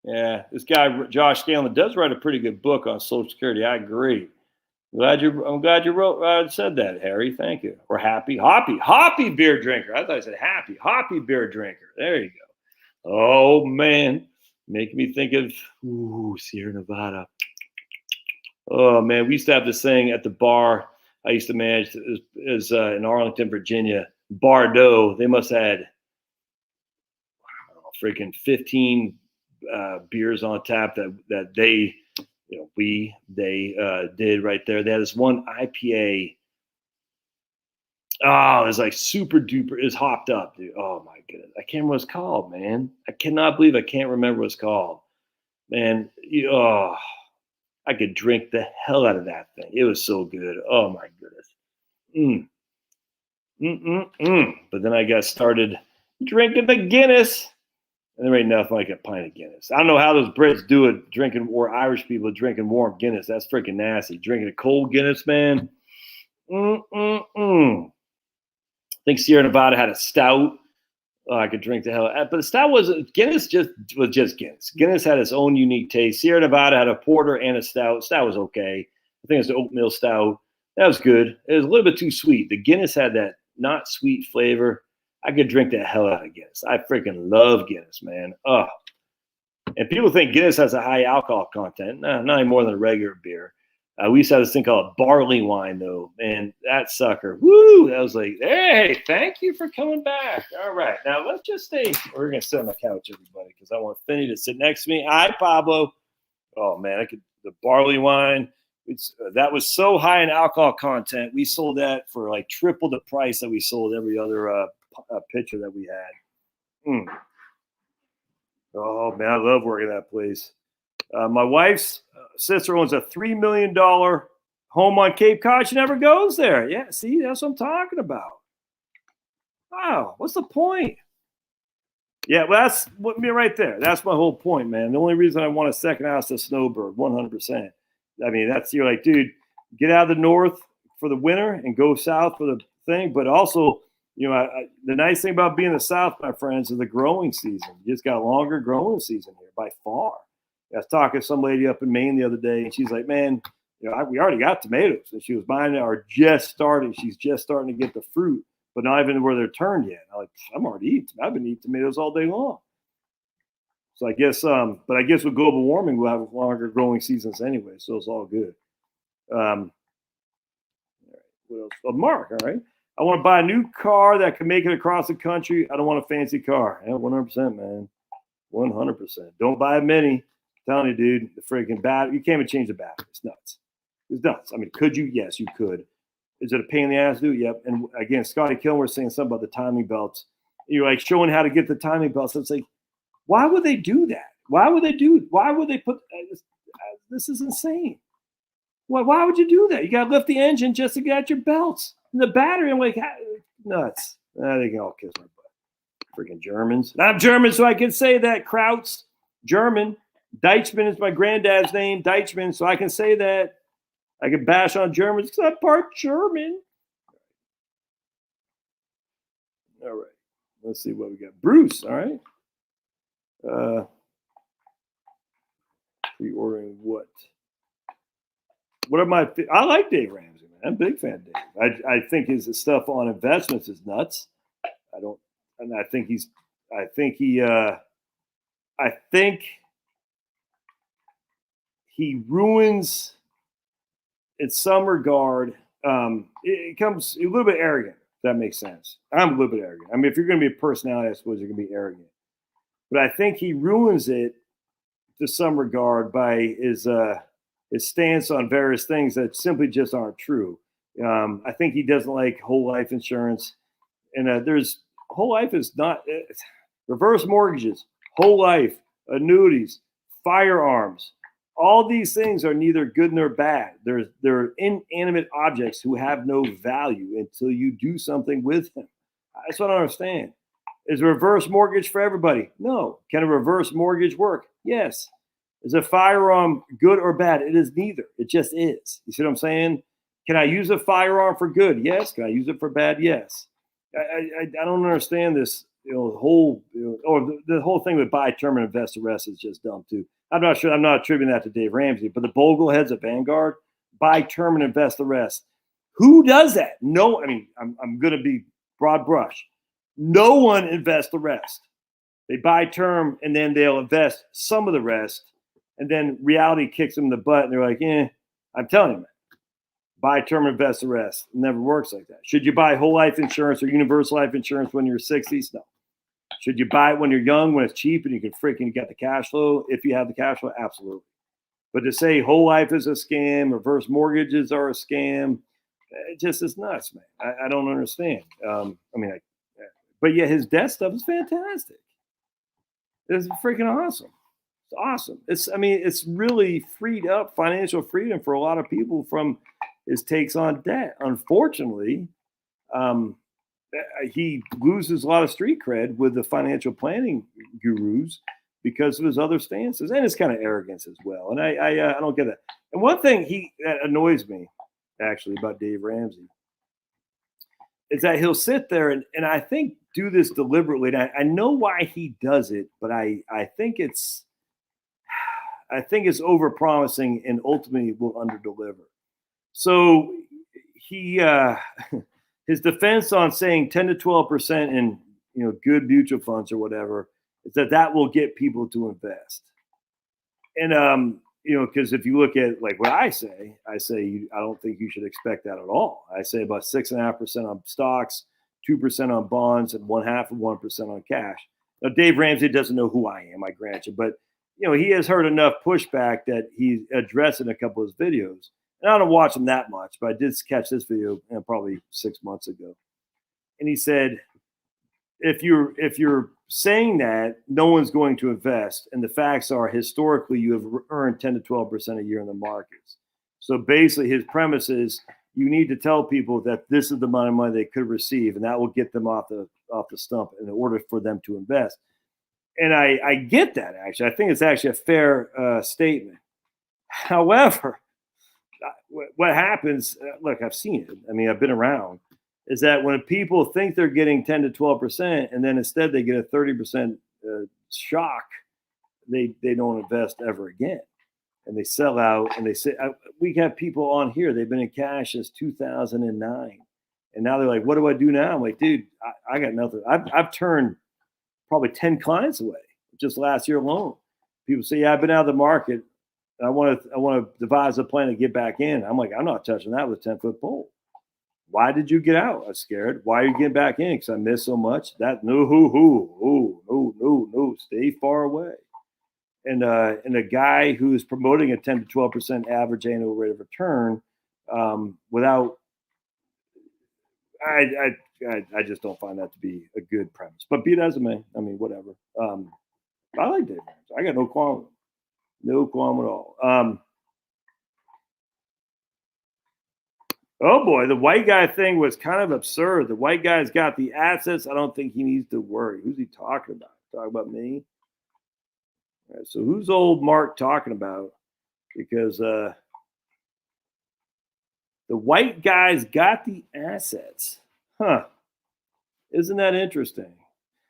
Yeah, this guy Josh Scanlon does write a pretty good book on Social Security. I agree. I'm glad you said that, Harry. Thank you. Or hoppy beer drinker. I thought I said hoppy beer drinker. There you go. Oh man, making me think of Sierra Nevada. Oh man, we used to have this thing at the bar I used to manage is in Arlington, Virginia. Bardo. They must have had freaking 15 beers on tap that they did right there. They had this one IPA. Oh, it's like super duper. It's hopped up, dude. Oh my goodness, I can't remember what it's called, man. I cannot believe I can't remember what it's called, man. I could drink the hell out of that thing. It was so good. Oh my goodness. But then I got started drinking the Guinness. And there ain't nothing like a pint of Guinness. I don't know how those Brits do it, or Irish people drinking warm Guinness. That's freaking nasty. Drinking a cold Guinness, man. I think Sierra Nevada had a stout. Oh, I could drink the hell out. But the stout was just Guinness. Guinness had its own unique taste. Sierra Nevada had a porter and a stout. Stout was okay. I think it was the oatmeal stout. That was good. It was a little bit too sweet. The Guinness had that not sweet flavor. I could drink the hell out of Guinness. I freaking love Guinness, man. Oh, and people think Guinness has a high alcohol content. No, not any more than a regular beer. We used to have this thing called barley wine, though, and that sucker, woo! That was like, hey, thank you for coming back. All right, now let's just stay. We're gonna sit on the couch, everybody, because I want Finney to sit next to me. Hi, Pablo. Oh man, the barley wine. That was so high in alcohol content. We sold that for like triple the price that we sold every other pitcher that we had. Oh man, I love working at that place. My wife's sister owns a $3 million home on Cape Cod. She never goes there. Yeah, see, that's what I'm talking about. Wow, what's the point? Yeah, well, that's me right there. That's my whole point, man. The only reason I want a second house is Snowbird, 100%. I mean, you're like, dude, get out of the north for the winter and go south for the thing. But also, the nice thing about being in the South, my friends, is the growing season. You just got a longer growing season here by far. I was talking to some lady up in Maine the other day, and she's like, man, we already got tomatoes. And she was buying it or just starting. She's just starting to get the fruit, but not even where they're turned yet. I'm already eating. I've been eating tomatoes all day long. So I guess, but I guess with global warming, we'll have longer growing seasons anyway. So it's all good. What else? Oh, Mark, all right. I want to buy a new car that can make it across the country. I don't want a fancy car. Yeah, 100%, man. 100%. Don't buy a Mini. I'm telling you, dude, the freaking battery. You can't even change the battery. It's nuts. It's nuts. I mean, could you? Yes, you could. Is it a pain in the ass to do? Yep. And again, Scotty Kilmer was saying something about the timing belts. You're like showing how to get the timing belts. It's like, why would they do that? Why would they put this is insane. Why would you do that? You got to lift the engine just to get your belts. And the battery, I'm like, nuts. They can all kiss my butt. Freaking Germans. And I'm German, so I can say that. Kraut's German. Deichmann is my granddad's name, Deichmann, so I can say that. I can bash on Germans because I'm part German. All right. Let's see what we got. Bruce. All right. Pre-ordering what? What are my? I like Dave Ramsey, man. I'm a big fan of Dave. I think his stuff on investments is nuts. I don't, and I think he's. I think he. I think he ruins, in some regard. It comes a little bit arrogant. If that makes sense. I'm a little bit arrogant. I mean, if you're going to be a personality, I suppose you're going to be arrogant. But I think he ruins it to some regard by his stance on various things that simply just aren't true. I think he doesn't like whole life insurance, and there's whole life is not reverse mortgages, whole life, annuities, firearms. All these things are neither good nor bad. They're inanimate objects who have no value until you do something with them. That's what I don't understand. Is a reverse mortgage for everybody? No. Can a reverse mortgage work? Yes. Is a firearm good or bad? It is neither. It just is. You see what I'm saying? Can I use a firearm for good? Yes. Can I use it for bad? Yes. I don't understand this. Or the whole thing with buy term and invest the rest is just dumb too. I'm not sure. I'm not attributing that to Dave Ramsey, but the Bogleheads at Vanguard, buy term and invest the rest. Who does that? No. I mean, I'm going to be broad brush. No one invests the rest. They buy term and then they'll invest some of the rest. And then reality kicks them in the butt and they're like, I'm telling you, man, buy term, invest the rest. It never works like that. Should you buy whole life insurance or universal life insurance when you're 60s? No. Should you buy it when you're young, when it's cheap and you can freaking get the cash flow? If you have the cash flow, absolutely. But to say whole life is a scam, reverse mortgages are a scam, it just is nuts, man. I don't understand. But yeah, his death stuff is fantastic. It's freaking awesome. It's awesome. It's really freed up financial freedom for a lot of people from his takes on debt. Unfortunately, he loses a lot of street cred with the financial planning gurus because of his other stances and his kind of arrogance as well. And I don't get that. And one thing that annoys me actually about Dave Ramsey is that he'll sit there and I think do this deliberately. And I know why he does it, but I think it's overpromising and ultimately will underdeliver. So his defense on saying 10 to 12% in good mutual funds or whatever is that will get people to invest. And because if you look at like what I say I don't think you should expect that at all. I say about 6.5% on stocks, 2% on bonds, and 0.5% on cash. Now, Dave Ramsey doesn't know who I am, I grant you, but he has heard enough pushback that he's addressed in a couple of his videos. And I don't watch him that much, but I did catch this video probably 6 months ago. And he said, if you're saying that no one's going to invest, and the facts are historically you have earned 10 to 12% a year in the markets. So basically his premise is you need to tell people that this is the amount of money they could receive, and that will get them off the stump in order for them to invest. And I get that, actually. I think it's actually a fair statement. However, what happens, look, I've seen it. I mean, I've been around, is that when people think they're getting 10 to 12% and then instead they get a 30% shock, they don't invest ever again. And they sell out and they say, we have people on here, they've been in cash since 2009. And now they're like, what do I do now? I'm like, dude, I got nothing. I've turned probably 10 clients away just last year alone. People say, yeah, I've been out of the market. I want to devise a plan to get back in. I'm like, I'm not touching that with a 10-foot pole. Why did you get out? I was scared. Why are you getting back in? Because I missed so much. That no, stay far away. And a guy who's promoting a 10 to 12% average annual rate of return without, I just don't find that to be a good premise. But be it as it may, I mean, whatever. I like Dave Ramsey. I got no qualm with him. No qualm at all. Oh boy, the white guy thing was kind of absurd. The white guy's got the assets. I don't think he needs to worry. Who's he talking about? Talking about me? All right, so who's old Mark talking about? Because the white guy's got the assets. Huh. Isn't that interesting?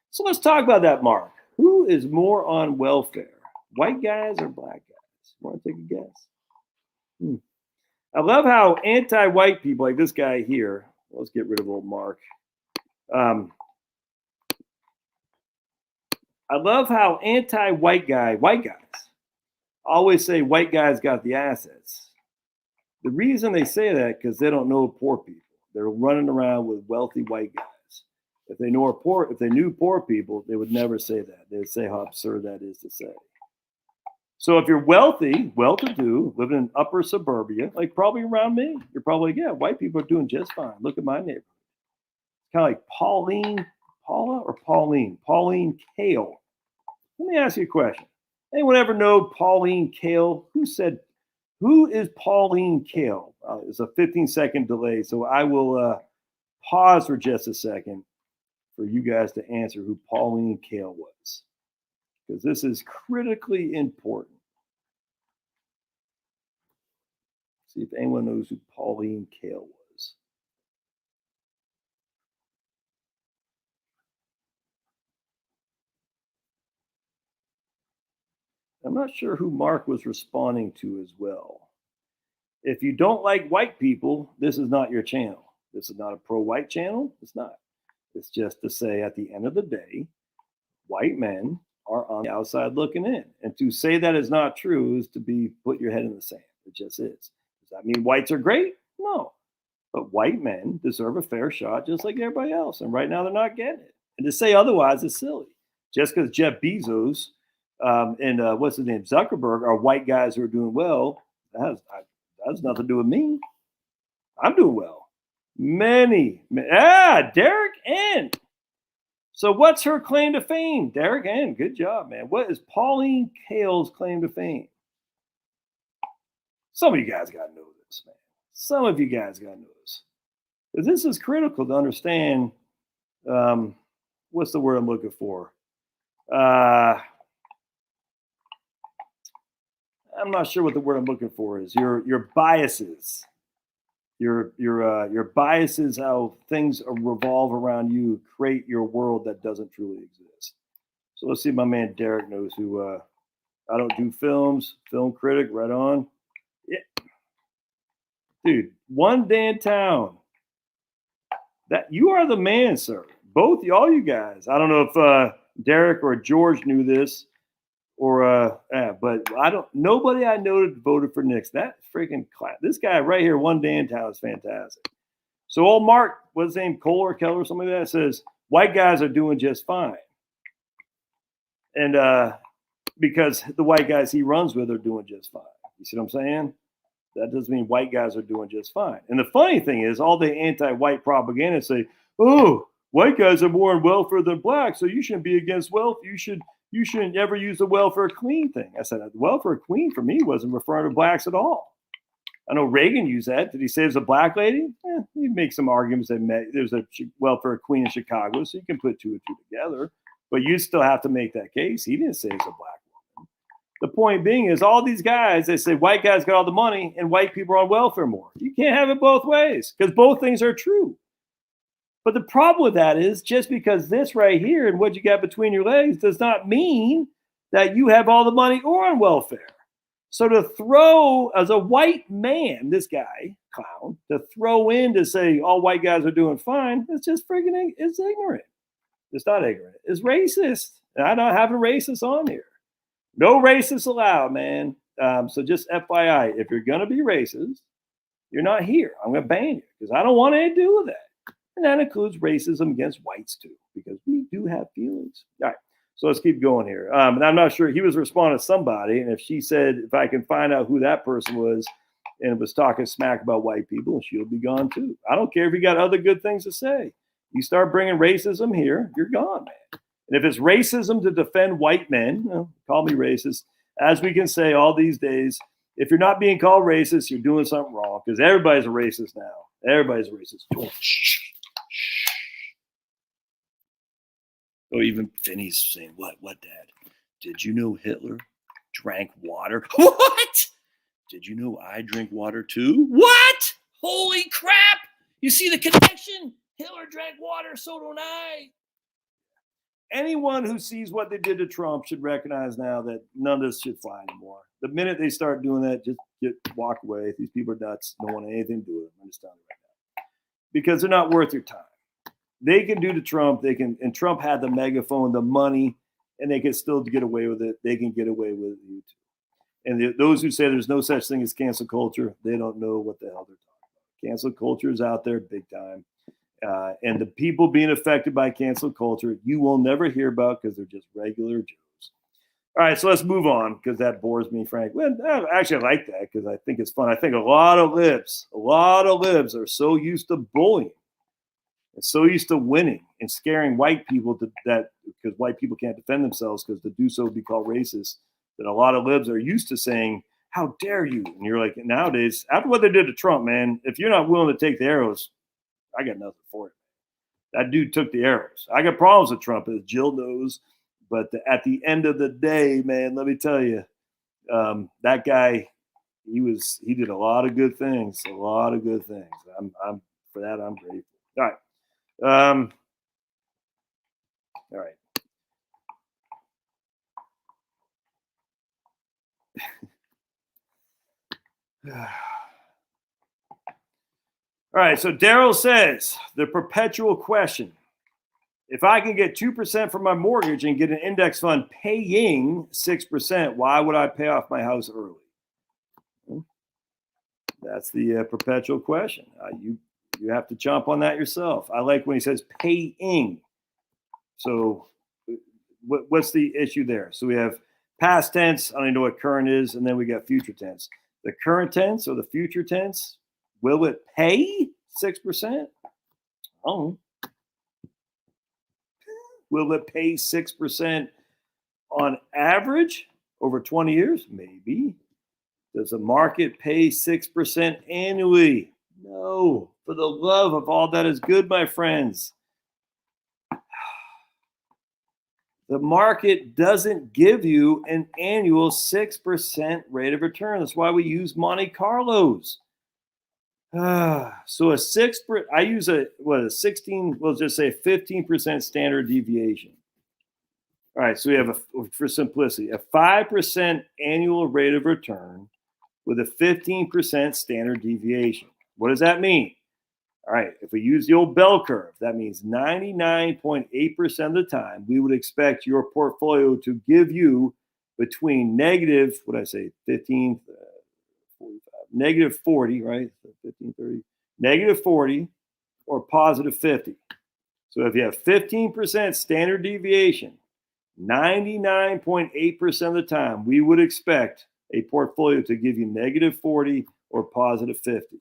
So let's talk about that, Mark. Who is more on welfare, white guys or black guys? Want to take a guess? I love how anti-white people, like this guy here, let's get rid of old Mark. I love how anti-white guys, always say white guys got the assets. The reason they say that because they don't know poor people. They're running around with wealthy white guys. If they knew poor people, they would never say that. They'd say how absurd that is to say. So if you're wealthy, well-to-do, living in upper suburbia, like probably around me, you're probably, yeah, white people are doing just fine. Look at my neighborhood. Kind of like Pauline Kael. Let me ask you a question. Anyone ever know Pauline Kael? Who is Pauline Kael? It's a 15-second delay, so I will pause for just a second for you guys to answer who Pauline Kael was, because this is critically important. See if anyone knows who Pauline Kael was. I'm not sure who Mark was responding to as well. If you don't like white people, this is not your channel. This is not a pro-white channel. It's not. It's just to say at the end of the day, white men are on the outside looking in. And to say that is not true is to put your head in the sand. It just is. Does that mean whites are great? No. But white men deserve a fair shot just like everybody else. And right now they're not getting it. And to say otherwise is silly. Just because Jeff Bezos and what's his name, Zuckerberg, are white guys who are doing well, that has nothing to do with me. I'm doing well. Derek N. So what's her claim to fame? Derek N. Good job, man. What is Pauline Kael's claim to fame? Some of you guys got to know this, man. Some of you guys got to know this. Because this is critical to understand. What's the word I'm looking for? I'm not sure what the word I'm looking for is. Your biases. Your biases, how things revolve around you, create your world that doesn't truly exist. So let's see if my man Derek knows who. I don't do films, film critic, right on. Yeah. Dude, one day in town. That you are the man, sir. Both, all you guys. I don't know if Derek or George knew this. But nobody I know voted for Nix. That freaking class. This guy right here, one day in town, is fantastic. So old Mark, what's his name, Cole or Keller or something like that, says white guys are doing just fine. And because the white guys he runs with are doing just fine. You see what I'm saying? That doesn't mean white guys are doing just fine. And the funny thing is, all the anti-white propaganda say, oh, white guys are more on welfare than black, so you shouldn't be against wealth. You shouldn't ever use the welfare queen thing. I said, the welfare queen for me wasn't referring to blacks at all. I know Reagan used that. Did he say it was a black lady? He'd make some arguments that there's a welfare queen in Chicago, so you can put two and two together. But you still have to make that case. He didn't say it's a black woman. The point being is all these guys, they say white guys got all the money and white people are on welfare more. You can't have it both ways because both things are true. But the problem with that is just because this right here and what you got between your legs does not mean that you have all the money or on welfare. So to throw, as a white man, this guy, clown, to throw in to say all white guys are doing fine, it's just friggin' it's ignorant. It's not ignorant. It's racist. And I don't have a racist on here. No racists allowed, man. So just FYI, if you're going to be racist, you're not here. I'm going to ban you because I don't want anything to do with that. And that includes racism against whites too, because we do have feelings. All right. So let's keep going here. And I'm not sure, he was responding to somebody. And if she said, if I can find out who that person was and was talking smack about white people, she'll be gone too. I don't care if you got other good things to say. You start bringing racism here, you're gone, man. And if it's racism to defend white men, call me racist. As we can say all these days, if you're not being called racist, you're doing something wrong because everybody's a racist now. Everybody's a racist. Oh, even Finney's saying, what, Dad? Did you know Hitler drank water? What? Did you know I drink water too? What? Holy crap. You see the connection? Hitler drank water, so don't I. Anyone who sees what they did to Trump should recognize now that none of this should fly anymore. The minute they start doing that, just walk away. These people are nuts. Don't want anything to do with them. I'm just telling you right now. Because they're not worth your time. They can do to Trump. They can, and Trump had the megaphone, the money, and they can still get away with it. They can get away with you too. And those who say there's no such thing as cancel culture, they don't know what the hell they're talking about. Cancel culture is out there big time. And the people being affected by cancel culture, you will never hear about because they're just regular Joes. All right, so let's move on because that bores me, Frank. Well, actually, I like that because I think it's fun. I think a lot of libs are so used to bullying and so used to winning and scaring white people that because white people can't defend themselves because to do so would be called racist, that a lot of libs are used to saying, how dare you? And you're like, nowadays, after what they did to Trump, man, if you're not willing to take the arrows, I got nothing for it. That dude took the arrows. I got problems with Trump, as Jill knows. But at the end of the day, man, let me tell you, that guy, he did a lot of good things. A lot of good things. I'm for that. I'm grateful. All right. All right. All right, so Daryl says, the perpetual question. If I can get 2% from my mortgage and get an index fund paying 6%, why would I pay off my house early? That's the perpetual question. You have to chomp on that yourself. I like when he says paying. So what's the issue there? So we have past tense. I don't even know what current is. And then we got future tense. The current tense or the future tense, will it pay 6%? Oh. Will it pay 6% on average over 20 years? Maybe. Does the market pay 6% annually? No. For the love of all that is good, my friends. The market doesn't give you an annual 6% rate of return. That's why we use Monte Carlos. So I use a 16, we'll just say 15% standard deviation. All right, so we have for simplicity, a 5% annual rate of return with a 15% standard deviation. What does that mean? All right, if we use the old bell curve, that means 99.8% of the time, we would expect your portfolio to give you between negative, what did I say, 15, 45, negative 40, right? So 15, 30, negative 40 or positive 50. So if you have 15% standard deviation, 99.8% of the time, we would expect a portfolio to give you negative 40 or positive 50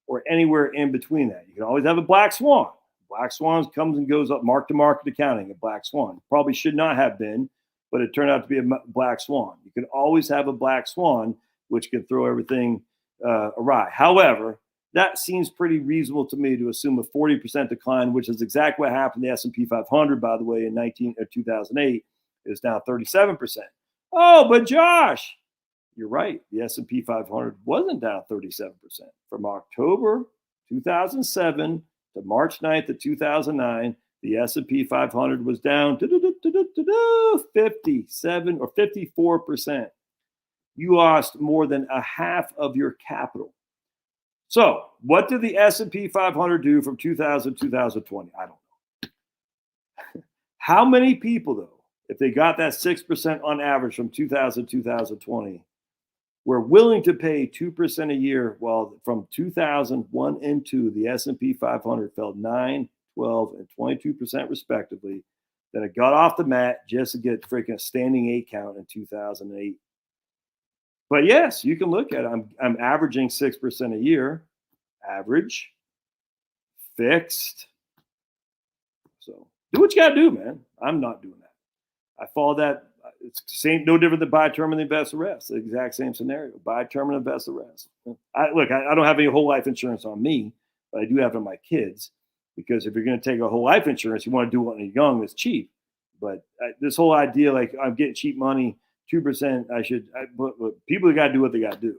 or anywhere in between that. You can always have a black swan. Black swans comes and goes up, mark-to-market accounting, a black swan. Probably should not have been, but it turned out to be a black swan. You can always have a black swan, which can throw everything awry. However, that seems pretty reasonable to me to assume a 40% decline, which is exactly what happened to the S&P 500, by the way, in 2008. It's now 37%. Oh, but Josh, you're right. The S&P 500 wasn't down 37%. From October 2007 to March 9th of 2009, the S&P 500 was down 57 or 54%. You lost more than a half of your capital. So what did the S&P 500 do from 2000 to 2020? I don't know. How many people, though, if they got that 6% on average from 2000 to 2020, were willing to pay 2% a year, while from 2001 and 2, the S&P 500 fell 9, 12, and 22% respectively. Then it got off the mat just to get freaking a standing 8 count in 2008. But yes, you can look at it. I'm averaging 6% a year, average, fixed. So do what you got to do, man. I'm not doing that. I follow that. It's no different than buy term and invest the rest. The exact same scenario. Buy term and invest the rest. I don't have any whole life insurance on me, but I do have it on my kids, because if you're going to take a whole life insurance, you want to do it when you're young. It's cheap. But this whole idea, like I'm getting cheap money, 2%, but people have got to do what they got to do.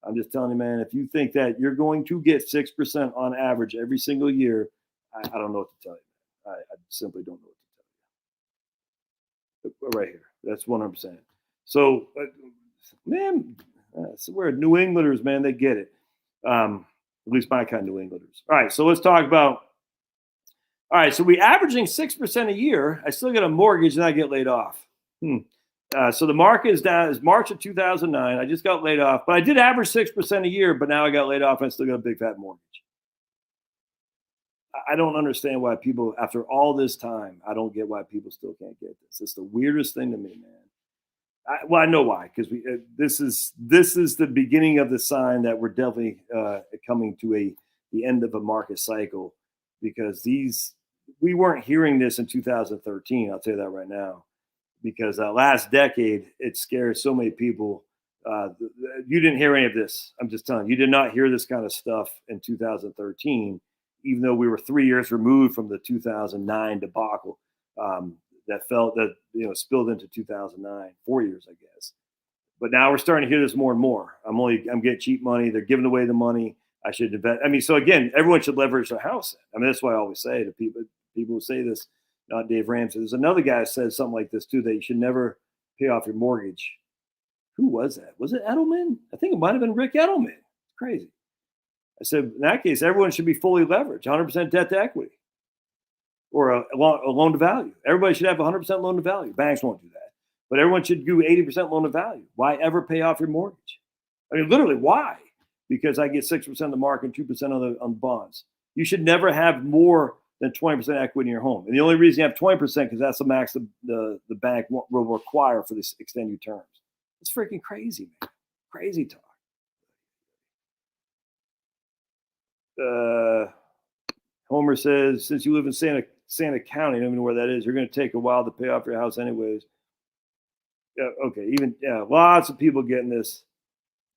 I'm just telling you, man, if you think that you're going to get 6% on average every single year, I don't know what to tell you. I simply don't know what to tell you. Right here. That's 100%. So, man, so we're New Englanders, man. They get it. At least my kind of New Englanders. All right, so let's talk about. All right, so we averaging 6% a year. I still get a mortgage and I get laid off. So the market is down. It's March of 2009. I just got laid off, but I did average 6% a year. But now I got laid off and I still got a big fat mortgage. I don't understand why people, after all this time, I don't get why people still can't get this. It's the weirdest thing to me, man. I know why, because this is the beginning of the sign that we're definitely coming to the end of a market cycle, because we weren't hearing this in 2013. I'll tell you that right now, because last decade it scared so many people. You didn't hear any of this. I'm just telling you, you did not hear this kind of stuff in 2013, even though we were 3 years removed from the 2009 debacle. That spilled into 2009, 4 years, I guess. But now we're starting to hear this more and more. I'm getting cheap money. They're giving away the money. I should invest. I mean, so again, everyone should leverage their house. I mean, that's why I always say to people who say this, not Dave Ramsey. There's another guy that says something like this too, that you should never pay off your mortgage. Who was that? Was it Edelman? I think it might have been Rick Edelman. It's crazy. I said, in that case, everyone should be fully leveraged, 100% debt to equity, or a loan to value. Everybody should have 100% loan to value. Banks won't do that, but everyone should do 80% loan to value. Why ever pay off your mortgage? I mean, literally, why? Because I get 6% of the market, 2% on the bonds. You should never have more than 20% equity in your home. And the only reason you have 20% because that's the max the bank will require for this extended terms. It's freaking crazy, man. Crazy talk. Homer says, since you live in Santa County, I don't even know where that is, you're going to take a while to pay off your house anyways. Yeah, okay. Lots of people getting this.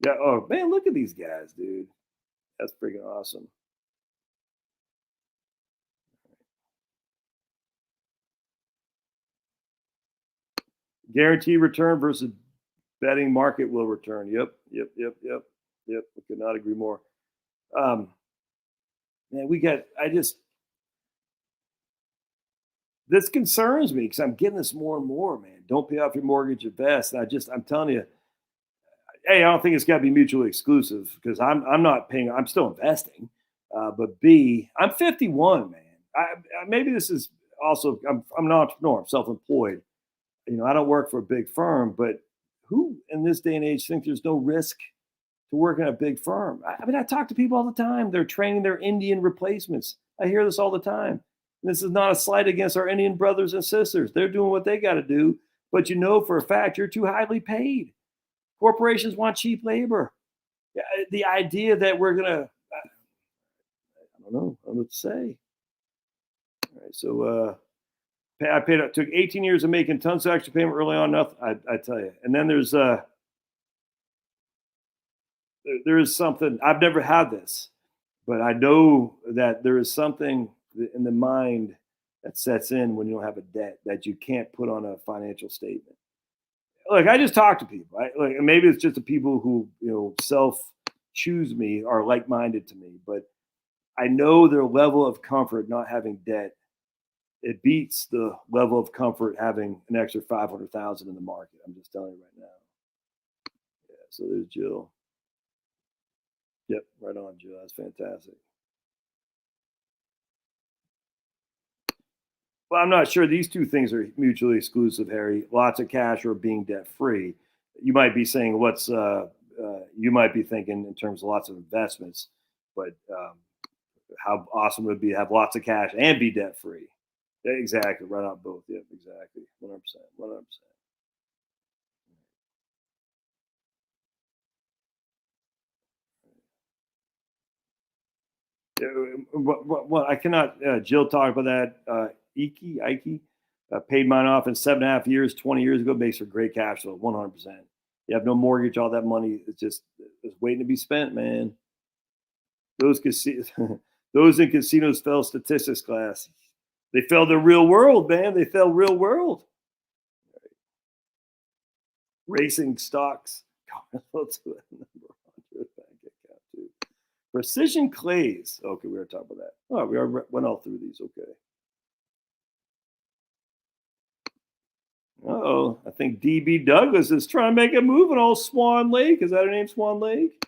Yeah. Oh man, look at these guys, dude. That's freaking awesome. Guaranteed return versus betting market will return. Yep. I could not agree more. Man, this concerns me because I'm getting this more and more, man. Don't pay off your mortgage, invest. And I'm telling you, A, I don't think it's got to be mutually exclusive, because I'm not paying, I'm still investing. But B, I'm 51, man. Maybe this is also, I'm an entrepreneur, I'm self-employed. I don't work for a big firm, but who in this day and age think there's no risk to work in a big firm? I mean, I talk to people all the time. They're training their Indian replacements. I hear this all the time. And this is not a slight against our Indian brothers and sisters. They're doing what they got to do. But for a fact, you're too highly paid. Corporations want cheap labor. The idea that we're going to, I don't know what to say. All right, so I took 18 years of making tons of extra payment early on. Nothing, I tell you. And then there's there is something, I've never had this, but I know that there is something in the mind that sets in when you don't have a debt that you can't put on a financial statement. Like, I just talk to people. Maybe it's just the people who self-choose me are like-minded to me, but I know their level of comfort not having debt. It beats the level of comfort having an extra 500,000 in the market. I'm just telling you right now. Yeah. So there's Jill. Yep, right on, Jill. That's fantastic. Well, I'm not sure these two things are mutually exclusive, Harry. Lots of cash or being debt free. You might be saying you might be thinking in terms of lots of investments, but how awesome it would be to have lots of cash and be debt free. Exactly, right on both. Yep, exactly, 100%, 100%. Well, I cannot. Jill talked about that. Ike paid mine off in 7.5 years, 20 years ago. Makes for great cash flow, 100%. You have no mortgage, all that money is just waiting to be spent, man. Those in casinos fail statistics class. They failed the real world, man. They failed real world. Racing stocks. Precision clays. Okay, we were talking about that. Oh, we already went all through these. Okay. Uh-oh, I think DB Douglas is trying to make a move on old Swan Lake. Is that her name, Swan Lake?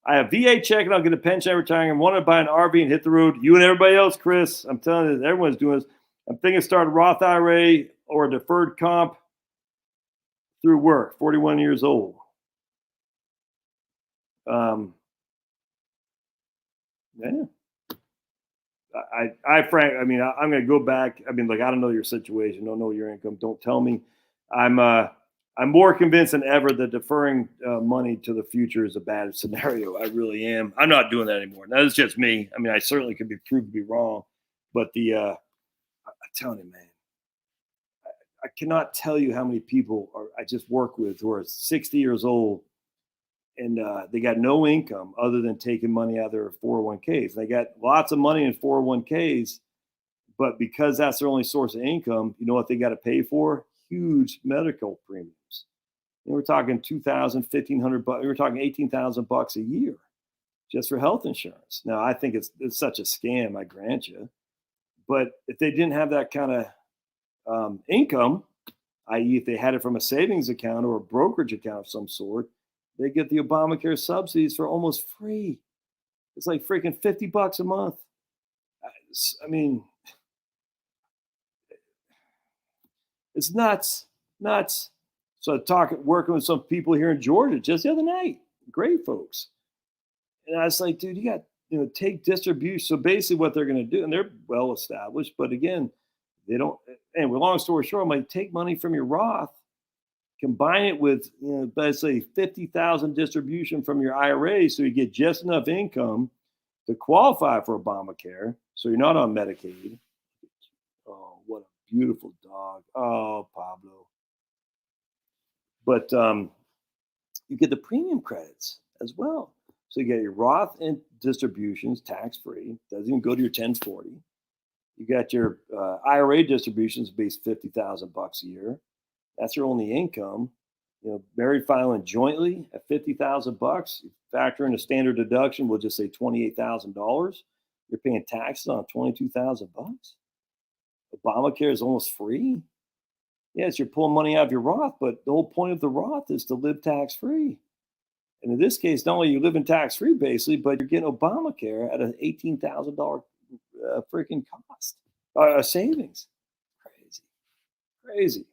I have VA check and I'll get a pension retiring. I want to buy an RV and hit the road. You and everybody else, Chris. I'm telling you, everyone's doing this. I'm thinking start a Roth IRA or a deferred comp through work. 41 years old. Yeah. Frank, I mean, I'm going to go back. I mean, like, I don't know your situation. Don't know your income. Don't tell me. I'm more convinced than ever that deferring money to the future is a bad scenario. I really am. I'm not doing that anymore. That is just me. I mean, I certainly could be proved to be wrong, but I'm telling you, man, I cannot tell you how many people I just work with who are 60 years old and they got no income other than taking money out of their 401ks. They got lots of money in 401ks, but because that's their only source of income, you know what they got to pay for? Huge medical premiums. We're talking $2,000, $1,500. We're talking $18,000 a year just for health insurance. Now, I think it's such a scam. I grant you, but if they didn't have that kind of income, i.e., if they had it from a savings account or a brokerage account of some sort, they get the Obamacare subsidies for almost free. It's like freaking $50 a month. I mean, it's nuts. So working with some people here in Georgia just the other night, great folks. And I was like, dude, you got, take distribution. So basically what they're going to do, and they're well established, but again, they don't, anyway, long story short, I'm like, take money from your Roth, combine it with, let's say 50,000 distribution from your IRA. So you get just enough income to qualify for Obamacare. So you're not on Medicaid. Oh, what a beautiful dog. Oh, Pablo. But you get the premium credits as well. So you get your Roth and distributions tax-free. Doesn't even go to your 1040. You got your IRA distributions based $50,000 a year. That's your only income. Married filing jointly at $50,000. You factor in a standard deduction, we'll just say $28,000. You're paying taxes on $22,000. Obamacare is almost free. Yes, you're pulling money out of your Roth, but the whole point of the Roth is to live tax-free. And in this case, not only are you living tax-free, basically, but you're getting Obamacare at an $18,000 freaking cost, savings. Crazy.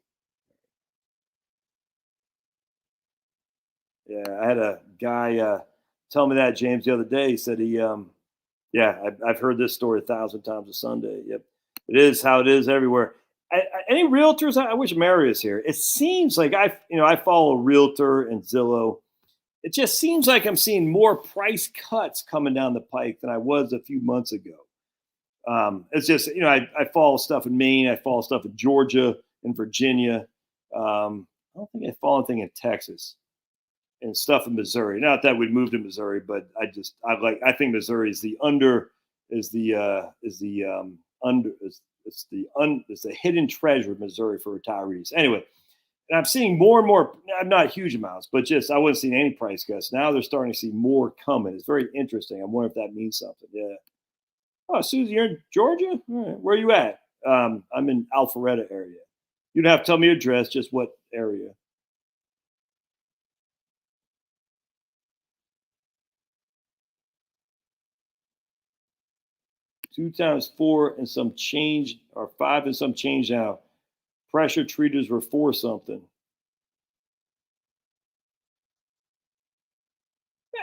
Yeah, I had a guy tell me that, James, the other day. He said I've heard this story 1,000 times a Sunday. Yep, it is how it is everywhere. Any realtors? I wish Mary is here. It seems like I follow Realtor and Zillow. It just seems like I'm seeing more price cuts coming down the pike than I was a few months ago. It's just, I follow stuff in Maine. I follow stuff in Georgia and Virginia. I don't think I follow anything in Texas and stuff in Missouri. Not that we'd move to Missouri, but I think Missouri is the hidden treasure of Missouri for retirees. Anyway, and I'm seeing more and more, not huge amounts, but just I wasn't seeing any price cuts. Now they're starting to see more coming. It's very interesting. I wonder if that means something. Yeah. Oh, Susie, you're in Georgia? Where are you at? I'm in Alpharetta area. You don't have to tell me your address, just what area. Two times four and some change, or five and some change now. Pressure treaters were for something.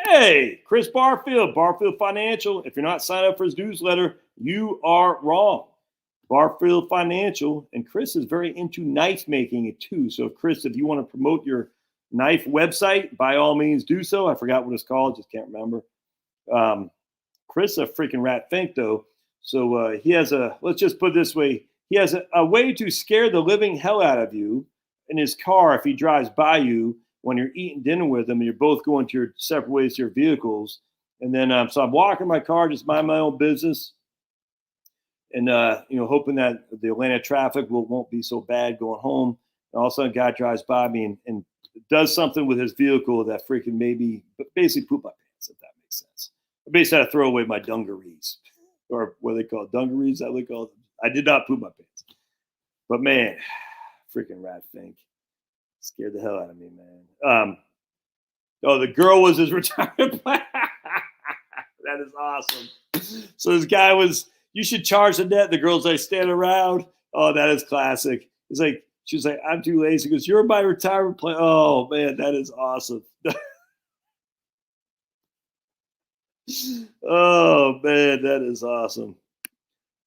Hey, Chris Barfield Financial. If you're not signed up for his newsletter, you are wrong. Barfield Financial, and Chris is very into knife making too. So, Chris, if you want to promote your knife website, by all means do so. I forgot what it's called, just can't remember. Chris is a freaking rat fink, though. So he has let's just put it this way. He has a way to scare the living hell out of you in his car if he drives by you when you're eating dinner with him and you're both going to your separate ways to your vehicles. And then, so I'm walking my car, just mind my own business. And, hoping that the Atlanta traffic won't be so bad going home. And all of a sudden, a guy drives by me and does something with his vehicle that freaking maybe, but basically poop my pants, if that makes sense. I basically had to throw away my dungarees, or what they call dungarees. That they call them. I did not poop my pants, but man, freaking rat fink scared the hell out of me, man. Oh, the girl was his retirement plan. That is awesome. So this guy was, you should charge the net. The girl's like standing around. Oh, that is classic. He's like, she's like, I'm too lazy. He goes, you're my retirement plan. Oh man, that is awesome. Oh man, that is awesome.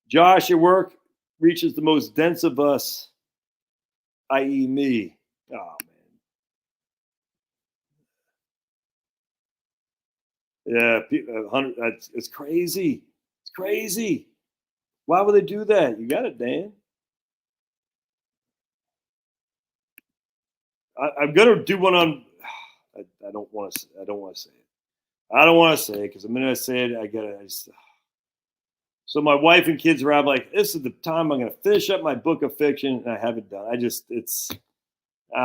Josh, your work reaches the most dense of us, i.e. me. Oh man. Yeah, 100. It's crazy. It's crazy. Why would they do that? You got it, Dan. I'm gonna do one on. I don't want to. I don't want to say it. I don't want to say it because the minute I say it, I gotta. So my wife and kids are out like, this is the time I'm gonna finish up my book of fiction, and I haven't done. I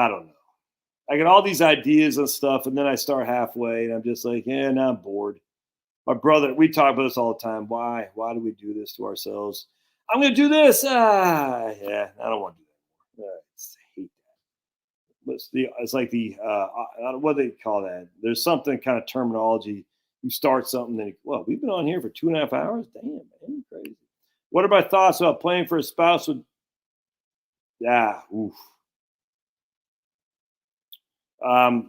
don't know. I get all these ideas and stuff, and then I start halfway, and I'm just like, yeah, now I'm bored. My brother, we talk about this all the time. Why? Why do we do this to ourselves? I'm gonna do this. Yeah, I don't want to do that. I hate that. It's like what do they call that? There's something kind of terminology. You start something, then well, we've been on here for 2.5 hours. Damn, man, crazy. What are my thoughts about playing for a spouse with? Yeah, oof.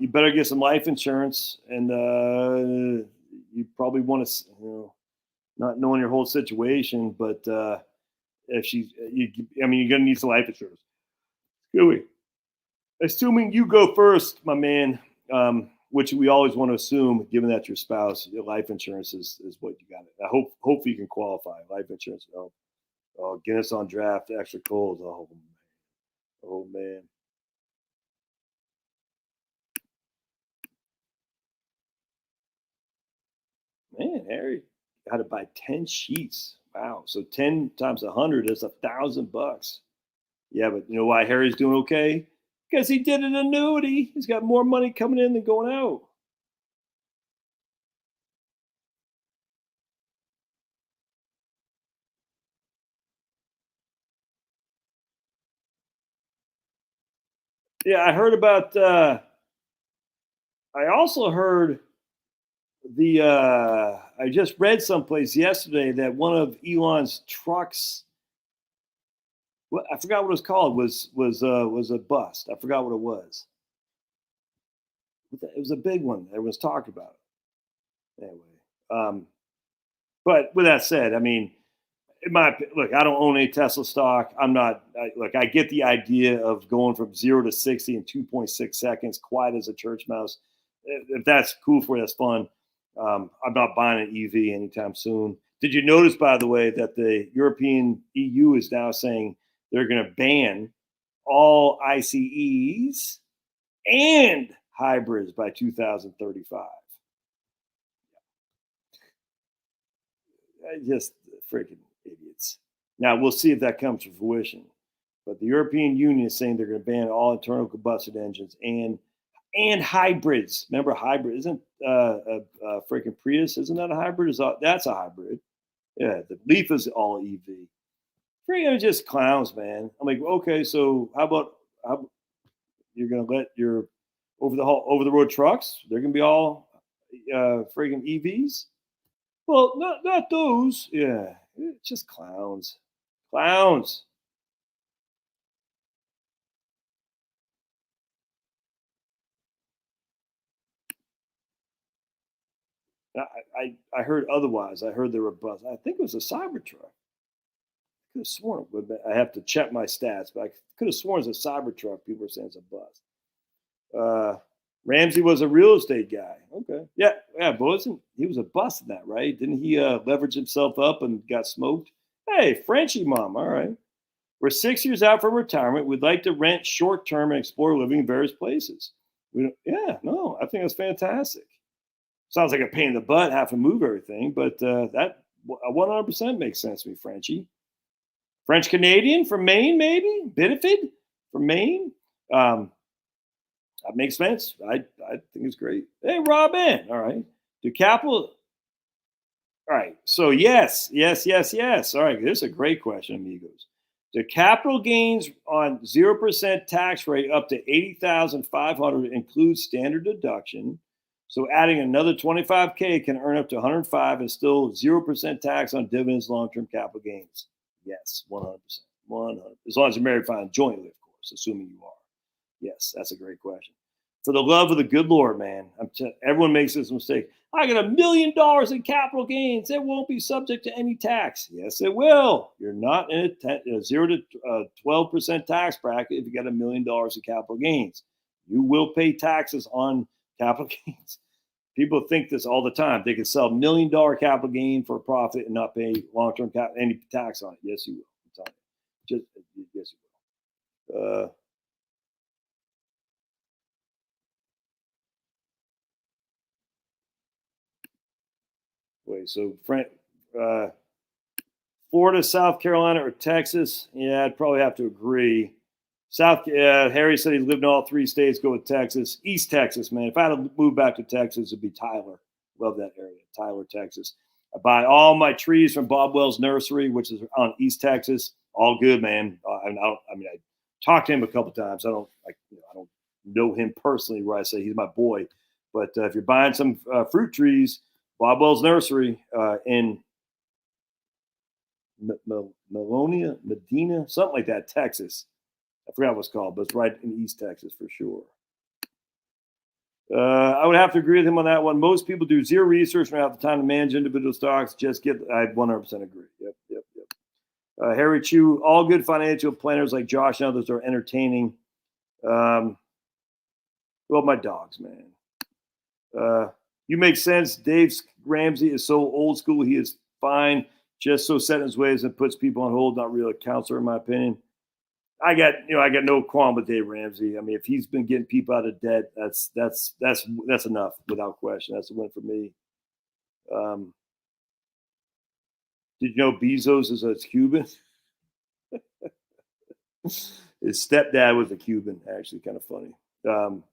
You better get some life insurance, and you probably want to, not knowing your whole situation, but if I mean, you're gonna need some life insurance. Really, assuming you go first, my man, which we always want to assume, given that your spouse, your life insurance is what you got. I hopefully you can qualify life insurance. Oh, Guinness on draft, extra cold. Oh man. Man, Harry had to buy 10 sheets. Wow. So 10 times 100 is $1,000. Yeah, but you know why Harry's doing okay? Because he did an annuity. He's got more money coming in than going out. Yeah, I heard about. I also heard I just read someplace yesterday that one of Elon's trucks. Well, I forgot what it was called. Was a bust. I forgot what it was. It was a big one. Everyone's talking about it. Anyway, but with that said, I mean, look, I don't own any Tesla stock. I'm not. Look, I get the idea of going from 0 to 60 in 2.6 seconds, quiet as a church mouse. If that's cool for you, that's fun. I'm not buying an EV anytime soon. Did you notice, by the way, that the European EU is now saying they're going to ban all ICEs and hybrids by 2035? Just freaking idiots. Now we'll see if that comes to fruition. But the European Union is saying they're going to ban all internal combustion engines and hybrids. Remember, hybrid isn't a freaking Prius? Isn't that a hybrid? That's a hybrid. Yeah, the Leaf is all EV. Freaking just clowns, man. I'm like, okay, so how about you're going to let your over the road trucks? They're going to be all freaking EVs. Well, not those. Yeah, it's just clowns. Clowns. I heard otherwise. I heard there were bus. I think it was a Cybertruck. I could have sworn, but I have to check my stats. But I could have sworn it's a Cybertruck. People were saying it's a bus. Ramsey was a real estate guy. Okay, yeah, but he was a bust in that, right? Didn't he leverage himself up and got smoked? Hey, Frenchie mom, all right. We're 6 years out from retirement. We'd like to rent short term and explore living in various places. No, I think that's fantastic. Sounds like a pain in the butt, have to move everything, but that 100% makes sense to me, Frenchie. French Canadian from Maine, maybe? Benefit from Maine? That makes sense. I think it's great. Hey, Robin. All right. Do capital. All right. So yes. All right. This is a great question, amigos. The capital gains on 0% tax rate up to 80,500 includes standard deduction. So adding another 25K can earn up to 105 and still 0% tax on dividends, long-term capital gains. Yes, 100%. 100. As long as you're married, fine, jointly, of course, assuming you are. Yes, that's a great question. For the love of the good Lord, man, everyone makes this mistake. I got $1 million in capital gains. It won't be subject to any tax. Yes, it will. You're not in a 0 to 12% tax bracket if you got $1 million in capital gains. You will pay taxes on capital gains. People think this all the time. They can sell $1 million capital gain for a profit and not pay long-term any tax on it. Yes, you will. I'm telling you. Yes, you will. Wait, so Florida, South Carolina, or Texas? Yeah, I'd probably have to agree. Harry said he lived in all 3 states. Go with Texas. East Texas, man. If I had to move back to Texas, it'd be Tyler. Love that area. Tyler, Texas. I buy all my trees from Bob Wells Nursery, which is on East Texas. All good, man. I talked to him a couple times. I don't know him personally where I say he's my boy. But if you're buying some fruit trees, Bob Wells Nursery in Medina, something like that, Texas. I forgot what it's called, but it's right in East Texas for sure. I would have to agree with him on that one. Most people do zero research and have the time to manage individual stocks. I 100% agree. Yep. Harry Chu, all good financial planners like Josh and others are entertaining. Well, my dogs, man. You make sense. Dave Ramsey is so old school. He is fine, just so set in his ways and puts people on hold. Not really a counselor, in my opinion. I got no qualm with Dave Ramsey. I mean, if he's been getting people out of debt, that's enough without question. That's a win for me. Did you know Bezos is a Cuban? His stepdad was a Cuban. Actually, kind of funny. Let's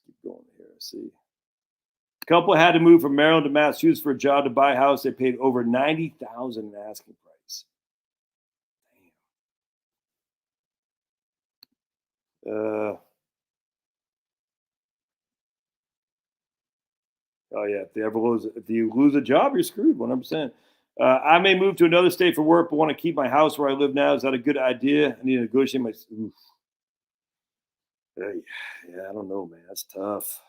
keep going here. Let's see. A couple had to move from Maryland to Massachusetts for a job to buy a house. They paid over $90,000 in asking price. Oh yeah, if you lose a job, you're screwed 100%. I may move to another state for work, but want to keep my house where I live now. Is that a good idea? I need to negotiate my. Yeah, I don't know, man. That's tough.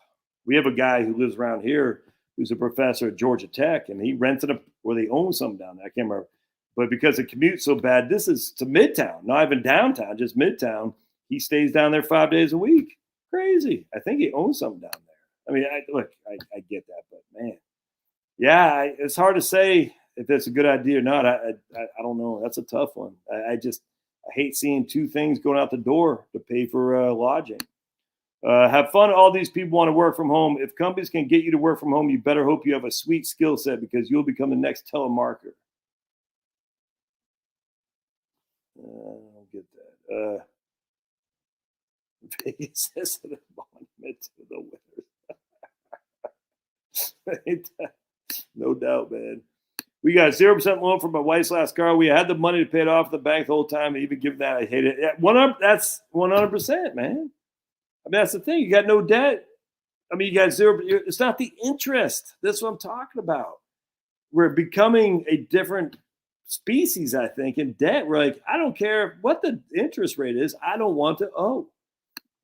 We have a guy who lives around here who's a professor at Georgia Tech, and he rented where they own some down there. I can't remember, but because the commute's so bad, this is to Midtown, not even downtown, just Midtown. He stays down there 5 days a week. Crazy. I think he owns something down there. I mean, I get that, but man, yeah, it's hard to say if it's a good idea or not. I don't know. That's a tough one. I hate seeing 2 things going out the door to pay for lodging. Have fun. All these people want to work from home. If companies can get you to work from home, you better hope you have a sweet skill set because you'll become the next telemarketer. I don't get that. Vegas is a monument to the winners. No doubt, man. We got 0% loan for my wife's last car. We had the money to pay it off at the bank the whole time. Even give that, I hate it. That's 100%, man. I mean, that's the thing. You got no debt. I mean, you got 0. It's not the interest. That's what I'm talking about. We're becoming a different species, I think, in debt. We're like, I don't care what the interest rate is. I don't want to owe.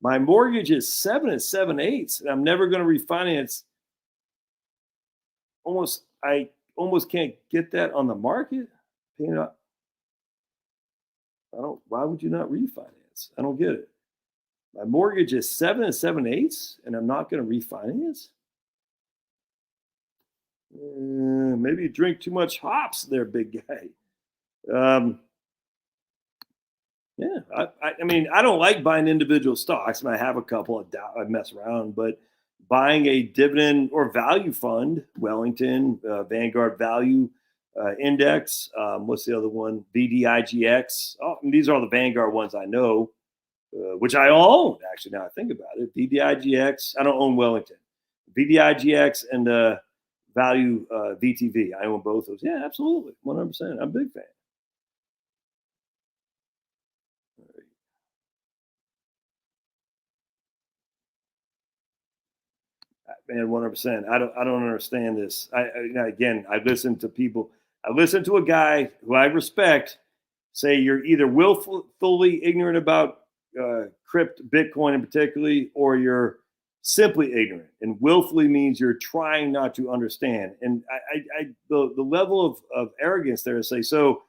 My mortgage is 7 7/8, and I'm never going to refinance. I almost can't get that on the market. Why would you not refinance? I don't get it. My mortgage is 7 7/8, and I'm not going to refinance. Maybe you drink too much hops there, big guy. Yeah, I mean, I don't like buying individual stocks. I mean, I have a couple. I mess around, but buying a dividend or value fund, Wellington, Vanguard Value Index. What's the other one? VDIGX. Oh, these are all the Vanguard ones I know. which I own, actually, now I think about it. VDIGX, I don't own Wellington. VDIGX and Value VTV. I own both those. Yeah, absolutely. 100%. I'm a big fan. Man, 100%. I don't understand this. Again, I listen to people. I listen to a guy who I respect say you're either willfully ignorant about Bitcoin in particularly, or you're simply ignorant. And willfully means you're trying not to understand. And the level of arrogance there to say, so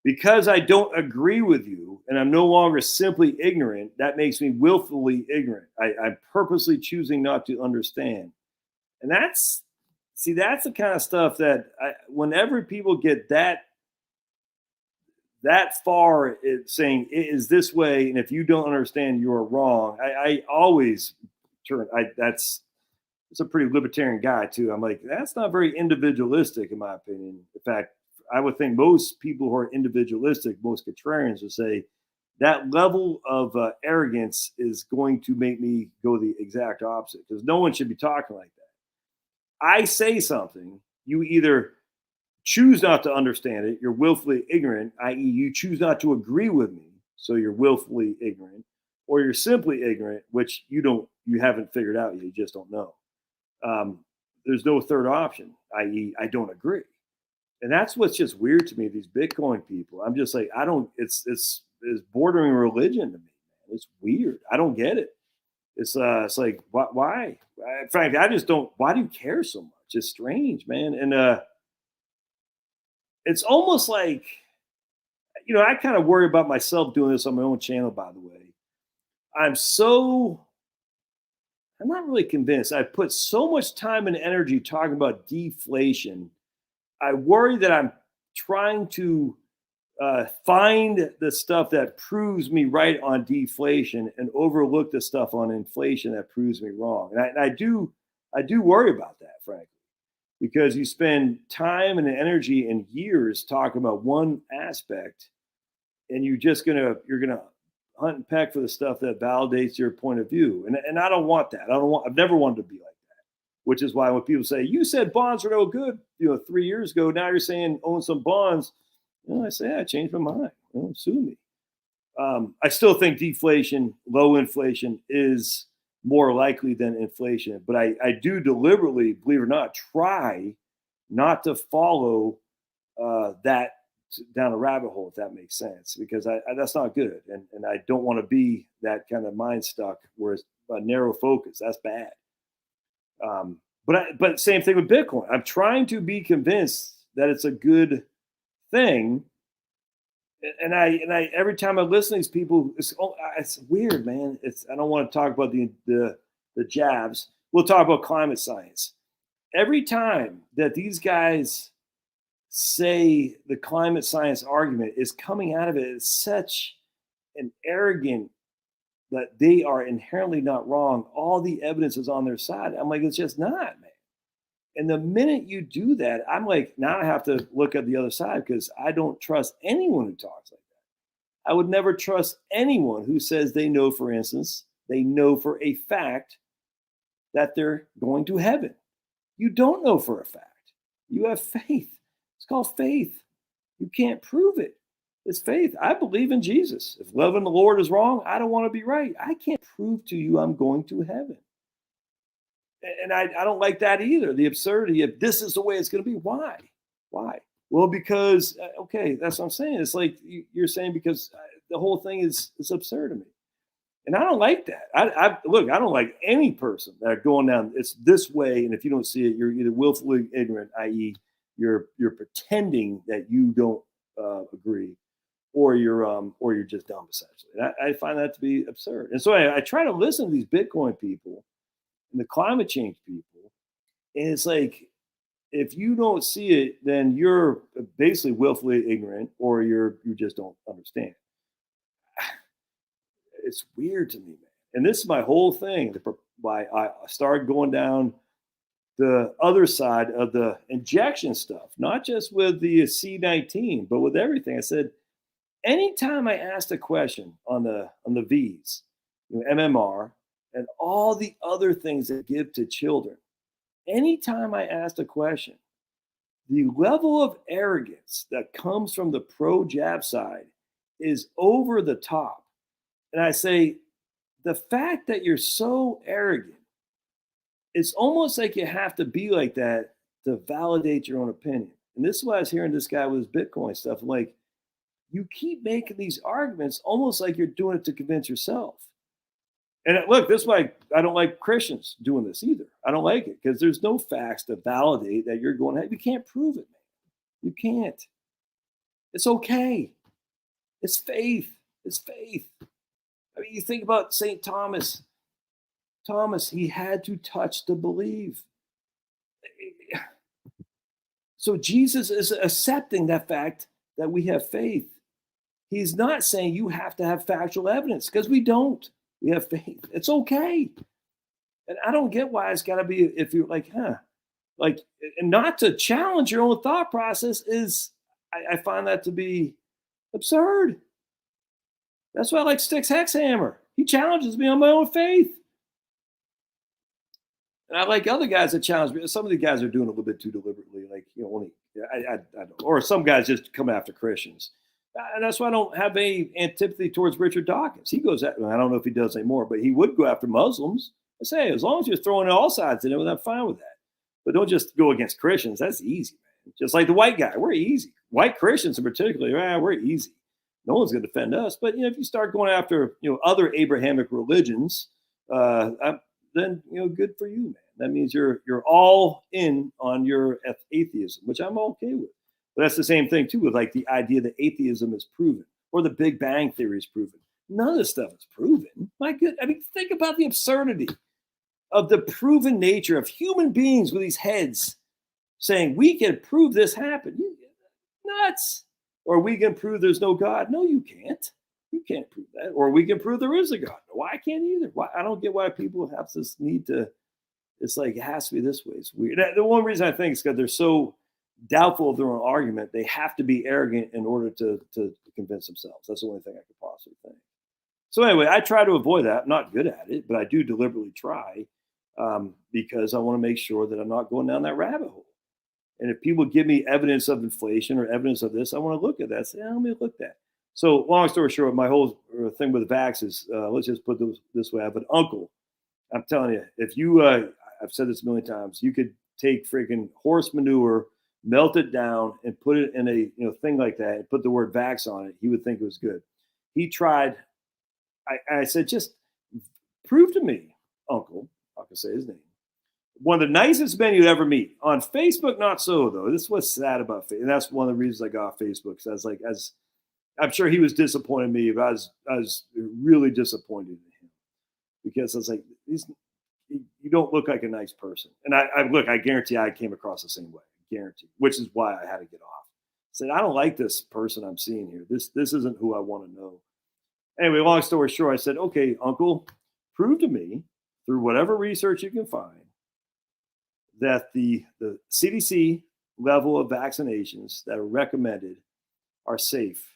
because I don't agree with you and I'm no longer simply ignorant, that makes me willfully ignorant. I'm purposely choosing not to understand. And that's the kind of stuff that whenever people get that far saying it is this way, and if you don't understand, you are wrong, I always turn, it's a pretty libertarian guy too. I'm like, that's not very individualistic in my opinion. In fact, I would think most people who are individualistic, most contrarians would say that level of arrogance is going to make me go the exact opposite, because no one should be talking like that. I say something, you either choose not to understand it, you're willfully ignorant, i.e. you choose not to agree with me, so you're willfully ignorant, or you're simply ignorant, which you haven't figured out yet, you just don't know. There's no third option, i.e. I don't agree. And that's what's just weird to me, these Bitcoin people. I'm just like, it's bordering religion to me. It's weird. I don't get it. It's like, why? In fact, I just don't, why do you care so much? It's strange, man. And it's almost like, I kind of worry about myself doing this on my own channel, by the way. I'm not really convinced. I put so much time and energy talking about deflation. I worry that I'm trying to find the stuff that proves me right on deflation and overlook the stuff on inflation that proves me wrong. And I do worry about that, frankly, because you spend time and energy and years talking about one aspect, and you're gonna hunt and peck for the stuff that validates your point of view. And I don't want that. I've never wanted to be like that. Which is why when people say, you said bonds are no good, 3 years ago, now you're saying own some bonds. I say, I changed my mind. Sue me. I still think deflation, low inflation is more likely than inflation. But I do deliberately, believe it or not, try not to follow that down a rabbit hole, if that makes sense, because that's not good. And I don't want to be that kind of mind stuck where it's a narrow focus. That's bad. But same thing with Bitcoin. I'm trying to be convinced that it's a good thing. And I every time I listen to these people, it's weird, man. I don't want to talk about the jabs. We'll talk about climate science. Every time that these guys say the climate science argument is coming out of it, it's such an arrogant that they are inherently not wrong. All the evidence is on their side. I'm like, it's just not, man. And the minute you do that, I'm like, now I have to look at the other side, because I don't trust anyone who talks like that. I would never trust anyone who says they know, for instance, they know for a fact that they're going to heaven. You don't know for a fact. You have faith. It's called faith. You can't prove it. It's faith. I believe in Jesus. If loving the Lord is wrong, I don't want to be right. I can't prove to you I'm going to heaven. And I don't like that either. The absurdity of this is the way it's going to be. Why? Why? Well, because, okay, that's what I'm saying. It's like you're saying because the whole thing is absurd to me. And I don't like that. Look, I don't like any person that are going down, it's this way, and if you don't see it, you're either willfully ignorant, i.e. you're pretending that you don't agree, or you're just dumb, essentially. And I find that to be absurd. And so I try to listen to these Bitcoin people and the climate change people, and it's like, if you don't see it, then you're basically willfully ignorant, or you just don't understand. It's weird to me, man. And this is my whole thing. Why I started going down the other side of the injection stuff, not just with the C19, but with everything. I said, anytime I asked a question on the V's, MMR, and all the other things that give to children, anytime I asked a question, the level of arrogance that comes from the pro-jab side is over the top. And I say, the fact that you're so arrogant, it's almost like you have to be like that to validate your own opinion. And this is why I was hearing this guy with his Bitcoin stuff. I'm like, you keep making these arguments almost like you're doing it to convince yourself. And look, this is why I don't like Christians doing this either. I don't like it because there's no facts to validate that you're going, you can't prove it, man. You can't. It's okay. It's faith. It's faith. I mean, you think about St. Thomas. Thomas, he had to touch to believe. So Jesus is accepting that fact that we have faith. He's not saying you have to have factual evidence because we don't. We have faith. It's okay. And I don't get why it's got to be, if you're like, and not to challenge your own thought process is, I find that to be absurd. That's why I like Styx Hexhammer. He challenges me on my own faith. And I like other guys that challenge me. Some of the guys are doing it a little bit too deliberately, like, I don't, or some guys just come after Christians. And that's why I don't have any antipathy towards Richard Dawkins. He goes at, I don't know if he does anymore, but he would go after Muslims. I say, as long as you're throwing all sides in it, I'm fine with that. But don't just go against Christians. That's easy, man. Just like the white guy, we're easy. White Christians in particular, we're easy. No one's going to defend us. But if you start going after other Abrahamic religions, then good for you, man. That means you're all in on your atheism, which I'm okay with. But that's the same thing too with like the idea that atheism is proven or the Big Bang Theory is proven. None of this stuff is proven. My good, I mean, think about the absurdity of the proven nature of human beings with these heads saying we can prove this happened. Nuts. Or we can prove there's no God. No, you can't. You can't prove that. Or we can prove there is a God. No, I can't either. Why? I don't get why people have this need to. It's like it has to be this way. It's weird. The one reason I think is because they're so doubtful of their own argument, they have to be arrogant in order to convince themselves. That's the only thing I could possibly think. So anyway, I try to avoid that. I'm not good at it, but I do deliberately try because I want to make sure that I'm not going down that rabbit hole. And if people give me evidence of inflation or evidence of this, I want to look at that. Say, let me look at that. So long story short, my whole thing with the vax is, let's just put this way. I have an uncle. I'm telling you, if you, I've said this a million times, you could take freaking horse manure, melt it down, and put it in a thing like that, and put the word vax on it. He would think it was good. He tried. I said, just prove to me, uncle. I can say his name. One of the nicest men you'd ever meet. On Facebook, not so though. This is what's sad about Facebook, and that's one of the reasons I got off Facebook. Because I was like, I'm sure he was disappointed in me, but I was really disappointed in him because I was like, you don't look like a nice person. And I guarantee I came across the same way. Guarantee, which is why I had to get off. I said, I don't like this person I'm seeing here. This isn't who I want to know. Anyway, long story short, I said, okay, uncle, prove to me through whatever research you can find that the CDC level of vaccinations that are recommended are safe.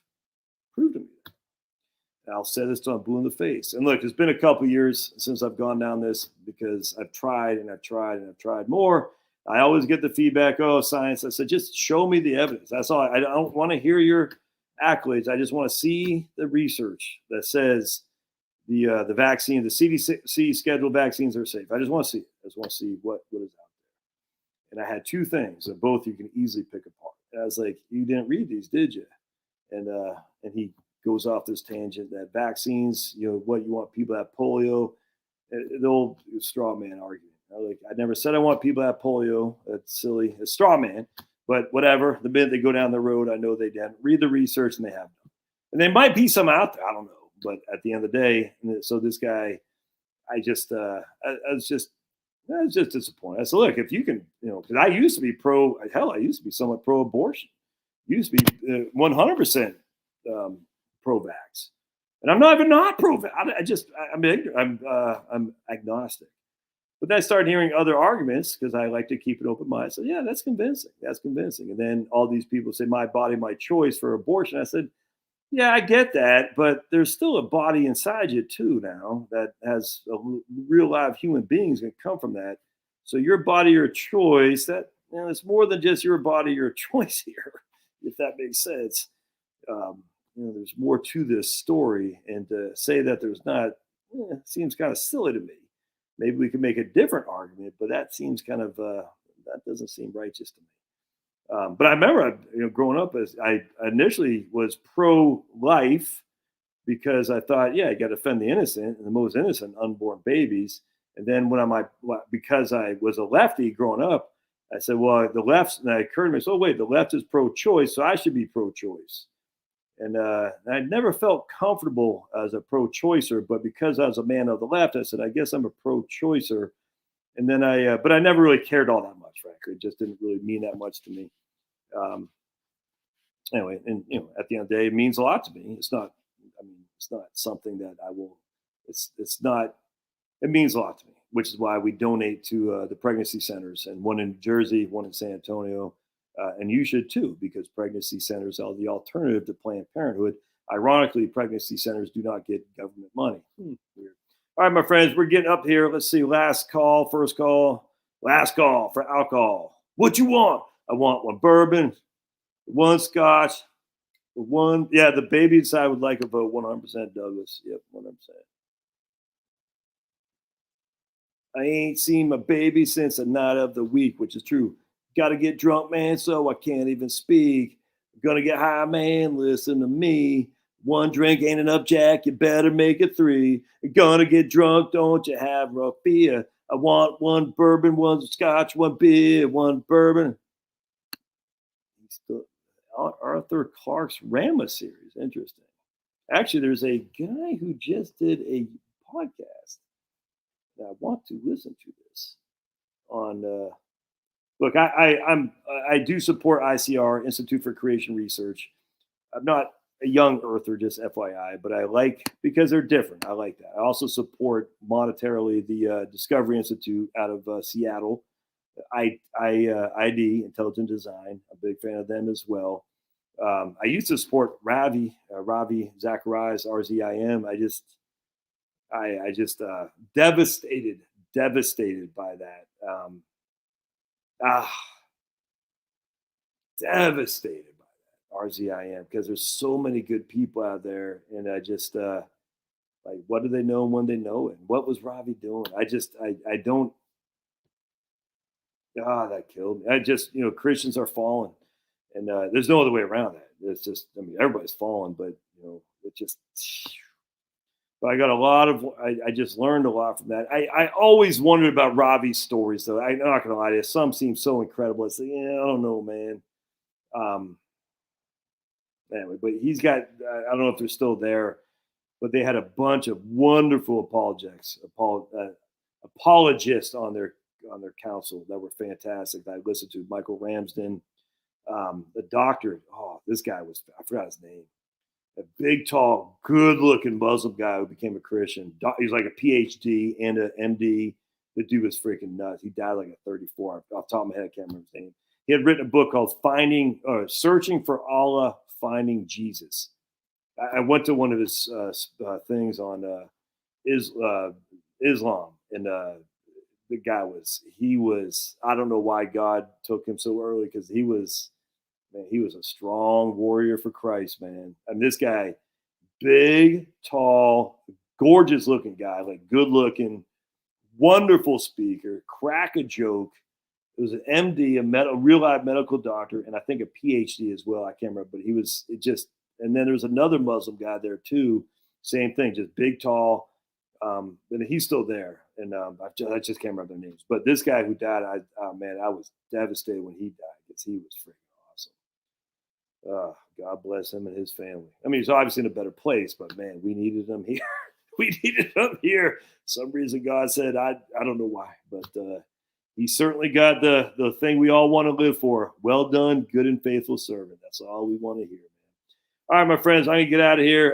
Prove to me that. And I'll say this till I'm blue in the face. And look, it's been a couple of years since I've gone down this because I've tried and I've tried and I've tried more. I always get the feedback, oh, science. I said, just show me the evidence. That's all. I don't want to hear your accolades. I just want to see the research that says the vaccine, the CDC scheduled vaccines are safe. I just want to see it. I just want to see what is out there. And I had two things, and both you can easily pick apart. And I was like, you didn't read these, did you? And he goes off this tangent that vaccines, what you want people to have polio, the old straw man argument. I never said I want people to have polio. That's silly. It's straw man, but whatever. The minute they go down the road, I know they didn't read the research and they have them. And there might be some out there. I don't know. But at the end of the day, so this guy, I was just disappointed. I said, look, if you can, because I used to be I used to be somewhat pro-abortion. Used to be 100% pro-vax. And I'm not even not pro-vax. I'm agnostic. But then I started hearing other arguments because I like to keep an open mind. I said, yeah, that's convincing. That's convincing. And then all these people say, my body, my choice for abortion. I said, Yeah, I get that, but there's still a body inside you too now that has real live human beings that come from that. So your body, your choice. That it's more than just your body, your choice here, if that makes sense. There's more to this story, and to say that there's not seems kind of silly to me. Maybe we could make a different argument, but that seems kind of that doesn't seem righteous to me. But I remember, growing up, as I initially was pro-life because I thought, yeah, you got to defend the innocent and the most innocent unborn babies. And then because I was a lefty growing up, I said, well, the left, and it occurred to me, so wait, the left is pro-choice, so I should be pro-choice. And I never felt comfortable as a pro-choicer, but because I was a man of the left, I said, I guess I'm a pro-choicer. And then but I never really cared all that much, frankly. It just didn't really mean that much to me. Um, anyway, and at the end of the day, it means a lot to me. It's not, I mean, it's not something that I will. It's not. It means a lot to me, which is why we donate to the pregnancy centers, and one in New Jersey, one in San Antonio, and you should too, because pregnancy centers are the alternative to Planned Parenthood. Ironically, pregnancy centers do not get government money. Weird. All right, my friends, we're getting up here. Let's see. Last call, first call, last call for alcohol. What you want? I want one bourbon, one scotch, one. Yeah, the baby inside would like a vote 100% Douglas. Yep, 100%. I ain't seen my baby since the night of the week, which is true. Got to get drunk, man, so I can't even speak. Gonna get high, man, listen to me. One drink ain't enough, Jack, you better make it three. Gonna get drunk, don't you have rough beer. I want one bourbon, one scotch, one beer, one bourbon. Arthur Clarke's Rama series, interesting. Actually, there's a guy who just did a podcast. I want to listen to this on. Look, I do support ICR, Institute for Creation Research. I'm not a young earther, just FYI, but I like because they're different. I like that. I also support monetarily the Discovery Institute out of Seattle. ID Intelligent Design. I'm a big fan of them as well. I used to support Ravi Zacharias, RZIM. I just devastated by that. Ah, devastated by that RZIM because there's so many good people out there, and I just like, what do they know when they know it? What was Ravi doing? I don't. That killed me. I just Christians are fallen, and there's no other way around that. It's just, I mean, everybody's fallen, but it just. But I got a lot of. I just learned a lot from that. I always wondered about Ravi's stories, though. I'm not gonna lie to you. Some seem so incredible. It's like, yeah, I don't know, man. Um, anyway, but he's got. I don't know if they're still there, but they had a bunch of wonderful apologists on their council that were fantastic. That I listened to Michael Ramsden, the doctor. Oh, this guy was. I forgot his name. A big, tall, good-looking Muslim guy who became a Christian. He was like a PhD and an MD. The dude was freaking nuts. He died like at 34. Off the top of my head, I can't remember his name. He had written a book called Searching for Allah, Finding Jesus. I went to one of his things on Islam, and the guy was. I don't know why God took him so early, because he was a strong warrior for Christ, man. I mean, this guy, big, tall, gorgeous looking guy, like good looking, wonderful speaker, crack a joke. It was an MD, a real life medical doctor, and I think a PhD as well. I can't remember, but and then there's another Muslim guy there too. Same thing, just big, tall. And he's still there. And I just can't remember their names. But this guy who died, I was devastated when he died, because he was freaking awesome. God bless him and his family. I mean, he's obviously in a better place, but man, we needed him here. We needed him here. Some reason God said, I don't know why, but he certainly got the thing we all want to live for. Well done, good and faithful servant. That's all we want to hear, man. All right, my friends, I'm going to get out of here.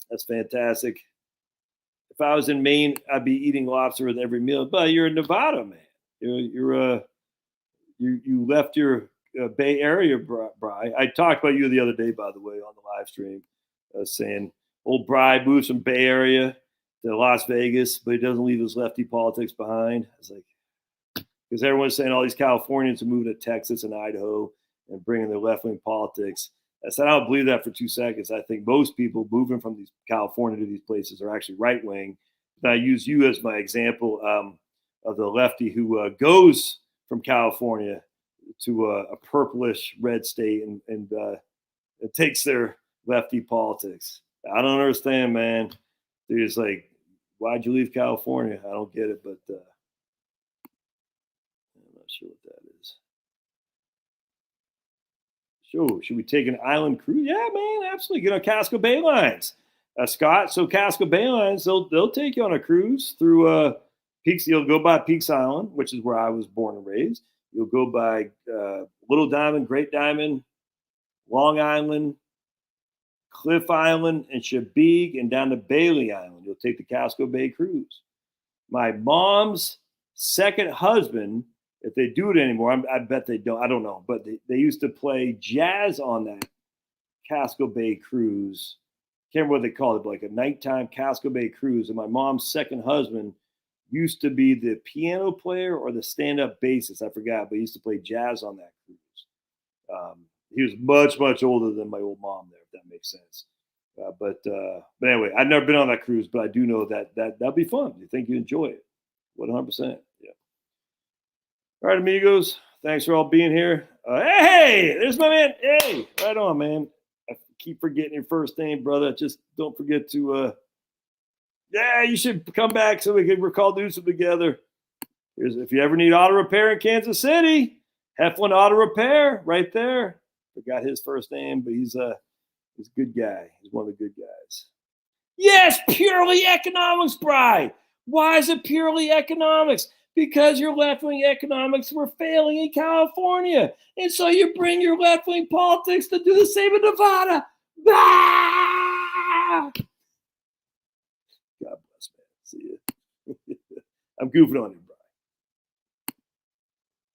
That's fantastic. If I was in Maine, I'd be eating lobster with every meal. But you're in Nevada, man. You left your Bay Area, Bri. I talked about you the other day, by the way, on the live live stream saying old Bride moves from Bay Area to Las Vegas, but he doesn't leave his lefty politics behind. It's like, because everyone's saying all these Californians are moving to Texas and Idaho and bringing their left-wing politics. I said, I don't believe that for 2 seconds. I think most people moving from these California to these places are actually right-wing. And I use you as my example of the lefty who goes from California to a purplish red state and it takes their lefty politics. I don't understand, man. They're just like, why'd you leave California? I don't get it, but I'm not sure what that is. So, should we take an island cruise? Yeah, man, absolutely. Get on Casco Bay Lines, Scott. So Casco Bay Lines, they'll take you on a cruise through Peaks. You'll go by Peaks Island, which is where I was born and raised. You'll go by Little Diamond, Great Diamond, Long Island, Cliff Island, and Chebeague, and down to Bailey Island. You'll take the Casco Bay cruise. My mom's second husband, if they do it anymore, I bet they don't. I don't know, but they used to play jazz on that Casco Bay cruise. Can't remember what they called it, but like a nighttime Casco Bay cruise. And my mom's second husband used to be the piano player or the stand-up bassist. I forgot, but he used to play jazz on that cruise. He was much, much older than my old mom there, if that makes sense. But anyway, I've never been on that cruise, but I do know that'll be fun. You think you enjoy it? 100%. Yeah. All right, amigos. Thanks for all being here. Hey, there's my man. Hey, right on, man. I keep forgetting your first name, brother. Just don't forget to, you should come back so we can recall do some together. If you ever need auto repair in Kansas City, Heflin Auto Repair right there. Forgot his first name, but he's a good guy. He's one of the good guys. Yes, purely economics, Bri. Why is it purely economics? Because your left-wing economics were failing in California. And so you bring your left-wing politics to do the same in Nevada. Ah! God bless, man. See you. I'm goofing on you.